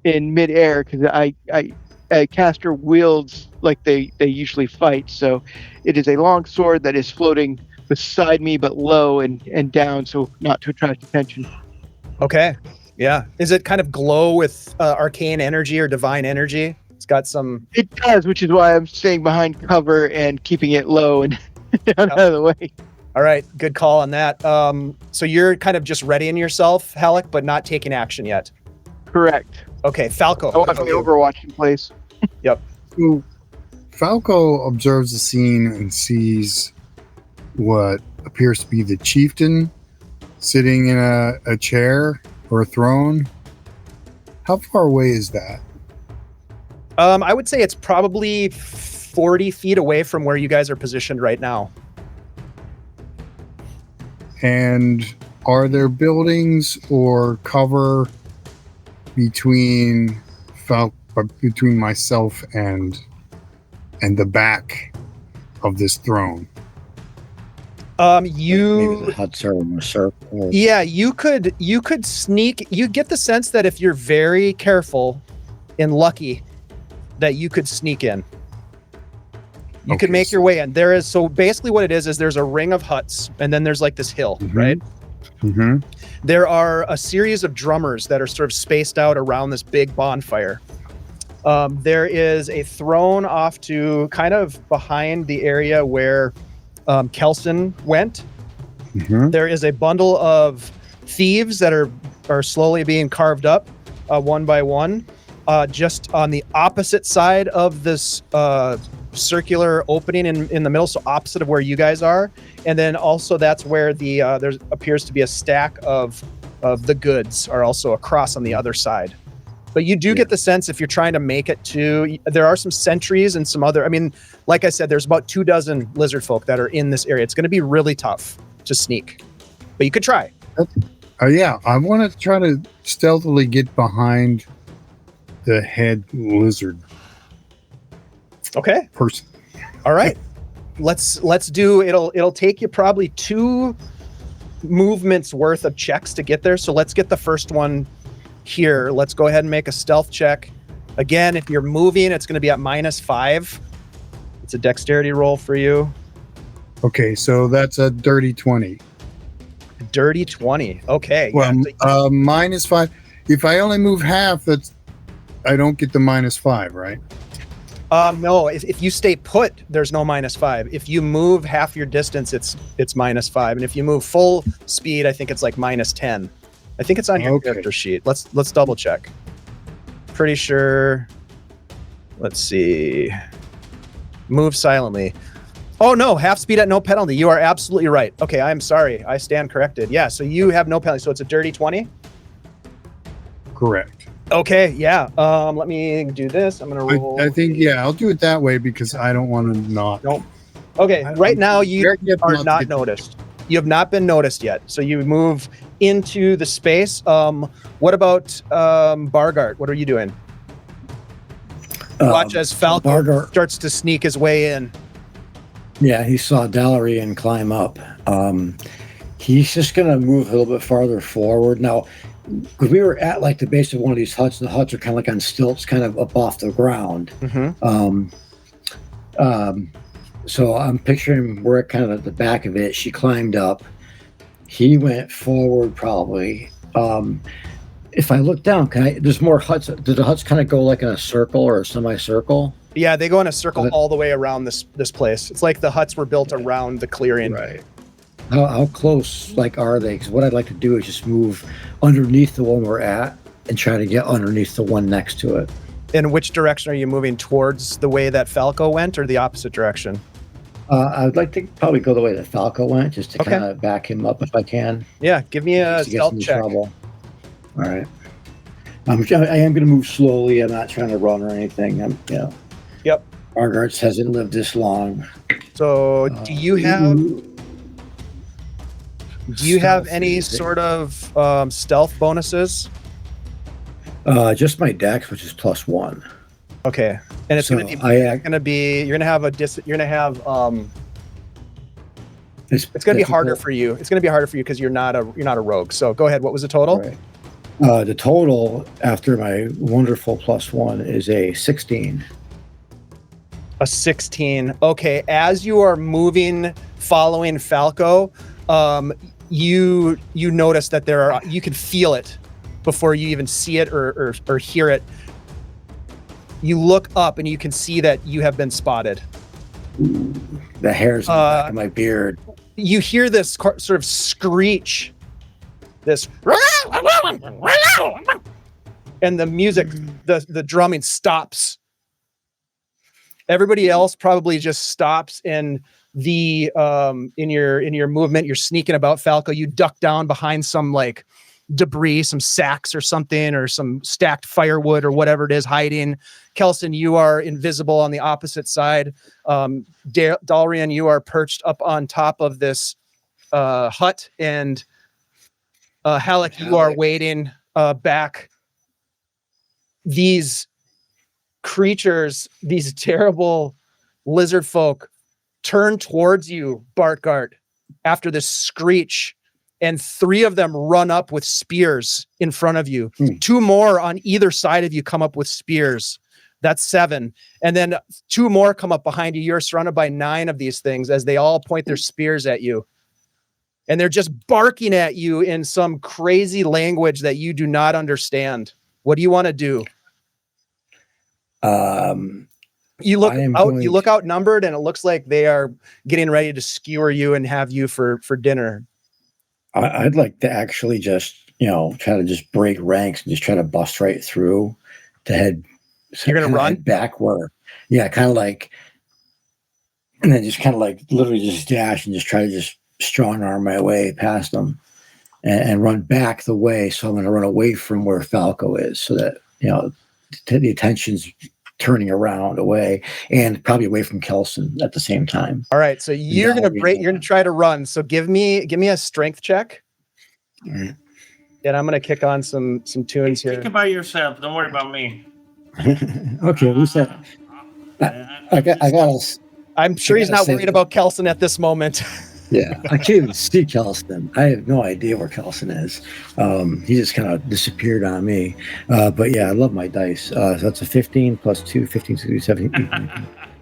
in midair, because a caster wields like they usually fight. So it is a long sword that is floating beside me, but low and down, so not to attract attention. Okay. Yeah. Is it kind of glow with arcane energy or divine energy? It's got some. It does, which is why I'm staying behind cover and keeping it low and out of the way. All right. Good call on that. So you're kind of just readying yourself, Halleck, but not taking action yet. Correct. Okay. Falco. I want the Overwatch in place. Yep. So Falco observes the scene and sees what appears to be the chieftain sitting in a chair or a throne. How far away is that? I would say it's probably 40 feet away from where you guys are positioned right now. And are there buildings or cover between myself and the back of this throne? Maybe the huts are in a circle. Yeah, you could sneak. You get the sense that if you're very careful and lucky, that you could sneak in. You could make your way in. There is, so basically what it is there's a ring of huts, and then there's like this hill, right? Mm-hmm. There are a series of drummers that are sort of spaced out around this big bonfire. There is a throne off to kind of behind the area where Kelson went. Mm-hmm. There is a bundle of thieves that are slowly being carved up one by one, just on the opposite side of this circular opening in the middle, so opposite of where you guys are. And then also that's where the there appears to be a stack of the goods are also across on the other side. But you do get the sense if you're trying to make it to, there are some sentries and some other, I mean, like I said, there's about 24 lizard folk that are in this area. It's going to be really tough to sneak, but you could try. Yeah, I want to try to stealthily get behind the head lizard. Okay. Person. All right. Let's do, it'll take you probably 2 movements worth of checks to get there. So let's get the first one here. Let's go ahead and make a stealth check. Again, if you're moving, it's going to be at -5. It's a dexterity roll for you. Okay, so that's a dirty 20. Dirty 20. Okay. Well, yeah. -5. If I only move half, I don't get the -5, right? No, if you stay put, there's no -5. If you move half your distance, it's -5. And if you move full speed, I think it's like -10. I think it's on your character sheet. Let's double check. Pretty sure. Let's see. Move silently. Oh no, half speed at no penalty. You are absolutely right. Okay, I'm sorry. I stand corrected. Yeah, so you have no penalty. So it's a dirty 20? Correct. Okay, yeah. Let me do this. I'm gonna roll. I think, yeah, I'll do it that way because I don't want to not. Nope. Okay, right now you are not noticed. You have not been noticed yet. So you move into the space. What about Bargart? What are you doing? Watch as Falco starts to sneak his way in. Yeah, he saw Dallarian climb up. He's just gonna move a little bit farther forward now, because we were at like the base of one of these huts. And the huts are kind of like on stilts, kind of up off the ground. So I'm picturing we're at kind of at the back of it. She climbed up. He went forward probably. If I look down, there's more huts. Do the huts kind of go like in a circle or a semicircle? Yeah, they go in a circle all the way around this place. It's like the huts were built around the clearing. Right. How close like are they? Because what I'd like to do is just move underneath the one we're at and try to get underneath the one next to it. In which direction are you moving? Towards the way that Falco went, or the opposite direction? I'd like to probably go the way that Falco went, just to kind of back him up if I can. Yeah, give me a stealth check. Trouble. All right. I am going to move slowly. I'm not trying to run or anything. Yep. Argarts hasn't lived this long. So, do you have any sort of stealth bonuses? Just my dex, which is +1. Okay, and it's going to be you're going to have it's going to be harder for you. It's going to be harder for you because you're not a rogue. So go ahead. What was the total? Right. The total after my wonderful +1 is a 16. A 16. Okay, as you are moving, following Falco, you notice that you can feel it before you even see it or hear it. You look up and you can see that you have been spotted. Ooh, the hairs on the back of my beard. You hear this sort of screech, this, and the music, the drumming stops. Everybody else probably just stops, and in your movement, you're sneaking about. Falco, you duck down behind some like debris, some sacks or something, or some stacked firewood or whatever it is hiding. Kelson, you are invisible on the opposite side. Dalrian, you are perched up on top of this hut, and Halleck, you are waiting back. These creatures, these terrible lizard folk, turn towards you, Bartgard, after this screech, and 3 of them run up with spears in front of you. 2 more on either side of you come up with spears. That's 7. And then 2 more come up behind you. You're surrounded by 9 of these things as they all point their spears at you. And they're just barking at you in some crazy language that you do not understand. What do you want to do? You look outnumbered, and it looks like they are getting ready to skewer you and have you for dinner. I'd like to actually just, try to just break ranks and just try to bust right through to head. You're going to run backward. Yeah. Kind of like, and then just kind of like literally just dash and just try to just strong arm my way past them and run back the way. So I'm going to run away from where Falco is so that, the attention's turning around away, and probably away from Kelson at the same time. All right. So you're going to try to run. So give me a strength check. All right. And I'm going to kick on some tunes here. Think about yourself. Don't worry about me. Okay. Who's that? I got us. I'm sure he's not worried about Kelson at this moment. Yeah, I can't even see Kelson. I have no idea where Kelson is. He just kind of disappeared on me. But yeah, I love my dice. So that's a 15 plus 2, 15, 16, 17.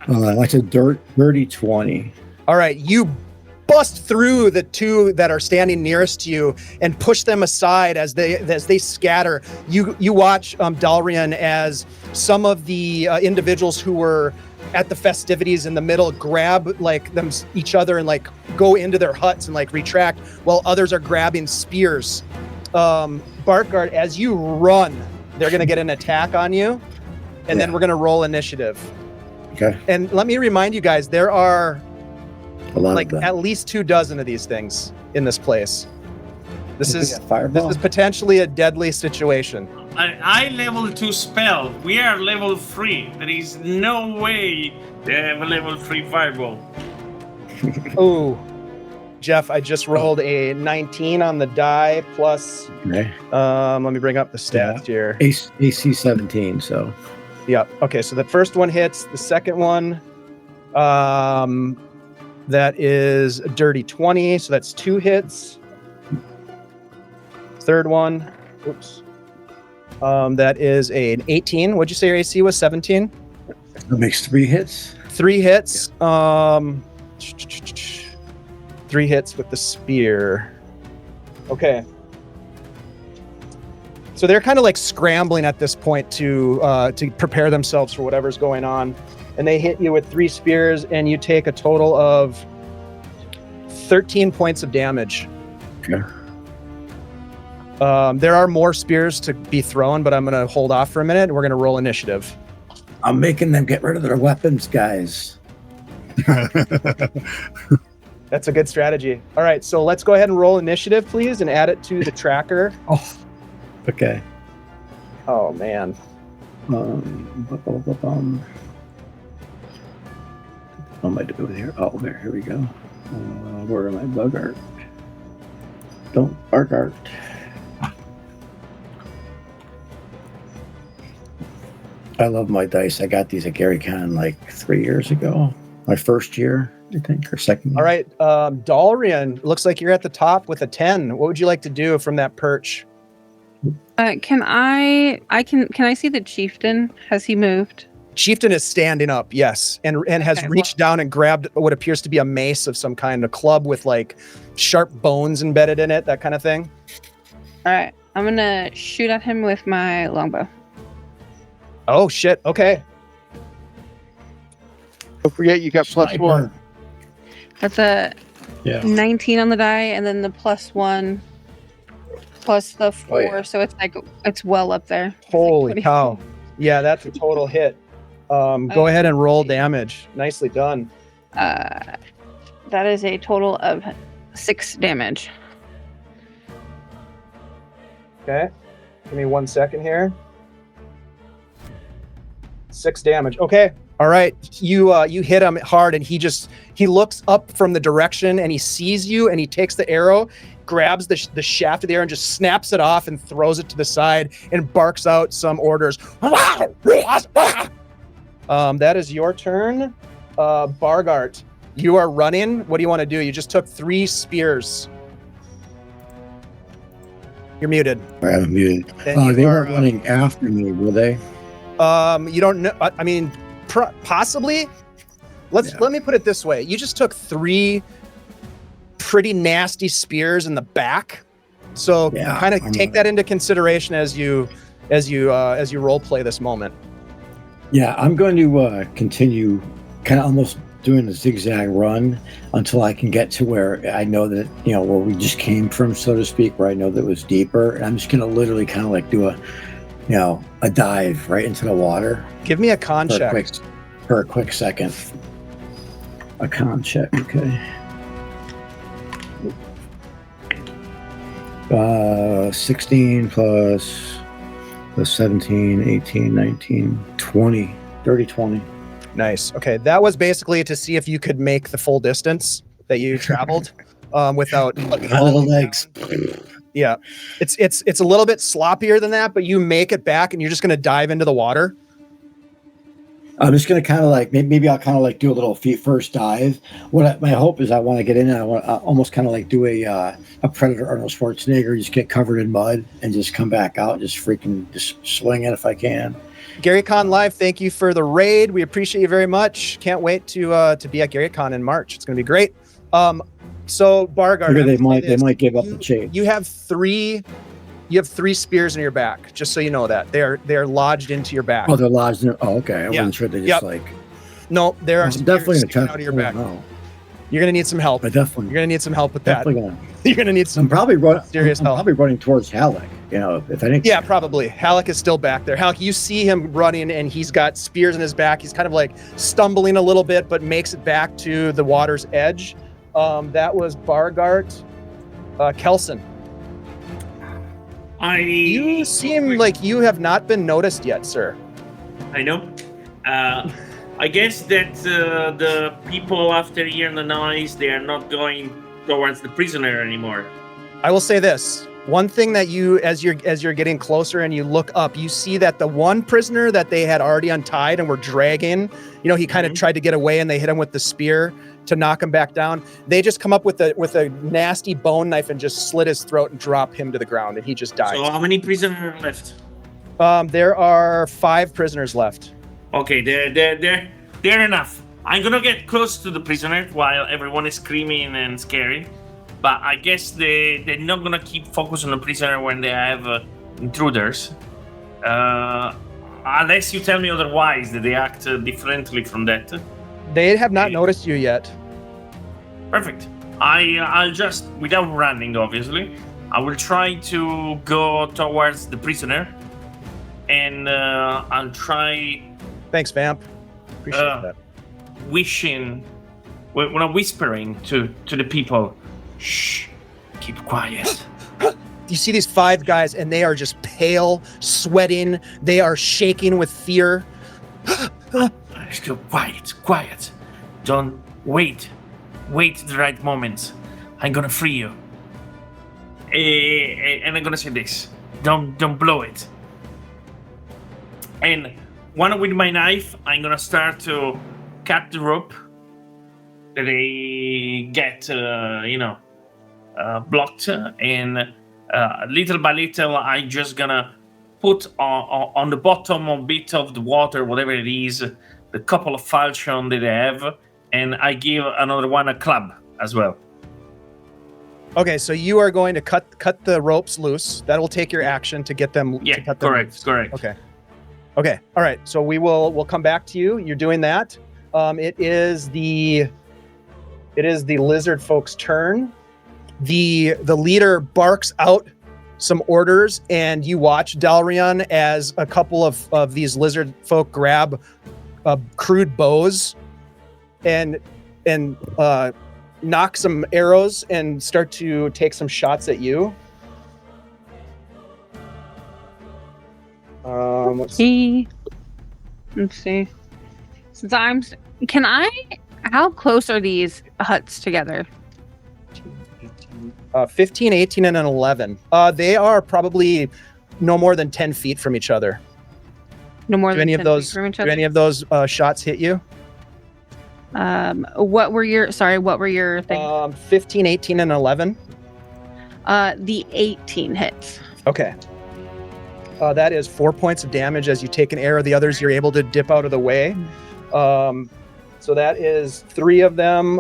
That's a dirty 20. All right, you bust through the 2 that are standing nearest to you and push them aside as they scatter. You watch Dalrian as some of the individuals who were at the festivities in the middle grab each other and go into their huts and retract, while others are grabbing spears. Bartgard, as you run, they're going to get an attack on you, and then we're going to roll initiative. Okay. And let me remind you guys, there are at least 2 dozen of these things in this place. This is fireball. This is potentially a deadly situation. I level 2 spell. We are level 3. There is no way they have a level 3 fireball. Oh, Jeff, I just rolled a 19 on the die plus. Okay. Let me bring up the stats here. AC 17. So. Yeah. Okay. So the first one hits. The second one, that is a dirty 20. So that's 2 hits. Third one. Oops. That is an 18. What'd you say your AC was? 17? That makes 3 hits. 3 hits. 3 hits with the spear. Okay. So they're kind of like scrambling at this point to prepare themselves for whatever's going on. And they hit you with 3 spears, and you take a total of 13 points of damage. Okay. There are more spears to be thrown, but I'm going to hold off for a minute, and we're going to roll initiative. I'm making them get rid of their weapons, guys. That's a good strategy. All right, so let's go ahead and roll initiative, please, and add it to the tracker. Oh, okay. Oh, man. What am I doing here? Oh, there. Here we go. Where am I? Bug art. Don't bark art. I love my dice. I got these at Gary Con like 3 years ago. My first year, I think, or second year. All right, Dalrian, looks like you're at the top with a 10. What would you like to do from that perch? Can I see the chieftain? Has he moved? Chieftain is standing up, yes, and has Okay, reached down and grabbed what appears to be a mace of some kind, a club with like sharp bones embedded in it, that kind of thing. All right, I'm gonna shoot at him with my longbow. Oh shit! Okay. Don't forget you got +1. That's a Yeah. 19 on the die, and then the +1 plus the 4, yeah. so it's well up there. It's like Holy 20. cow! Yeah, that's a total hit. Go ahead and roll damage. Nicely done. That is a total of 6 damage. Okay. Give me 1 second here. 6 damage. Okay. All right. You hit him hard, and he looks up from the direction, and he sees you, and he takes the arrow, grabs the shaft of the arrow, and just snaps it off and throws it to the side and barks out some orders. That is your turn. Bargart, you are running. What do you want to do? You just took 3 spears. You're muted. I'm muted. Then They you weren't are, running after me, were they? You don't know. I mean, possibly. Let me put it this way. You just took 3 pretty nasty spears in the back. So Yeah, kind of I'm take that into consideration as you role play this moment. Yeah, I'm going to continue kind of almost doing a zigzag run until I can get to where I know that, where we just came from, so to speak, where I know that it was deeper. And I'm just going to literally kind of like do a dive right into the water. Give me a con check. For a quick second. A con check, okay. 16 plus the 17, 18, 19, 20, 30, 20. Nice. Okay, that was basically to see if you could make the full distance that you traveled without Out of the legs. Yeah, it's a little bit sloppier than that, but you make it back, and you're just going to dive into the water. I'm just going to kind of like, maybe I'll kind of like do a little feet first dive. My hope is I want to get in and I want to almost kind of like do a Predator Arnold Schwarzenegger, just get covered in mud and just come back out, just swing it if I can. Gary Con Live, thank you for the raid. We appreciate you very much. Can't wait to be at Gary Con in March. It's going to be great. So Bargard, They might give up the chase. You have 3 spears in your back, just so you know that. They're lodged into your back. Oh, they're lodged in. Oh, okay. I wasn't sure they just No, there are definitely spears out of your back. You're gonna need some help. You're gonna need some help with that. You're gonna need some. I'm probably serious help. Probably running towards Halleck. If I think. Yeah, probably. Halleck is still back there. Halleck, you see him running, and he's got spears in his back. He's kind of like stumbling a little bit, but makes it back to the water's edge. That was Bargart. Kelson. You seem like you have not been noticed yet, sir. I know. I guess that the people after hearing the noise, they are not going towards the prisoner anymore. I will say this. One thing that you, as you're getting closer and you look up, you see that the one prisoner that they had already untied and were dragging, he kind of tried to get away and they hit him with the spear to knock him back down. They just come up with a nasty bone knife and just slit his throat and drop him to the ground, and he just dies. So how many prisoners are left? There are 5 prisoners left. Okay, they're enough. I'm gonna get close to the prisoner while everyone is screaming and scary. But I guess they're not gonna keep focus on the prisoner when they have intruders. Unless you tell me otherwise, that they act differently from that. They have not noticed you yet. Perfect. I'll just, without running, obviously, I will try to go towards the prisoner, and I'll try. Thanks, Vamp. Appreciate that. Wishing, when I'm whispering to the people, shh, keep quiet. You see these 5 guys, and they are just pale, sweating. They are shaking with fear. Still quiet. Don't wait the right moment. I'm gonna free you. And I'm gonna say this: don't blow it. And one with my knife, I'm gonna start to cut the rope that they get, blocked, and little by little, I'm just gonna put on the bottom a bit of the water, whatever it is, the couple of falchion that I have, and I give another one a club as well. Okay, so you are going to cut the ropes loose. That will take your action to get them. Yeah, to cut them correct. Okay. All right. So we'll come back to you. You're doing that. It is the lizard folks' turn. The leader barks out some orders, and you watch Dalrion as a couple of these lizard folk grab crude bows and knock some arrows and start to take some shots at you. Let's see. Since how close are these huts together? 15, 18, and an 11. They are probably no more than 10 feet from each other. No more Do than any 10 of those? feet from each Do other? any of those shots hit you? What were your things? 15, 18, and 11. The 18 hits. Okay. That is 4 points of damage as you take an arrow. The others you're able to dip out of the way. So that is 3 of them.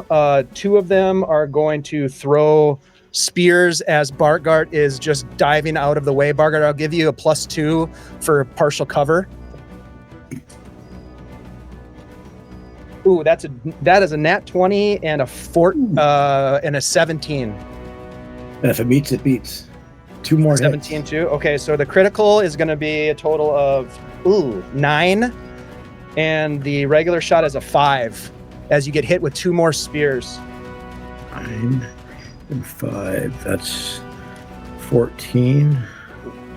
2 of them are going to throw spears as Bargart is just diving out of the way. Bargart, I'll give you a +2 for partial cover. Ooh, that is a nat 20 and a 17. And if it meets, it beats. 2 more 17 hits. too. Okay, so the critical is going to be a total of 9, and the regular shot is a 5 as you get hit with 2 more spears. 9 and 5. That's 14.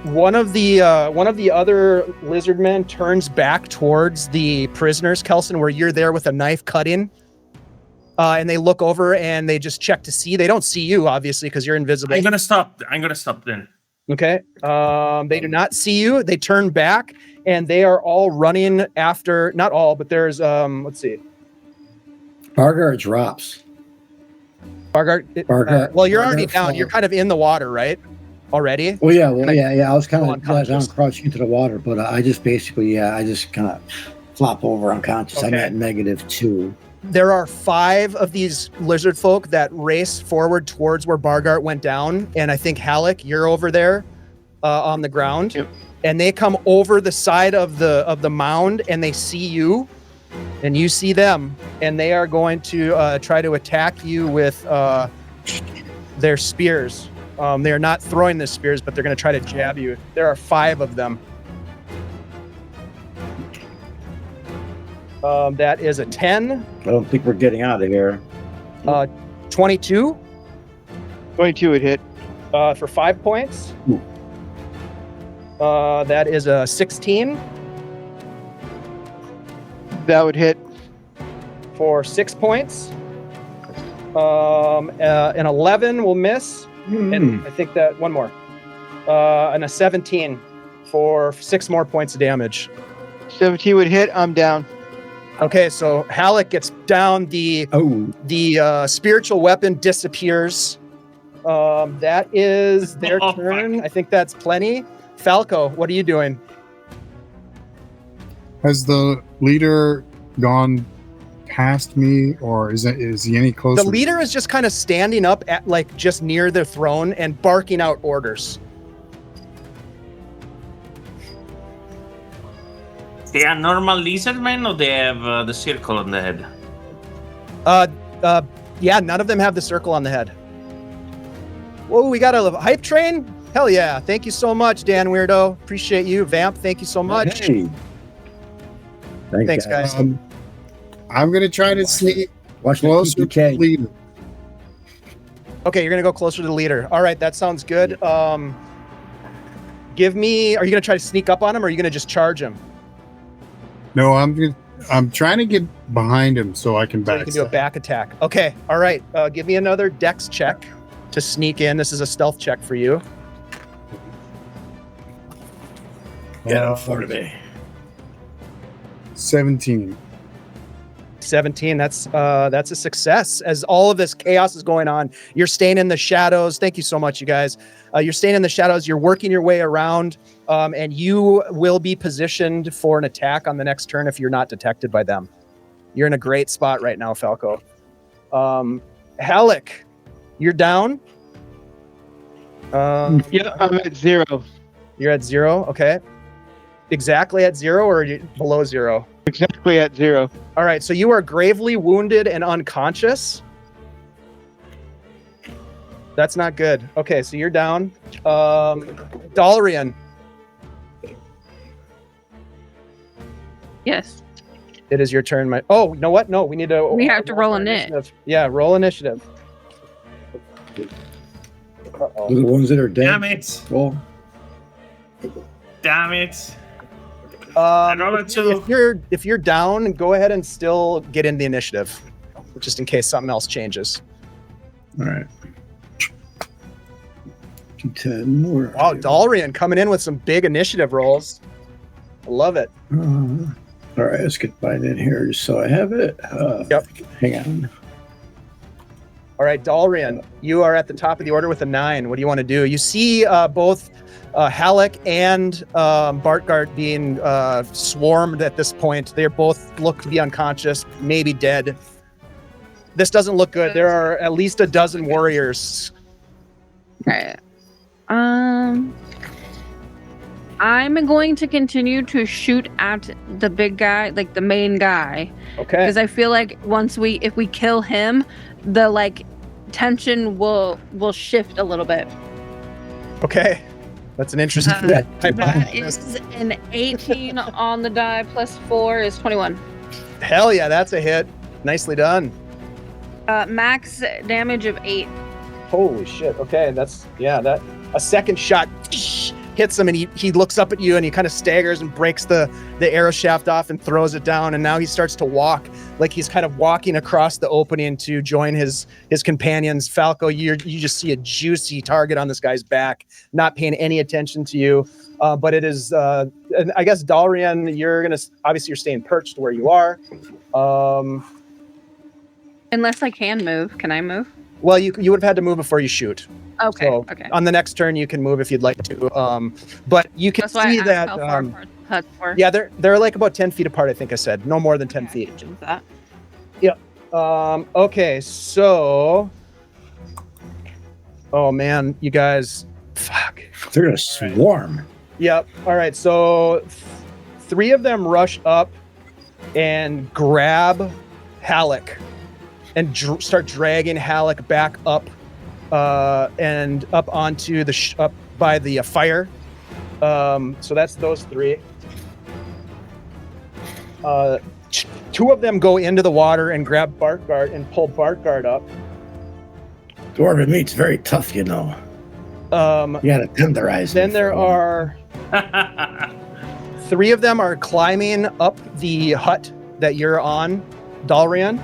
One of the other lizard men turns back towards the prisoners, Kelson, where you're there with a knife cutting. And they look over and they just check to see. They don't see you, obviously, because you're invisible. I'm gonna stop then. Okay. They do not see you. They turn back and they are all running after. Not all, but there's let's see. Bargart drops. Bargart. Well, you're already down. falls. You're kind of in the water, right? Already. Well, yeah. I was kind of unconscious. down, crouching into the water, but I just basically, I just kind of flop over unconscious. Okay. I'm at -2. There are 5 of these lizard folk that race forward towards where Bargart went down, and I think Halleck, you're over there on the ground. Yep. And they come over the side of the mound, and they see you, and you see them, and they are going to try to attack you with their spears. They are not throwing the spears, but they're going to try to jab you. There are 5 of them. That is a 10. I don't think we're getting out of here. 22 22 would hit. for 5 points. Ooh. That is a 16 That would hit. for 6 points. An 11 will miss. And I think that one more. And a 17 for 6 more points of damage. 17 would hit. I'm down. Okay, so Halleck gets down. The spiritual weapon disappears. That is their Oh, turn. I think that's plenty. Falco, what are you doing? Has the leader gone past me, or is he any closer? The leader is just kind of standing up at like just near the throne and barking out orders. They are normal lizard men, or they have the circle on the head? Yeah, none of them have the circle on the head. Whoa, we got a hype train? Hell yeah. Thank you so much, Dan Weirdo. Appreciate you. Vamp, thank you so much. Hey. Thanks, guys. I'm gonna try to sneak Watch the closer to the PPK. leader. Okay, you're gonna go closer to the leader. All right, that sounds good. Give me. Are you gonna try to sneak up on him, or are you gonna just charge him? No, I'm trying to get behind him so I can So you back. can do a back attack. Okay. All right. Give me another dex check to sneak in. This is a stealth check for you. Get up for me. 17. 17. That's a success. As all of this chaos is going on, you're staying in the shadows. Thank you so much, you guys. You're staying in the shadows. You're working your way around, and you will be positioned for an attack on the next turn if you're not detected by them. You're in a great spot right now, Falco. Halleck, you're down. Yeah, I'm at 0. You're at 0. Okay. Exactly at 0, or are you below 0? Exactly at 0. All right, so you are gravely wounded and unconscious. That's not good. Okay, so you're down. Dalrian, Yes. it is your turn. Oh, you know what? No, we need to. We have to roll our initiative. Yeah, roll initiative. Uh-oh. The ones that are dead. Damn it! Well, Damn it! Roll a 2. If you're down, go ahead and still get in the initiative, just in case something else changes. all right. 10 more. Wow, Dalrian coming in with some big initiative rolls. I love it. All right, let's get mine in here just so I have it. Yep. Hang on. All right, Dalrian, you are at the top of the order with a 9. What do you want to do? You see both Halleck and Bartgart being swarmed at this point. They both look to be unconscious, maybe dead. This doesn't look good. There are at least a dozen warriors. Right. I'm going to continue to shoot at the big guy, like the main guy, Okay. because I feel like if we kill him, the tension will shift a little bit. Okay. That's an interesting That hypothesis. is an 18 on the die plus 4 is 21. Hell yeah, that's a hit. Nicely done. Max damage of 8. Holy shit. Okay, that a second shot hits him, and he looks up at you, and he kind of staggers and breaks the arrow shaft off and throws it down, and now he starts to walk like he's kind of walking across the opening to join his companions. Falco, you just see a juicy target on this guy's back, not paying any attention to you. But it is, and I guess Dalrian, obviously you're staying perched where you are. Unless I can move. Can I move? Well, you would have had to move before you shoot. Okay. So okay. on the next turn, you can move if you'd like to. But you can That's why see I that. asked how far apart the huts were. Yeah, they're like about 10 feet apart. I think I said no more than 10 feet. That. Okay, so. Oh man, you guys, fuck. They're gonna swarm. Yep. All right, so 3 of them rush up and grab Halleck and start dragging Halleck back up and up onto up by the fire. So that's those 3. 2 of them go into the water and grab Bartgart and pull Bartgart up. Dwarven meat's very tough, you know. You gotta tenderize it. Then there are 3 of them are climbing up the hut that you're on, Dalrian.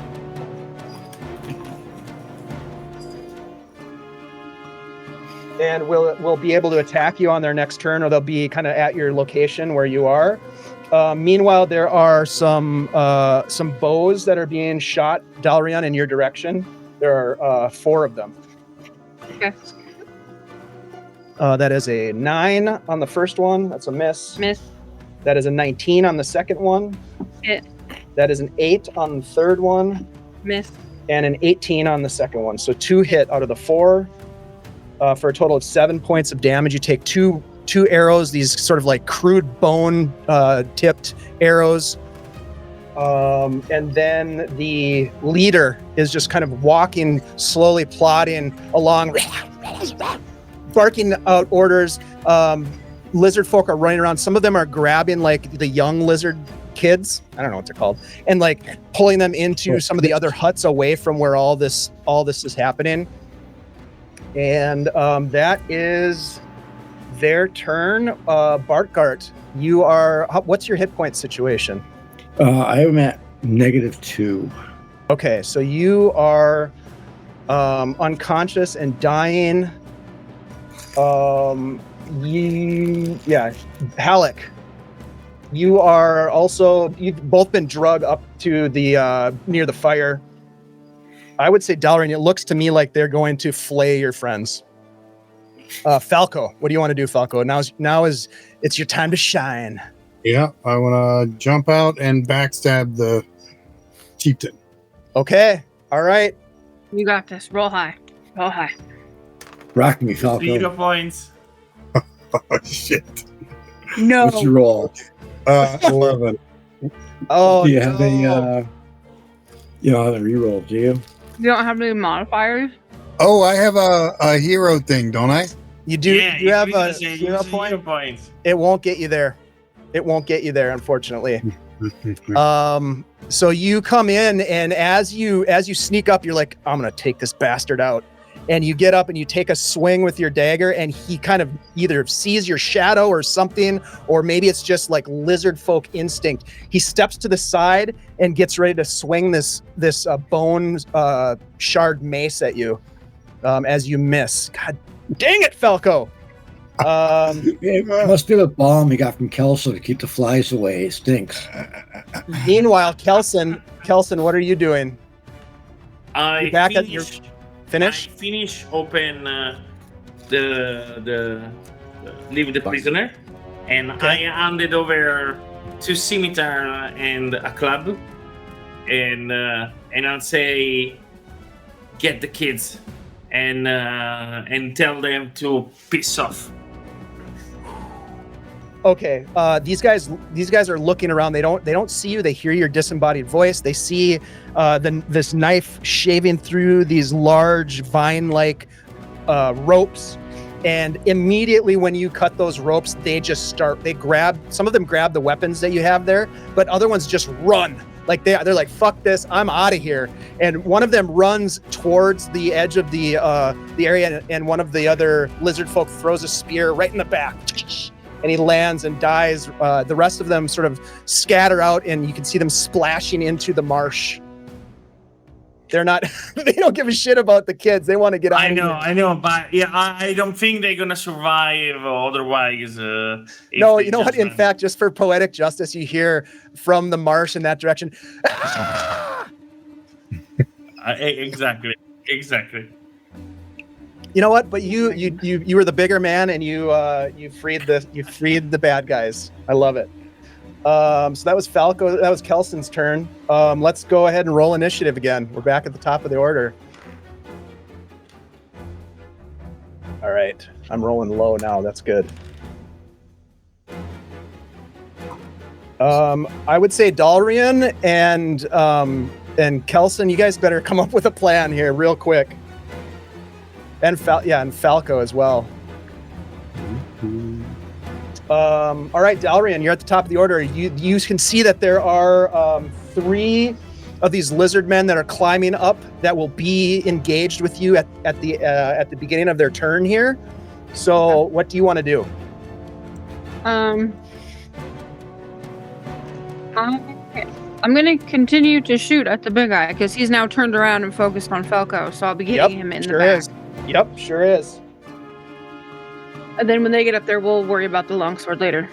and will be able to attack you on their next turn, or they'll be kind of at your location where you are. Meanwhile, there are some bows that are being shot, Dalrian, in your direction. There are 4 of them. Okay. That is a 9 on the first one. That's a miss. Miss. That is a 19 on the second one. Hit. That is an 8 on the third one. Miss. And an 18 on the second one. So 2 hit out of the 4 for a total of 7 points of damage. You take two arrows, these sort of like crude bone tipped arrows. And then the leader is just kind of walking slowly, plodding along, barking out orders. Lizard folk are running around. Some of them are grabbing like the young lizard kids, I don't know what they're called, and like pulling them into some of the other huts away from where all this is happening. And that is their turn. Bartgart, you are, what's your hit point situation? I am at -2. Okay, so you are unconscious and dying. Halleck, you are also, you've both been drugged up to the near the fire. I would say, Dalrian, it looks to me like they're going to flay your friends. Falco, what do you want to do, Falco? Now is it's your time to shine. Yeah, I want to jump out and backstab the chieftain. Okay, all right. You got this. Roll high. Roll high. Rock me, Falco. 0 points. Oh, shit. No. What's your roll? 11. Oh, Do you have no. you don't have a reroll, do you? You don't have any modifiers? Oh, I have a hero thing, don't I? You do. Yeah, you have a use hero a point. hero point. It won't get you there. It won't get you there, unfortunately. So you come in, and as you sneak up, you're like, I'm gonna take this bastard out. And you get up and you take a swing with your dagger, and he kind of either sees your shadow or something, or maybe it's just like lizard folk instinct. He steps to the side and gets ready to swing this bone shard mace at you as you miss. God dang it, Falco! It must be the balm he got from Kelso to keep the flies away. It stinks. Meanwhile, Kelson, what are you doing? I Back at your finish? I finish open the leave the prisoner, and Okay. I handed over to scimitar and a club, and I'll say, get the kids, and tell them to piss off. Okay, these guys are looking around. They don't see you. They hear your disembodied voice. They see this knife shaving through these large vine-like ropes, and immediately when you cut those ropes, they grab. Some of them grab the weapons that you have there, but other ones just run. Like they're like, fuck this, I'm out of here. And one of them runs towards the edge of the area, and one of the other lizard folk throws a spear right in the back. And he lands and dies. The rest of them sort of scatter out, and you can see them splashing into the marsh. They're not, they don't give a shit about the kids. They want to get out of here. I know, but yeah, I don't think they're gonna survive otherwise. No, you know what? In fact, just for poetic justice, you hear from the marsh in that direction. Exactly. You know what? But you were the bigger man, and you freed the bad guys. I love it. So that was Falco. That was Kelson's turn. Let's go ahead and roll initiative again. We're back at the top of the order. All right, I'm rolling low now. That's good. I would say Dalrian and Kelson, you guys better come up with a plan here real quick. And Falco as well. All right, Dalrian, you're at the top of the order. You can see that there are 3 of these lizard men that are climbing up that will be engaged with you at the beginning of their turn here. So, what do you want to do? I'm going to continue to shoot at the big guy because he's now turned around and focused on Falco. So I'll be getting him in the back. Yep, sure is. And then when they get up there, we'll worry about the longsword later.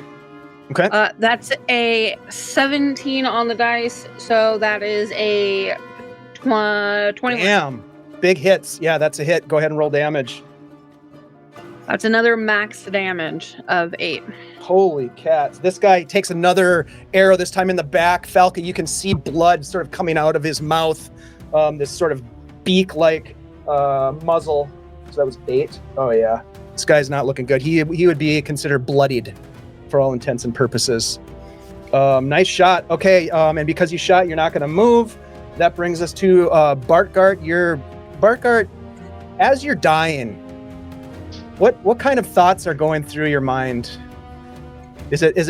Okay. That's a 17 on the dice, so that is a 21. Damn. Big hits. Yeah, that's a hit. Go ahead and roll damage. That's another max damage of 8. Holy cats. This guy takes another arrow, this time in the back. Falca, you can see blood sort of coming out of his mouth. This sort of beak-like muzzle. So that was 8. Oh, yeah. This guy's not looking good. He would be considered bloodied for all intents and purposes. Nice shot. Okay, and because you shot, you're not going to move. That brings us to Bartgart. Bartgart, as you're dying, what kind of thoughts are going through your mind?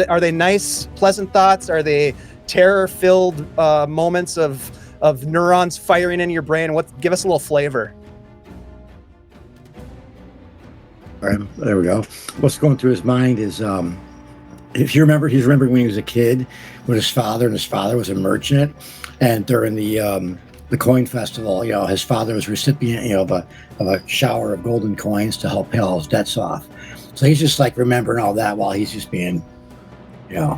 Are they nice, pleasant thoughts? Are they terror-filled moments of neurons firing in your brain? Give us a little flavor. All right, there we go. What's going through his mind is, if you remember, he's remembering when he was a kid with his father, and his father was a merchant, and during the coin festival, his father was recipient, of a shower of golden coins to help pay all his debts off. So he's just like remembering all that while he's just being, and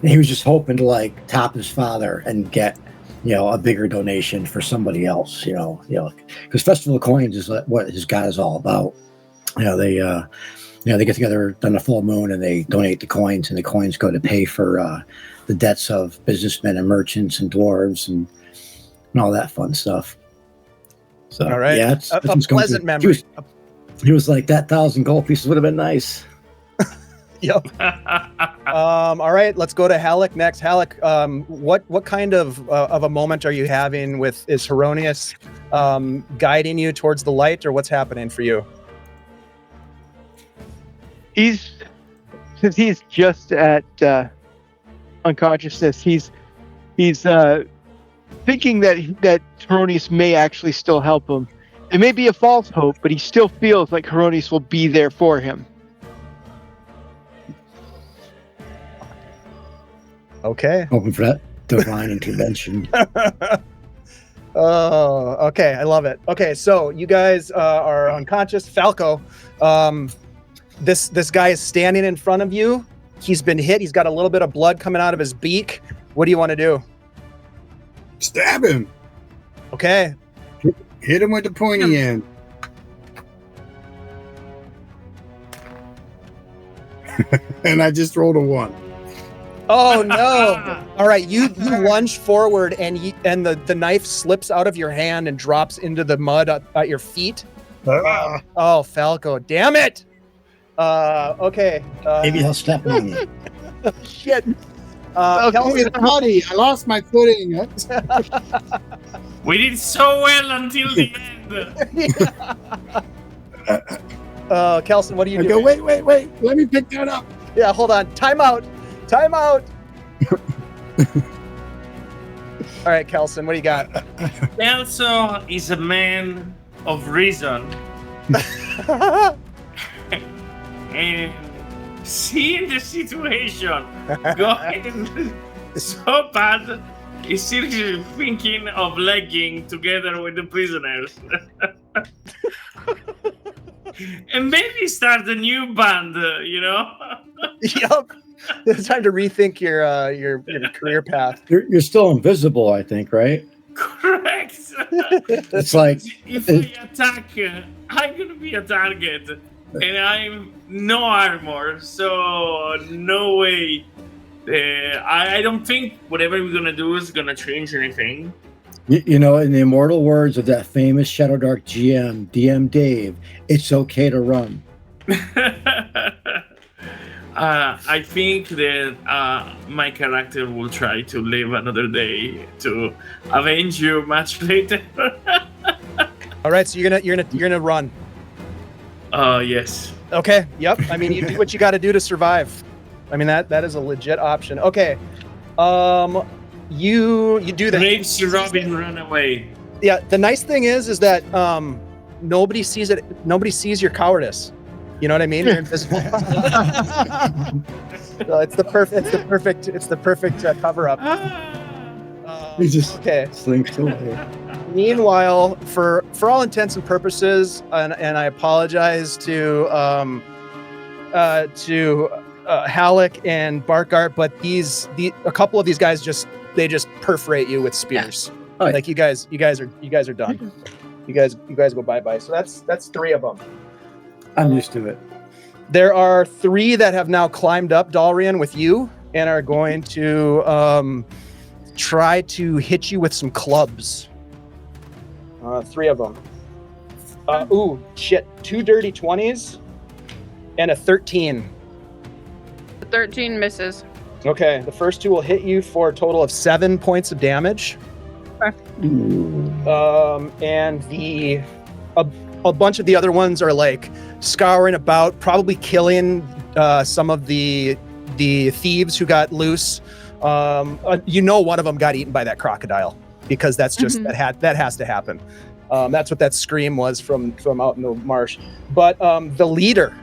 he was just hoping to like top his father and get, a bigger donation for somebody else, because Festival of Coins is what his God is all about. They get together on a full moon and they donate the coins, and the coins go to pay for the debts of businessmen and merchants and dwarves and all that fun stuff. So, all right. Yeah, it's a pleasant memory. He was like, that 1,000 gold pieces would have been nice. Yep. All right, let's go to Halleck next. Halleck, what kind of a moment are you having with, is Heronius guiding you towards the light, or what's happening for you? Since he's just at unconsciousness, he's thinking that Heronius may actually still help him. It may be a false hope, but he still feels like Heronius will be there for him. Okay. Hoping for that divine intervention. Oh, okay. I love it. Okay, so you guys are unconscious. Falco, this guy is standing in front of you. He's been hit. He's got a little bit of blood coming out of his beak. What do you want to do? Stab him. Okay. Hit him with the pointy end. And I just rolled a 1. Oh no! All right, you lunge forward and the knife slips out of your hand and drops into the mud at your feet. Oh, Falco! Damn it! Okay. Maybe he'll step on you. Shit. Kelsey, buddy, I lost my footing. We did so well until the end. Kelson, what do you do? Go, wait. Let me pick that up. Yeah, hold on. Time out. All right, Kelson, what do you got? Kelso is a man of reason. And seeing the situation going so bad, he's seriously thinking of legging together with the prisoners. And maybe start a new band, Yep. It's time to rethink your career path. You're still invisible, I think, right? Correct. It's like if I attack, I'm gonna be a target, and I'm no armor, so no way. I don't think whatever we're gonna do is gonna change anything. In the immortal words of that famous Shadowdark GM, DM Dave, it's okay to run. I think that my character will try to live another day to avenge you much later. All right, so you're gonna run. Yes. Okay. Yep. I mean, you do what you got to do to survive. I mean, that is a legit option. Okay. You do that. Makes Robin run away. Yeah. The nice thing is that nobody sees it. Nobody sees your cowardice. You know what I mean? You're invisible. So it's the perfect cover up. He just okay. slinks away. Meanwhile, for all intents and purposes, and I apologize to to Halleck and Barkart, but a couple of these guys just perforate you with spears. Yeah. Oh, like you guys are done. You guys go bye. So that's 3 of them. I'm used to it. There are 3 that have now climbed up Dalrian with you and are going to try to hit you with some clubs. 3 of them. Ooh, shit. 2 dirty 20s and a 13. The 13 misses. Okay, the first 2 will hit you for a total of 7 points of damage. Okay. And a bunch of the other ones are like scouring about, probably killing some of the thieves who got loose. One of them got eaten by that crocodile, because that's just that has to happen. That's what that scream was from out in the marsh. But the leader,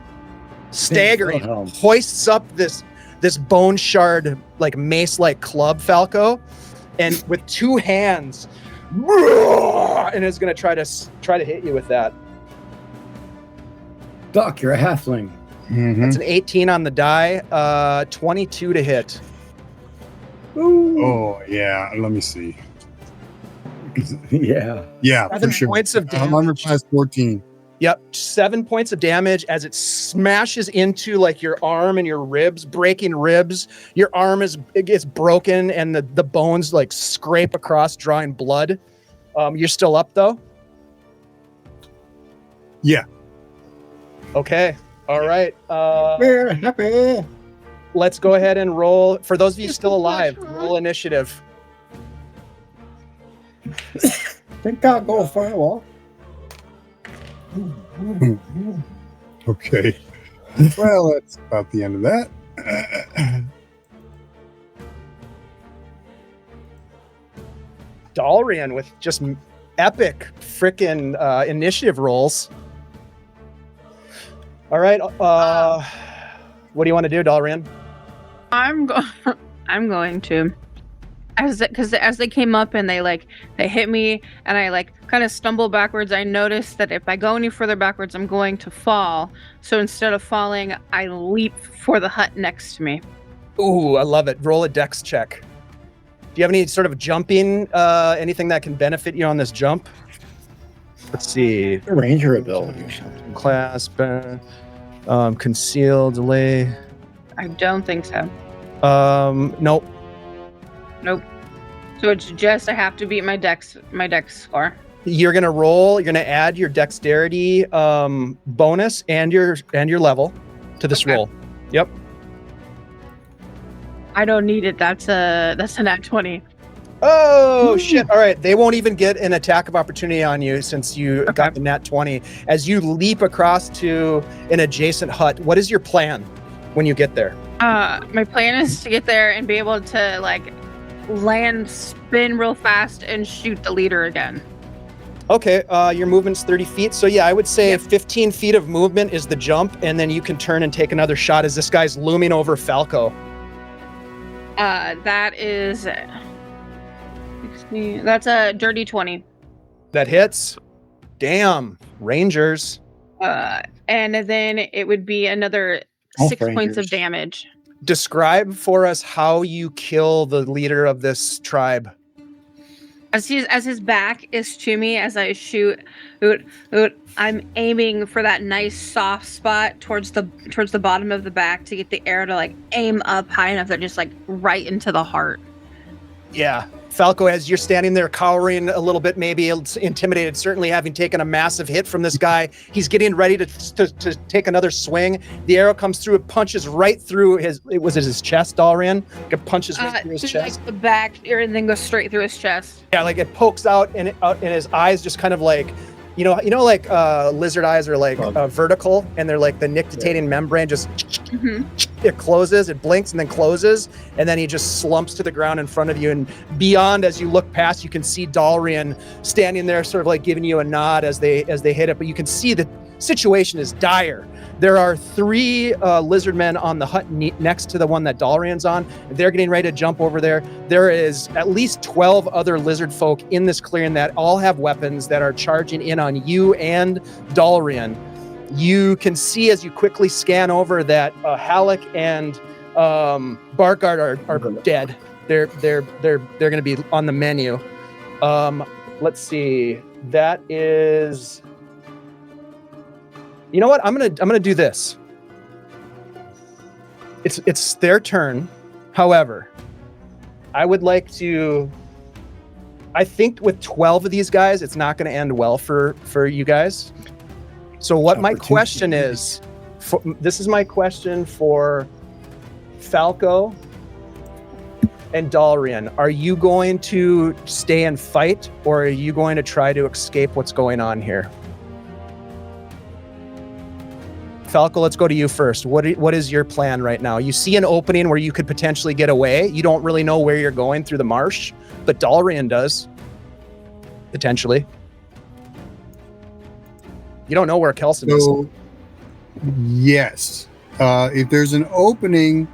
staggering, hoists up this bone shard, like mace-like club, Falco, and with 2 hands, and is going to try to hit you with that. Duck, you're a halfling. Mm-hmm. That's an 18 on the die, 22 to hit. Oh yeah, let me see. Yeah. Yeah, 7 for sure. points of damage. 100 plus 14. Yep, 7 points of damage as it smashes into like your arm and your ribs, breaking ribs. Your arm gets broken and the bones like scrape across, drawing blood. You're still up though? Yeah. Okay. All right. We're happy. Let's go ahead and roll. For those of you still alive, roll initiative. Think I'll go for a walk. Okay. Well, that's about the end of that. Dalrian with just epic freaking initiative rolls. All right. What do you want to do, Dalrian? I'm going to, as they came up and they hit me and I kind of stumble backwards. I noticed that if I go any further backwards, I'm going to fall. So instead of falling, I leap for the hut next to me. Ooh, I love it. Roll a dex check. Do you have any sort of jumping, anything that can benefit you on this jump? Let's see. A ranger ability or something. Clasp, conceal, delay. I don't think so. Nope. So it's just I have to beat my dex score. You're gonna add your dexterity bonus and your level to this roll. Yep. I don't need it. That's a nat 20. Oh shit! All right, they won't even get an attack of opportunity on you since you got the nat 20. As you leap across to an adjacent hut, what is your plan when you get there? My plan is to get there and be able to land, spin real fast, and shoot the leader again. Okay, your movement's 30 feet. So yeah, I would say 15 feet of movement is the jump, and then you can turn and take another shot as this guy's looming over Falco. That is 16. That's a dirty 20. That hits. Damn, Rangers. And then it would be another 6 points Rangers. of damage. Describe for us how you kill the leader of this tribe. As his back is to me, as I shoot, I'm aiming for that nice soft spot towards the bottom of the back to get the arrow to aim up high enough that just right into the heart. Yeah. Falco, as you're standing there cowering a little bit, maybe intimidated, certainly having taken a massive hit from this guy, he's getting ready to take another swing. The arrow comes through, it punches right through his chest, Dalrian? It punches right through his chest. The back, and then goes straight through his chest. Yeah, it pokes out and his eyes just kind of lizard eyes are vertical, and they're the nictitating membrane just it closes, it blinks and then closes, and then he just slumps to the ground in front of you. And beyond, as you look past, you can see Dalrian standing there, sort of giving you a nod as they hit it. But you can see the situation is dire. There are 3 lizard men on the hut next to the one that Dalrian's on. They're getting ready to jump over there. There is at least 12 other lizard folk in this clearing that all have weapons that are charging in on you and Dalrian. You can see as you quickly scan over that Halleck and Barkard are dead. They're going to be on the menu. Let's see. That is. You know what? I'm gonna do this. It's their turn. However, I would like to. I think with 12 of these guys, it's not going to end well for you guys. So what my question is, this is my question for Falco and Dalrian. Are you going to stay and fight, or are you going to try to escape what's going on here? Falco, let's go to you first. What is your plan right now? You see an opening where you could potentially get away. You don't really know where you're going through the marsh, but Dalrian does. Potentially. You don't know where Kelson is. Yes. If there's an opening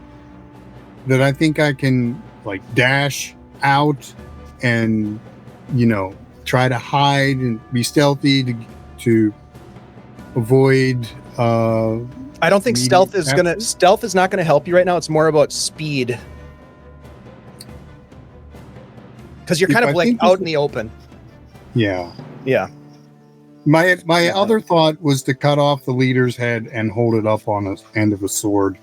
that I think I can like dash out and, try to hide and be stealthy to avoid I don't think stealth is not gonna help you right now. It's more about speed. Because you're kind of like out in the open. Yeah. Yeah. My other thought was to cut off the leader's head and hold it up on the end of a sword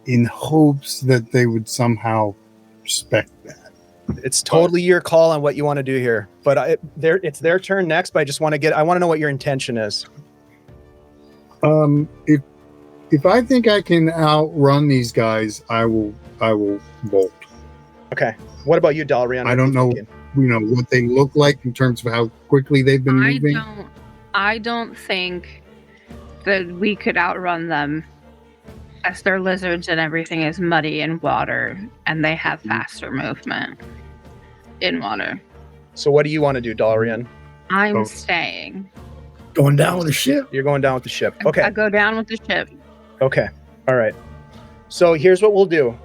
in hopes that they would somehow respect that. It's totally your call on what you want to do here. But it's their turn next, but I want to know what your intention is. If I think I can outrun these guys, I will bolt. Okay. What about you, Dalrian? I don't know, what they look like in terms of how quickly they've been moving. I don't think that we could outrun them, as their lizards and everything is muddy in water, and they have faster movement in water. So what do you want to do, Dalrian? I'm staying. Going down with the ship. You're going down with the ship. Okay. I go down with the ship. Okay. All right. So here's what we'll do.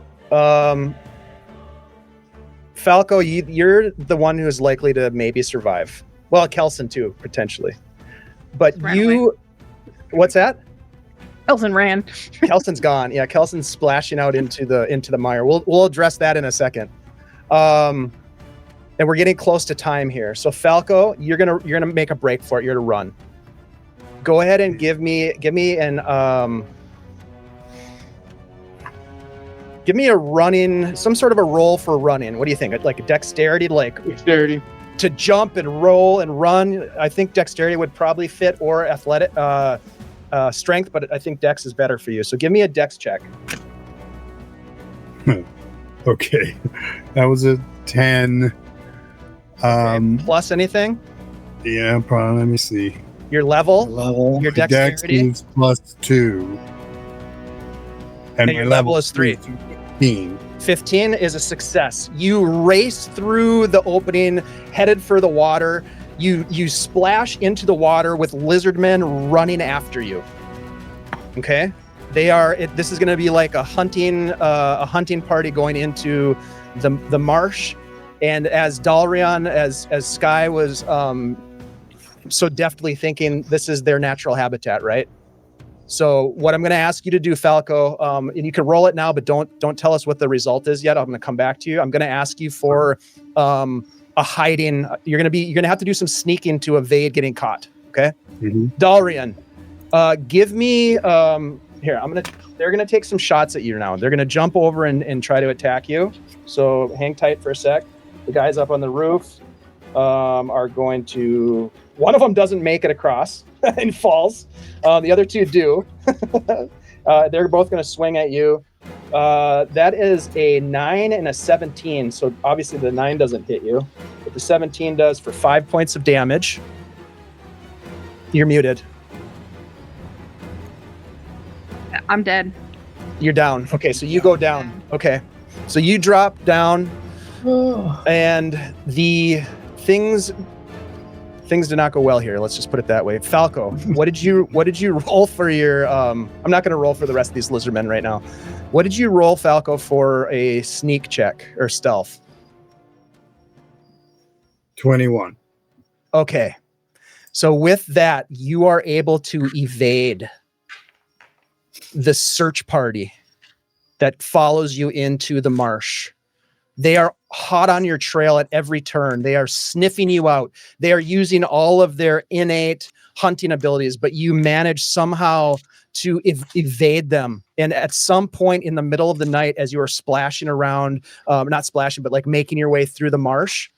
Falco, you're the one who is likely to maybe survive. Well, Kelson too, potentially. But what's that? Kelson ran. Kelson's gone. Yeah, Kelson's splashing out into the mire. We'll address that in a second. And we're getting close to time here. So Falco, you're gonna make a break for it. You're to run. Go ahead and give me a running, some sort of a roll for running. What do you think? Like a dexterity, Dexterity. To jump and roll and run. I think dexterity would probably fit, or athletic strength, but I think dex is better for you. So give me a dex check. Okay. That was a 10. Plus anything? Yeah, probably. Let me see. Your level? Your Dex dexterity? is +2. And your level is 3. 15. 15 is a success. You race through the opening, headed for the water. You splash into the water with lizardmen running after you. Okay? This is going to be like a hunting party going into the marsh. And as Dalrian, as Sky was so deftly thinking, this is their natural habitat, right? So what I'm going to ask you to do, Falco, and you can roll it now, but don't tell us what the result is yet. I'm going to come back to you. I'm going to ask you for a hiding. You're going to have to do some sneaking to evade getting caught. Okay. Mm-hmm. Dalrian, give me here. They're going to take some shots at you now. They're going to jump over and try to attack you. So hang tight for a sec. The guys up on the roof are going to. One of them doesn't make it across and falls. The other two do. They're both going to swing at you. That is a 9 and a 17. So obviously the 9 doesn't hit you, but the 17 does for 5 points of damage. You're muted. I'm dead. You're down. Okay, so you go down. Okay, so you drop down, and the things did not go well here. Let's just put it that way. Falco, what did you roll for your? I'm not going to roll for the rest of these lizardmen right now. What did you roll, Falco, for a sneak check or stealth? 21. Okay, So with that, you are able to evade the search party that follows you into the marsh. They are hot on your trail at every turn. They are sniffing you out. They are using all of their innate hunting abilities, but you manage somehow to evade them. And at some point in the middle of the night, as you are splashing around, not splashing, but like making your way through the marsh,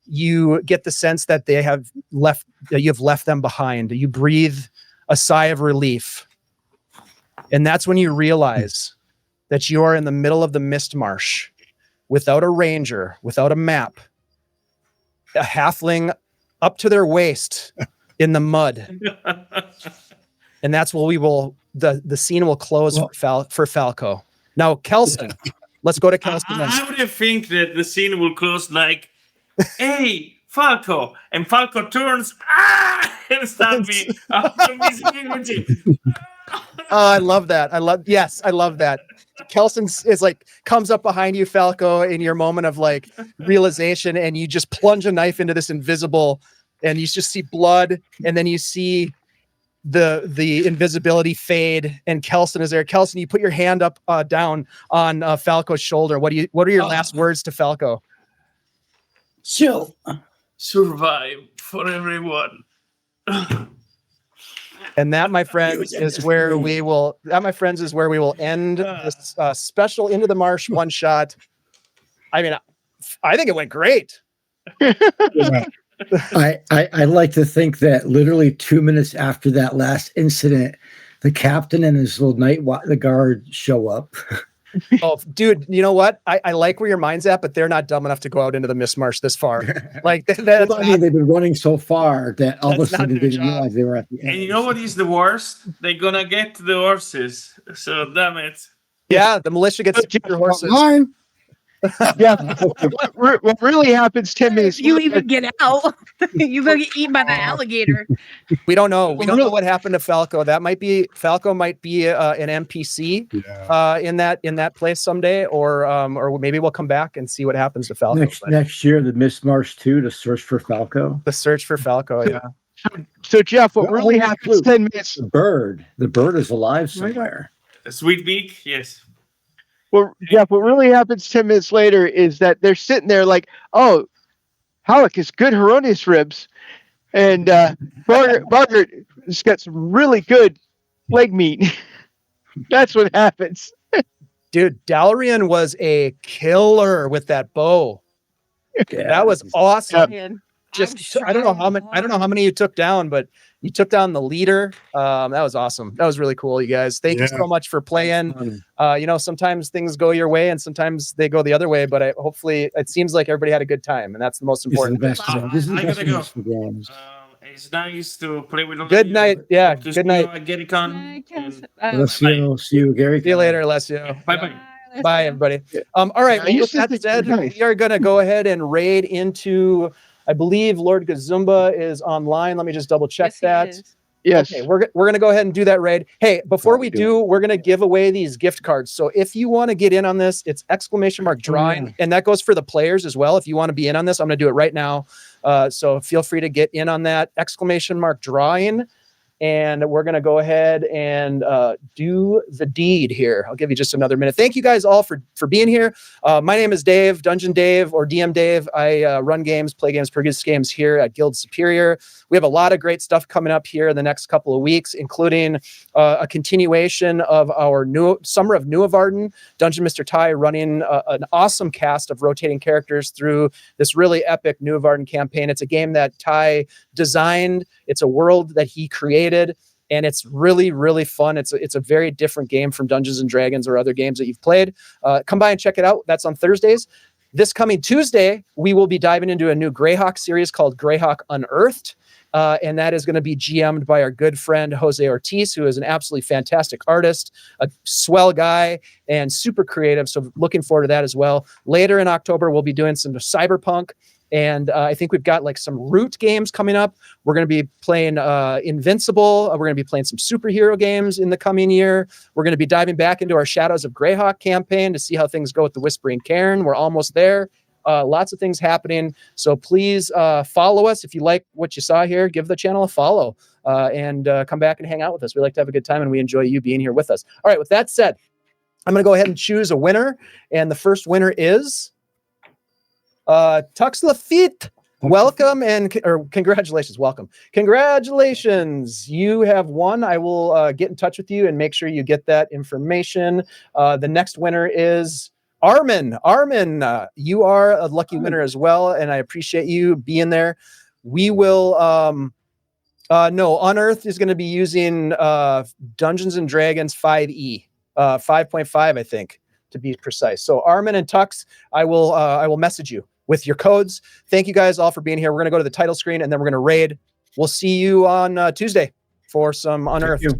you get the sense that you've left them behind. You breathe a sigh of relief. And that's when you realize that you are in the middle of the Mistmarsh without a ranger, without a map, a halfling up to their waist in the mud. And that's where the scene will close for Falco. Now, Kelston, let's go to Kelston. I would think that the scene will close like, hey, Falco, and Falco turns and start me after visibility. I love that. I love that. Kelston is like comes up behind you, Falco, in your moment of like realization, and you just plunge a knife into this invisible, and you just see blood, and then you see the invisibility fade, and Kelston is there. Kelston, you put your hand up down on Falco's shoulder. What are your last words to Falco? Chill. Survive for everyone. And that, my friends, is where we will end this special Into the Marsh one shot. I mean, I think it went great. I like to think that literally 2 minutes after that last incident, the captain and his little the guard show up. Oh, dude, you know what? I like where your mind's at, but they're not dumb enough to go out into the Mistmarsh this far. Like they've been running so far that all of a sudden they didn't realize they were at the end. And you know what is the worst? They're gonna get the horses. So damn it. Yeah, the militia gets to keep your horses. Mine. Yeah. What really happens 10 minutes You later- even get out. You gonna get eaten by the alligator. We don't know. We don't know what happened to Falco. Falco might be an NPC in that place someday, or maybe we'll come back and see what happens to Falco. Next year, the Mistmarsh 2 to search for Falco. The search for Falco, yeah. So Jeff, what really happens 10 minutes? The bird is alive somewhere. A sweet beak, yes. Well, Jeff, what really happens 10 minutes later is that they're sitting there like, oh, Halleck is good Heronius ribs. And Margaret has got some really good leg meat. That's what happens. Dude, Dalrian was a killer with that bow. Yeah, that was awesome. Man, I don't know how many you took down, but you took down the leader. That was awesome. That was really cool, you guys. Thank you so much for playing. Sometimes things go your way and sometimes they go the other way, but hopefully it seems like everybody had a good time, and that's the most important. I gotta go. It's nice to play with. Good night. Yeah. Good night. Get it on. See you, Gary. See you later, Alessio. Bye. Bye, everybody. All right. Well, with that said, we are going to go ahead and raid into. I believe Lord Gazumba is online. Let me just double check that. Yes. Okay, we're going to go ahead and do that raid. Hey, before we do, we're going to give away these gift cards. So if you want to get in on this, it's !drawing, and that goes for the players as well. If you want to be in on this, I'm going to do it right now. So feel free to get in on that !drawing. And we're going to go ahead and do the deed here. I'll give you just another minute. Thank you guys all for being here. My name is Dave, Dungeon Dave, or DM Dave. I run games, play games, produce games here at Guild Superior. We have a lot of great stuff coming up here in the next couple of weeks, including a continuation of our Summer of Nuavarden. Dungeon Mr. Ty running an awesome cast of rotating characters through this really epic Nuavarden campaign. It's a game that Ty designed. It's a world that he created. And it's really, really fun. It's a very different game from Dungeons and Dragons or other games that you've played. Come by and check it out. That's on Thursdays. This coming Tuesday, we will be diving into a new Greyhawk series called Greyhawk Unearthed. And that is going to be GM'd by our good friend, Jose Ortiz, who is an absolutely fantastic artist, a swell guy, and super creative. So looking forward to that as well. Later in October, we'll be doing some cyberpunk. And I think we've got like some Root games coming up. We're going to be playing Invincible. We're going to be playing some superhero games in the coming year. We're going to be diving back into our Shadows of Greyhawk campaign to see how things go with the Whispering Cairn. We're almost there. Lots of things happening. So please follow us. If you like what you saw here, give the channel a follow and come back and hang out with us. We like to have a good time, and we enjoy you being here with us. All right, with that said, I'm going to go ahead and choose a winner. And the first winner is Tux Lafitte. Welcome or congratulations. Welcome. Congratulations. You have won. I will get in touch with you and make sure you get that information. The next winner is Armin. Armin, you are a lucky winner as well, and I appreciate you being there. We will no, Unearthed is going to be using Dungeons and Dragons 5e, 5.5, I think, to be precise. So Armin and Tux, I will message you with your codes. Thank you guys all for being here. We're going to go to the title screen, and then we're going to raid. We'll see you on Tuesday for some Unearthed.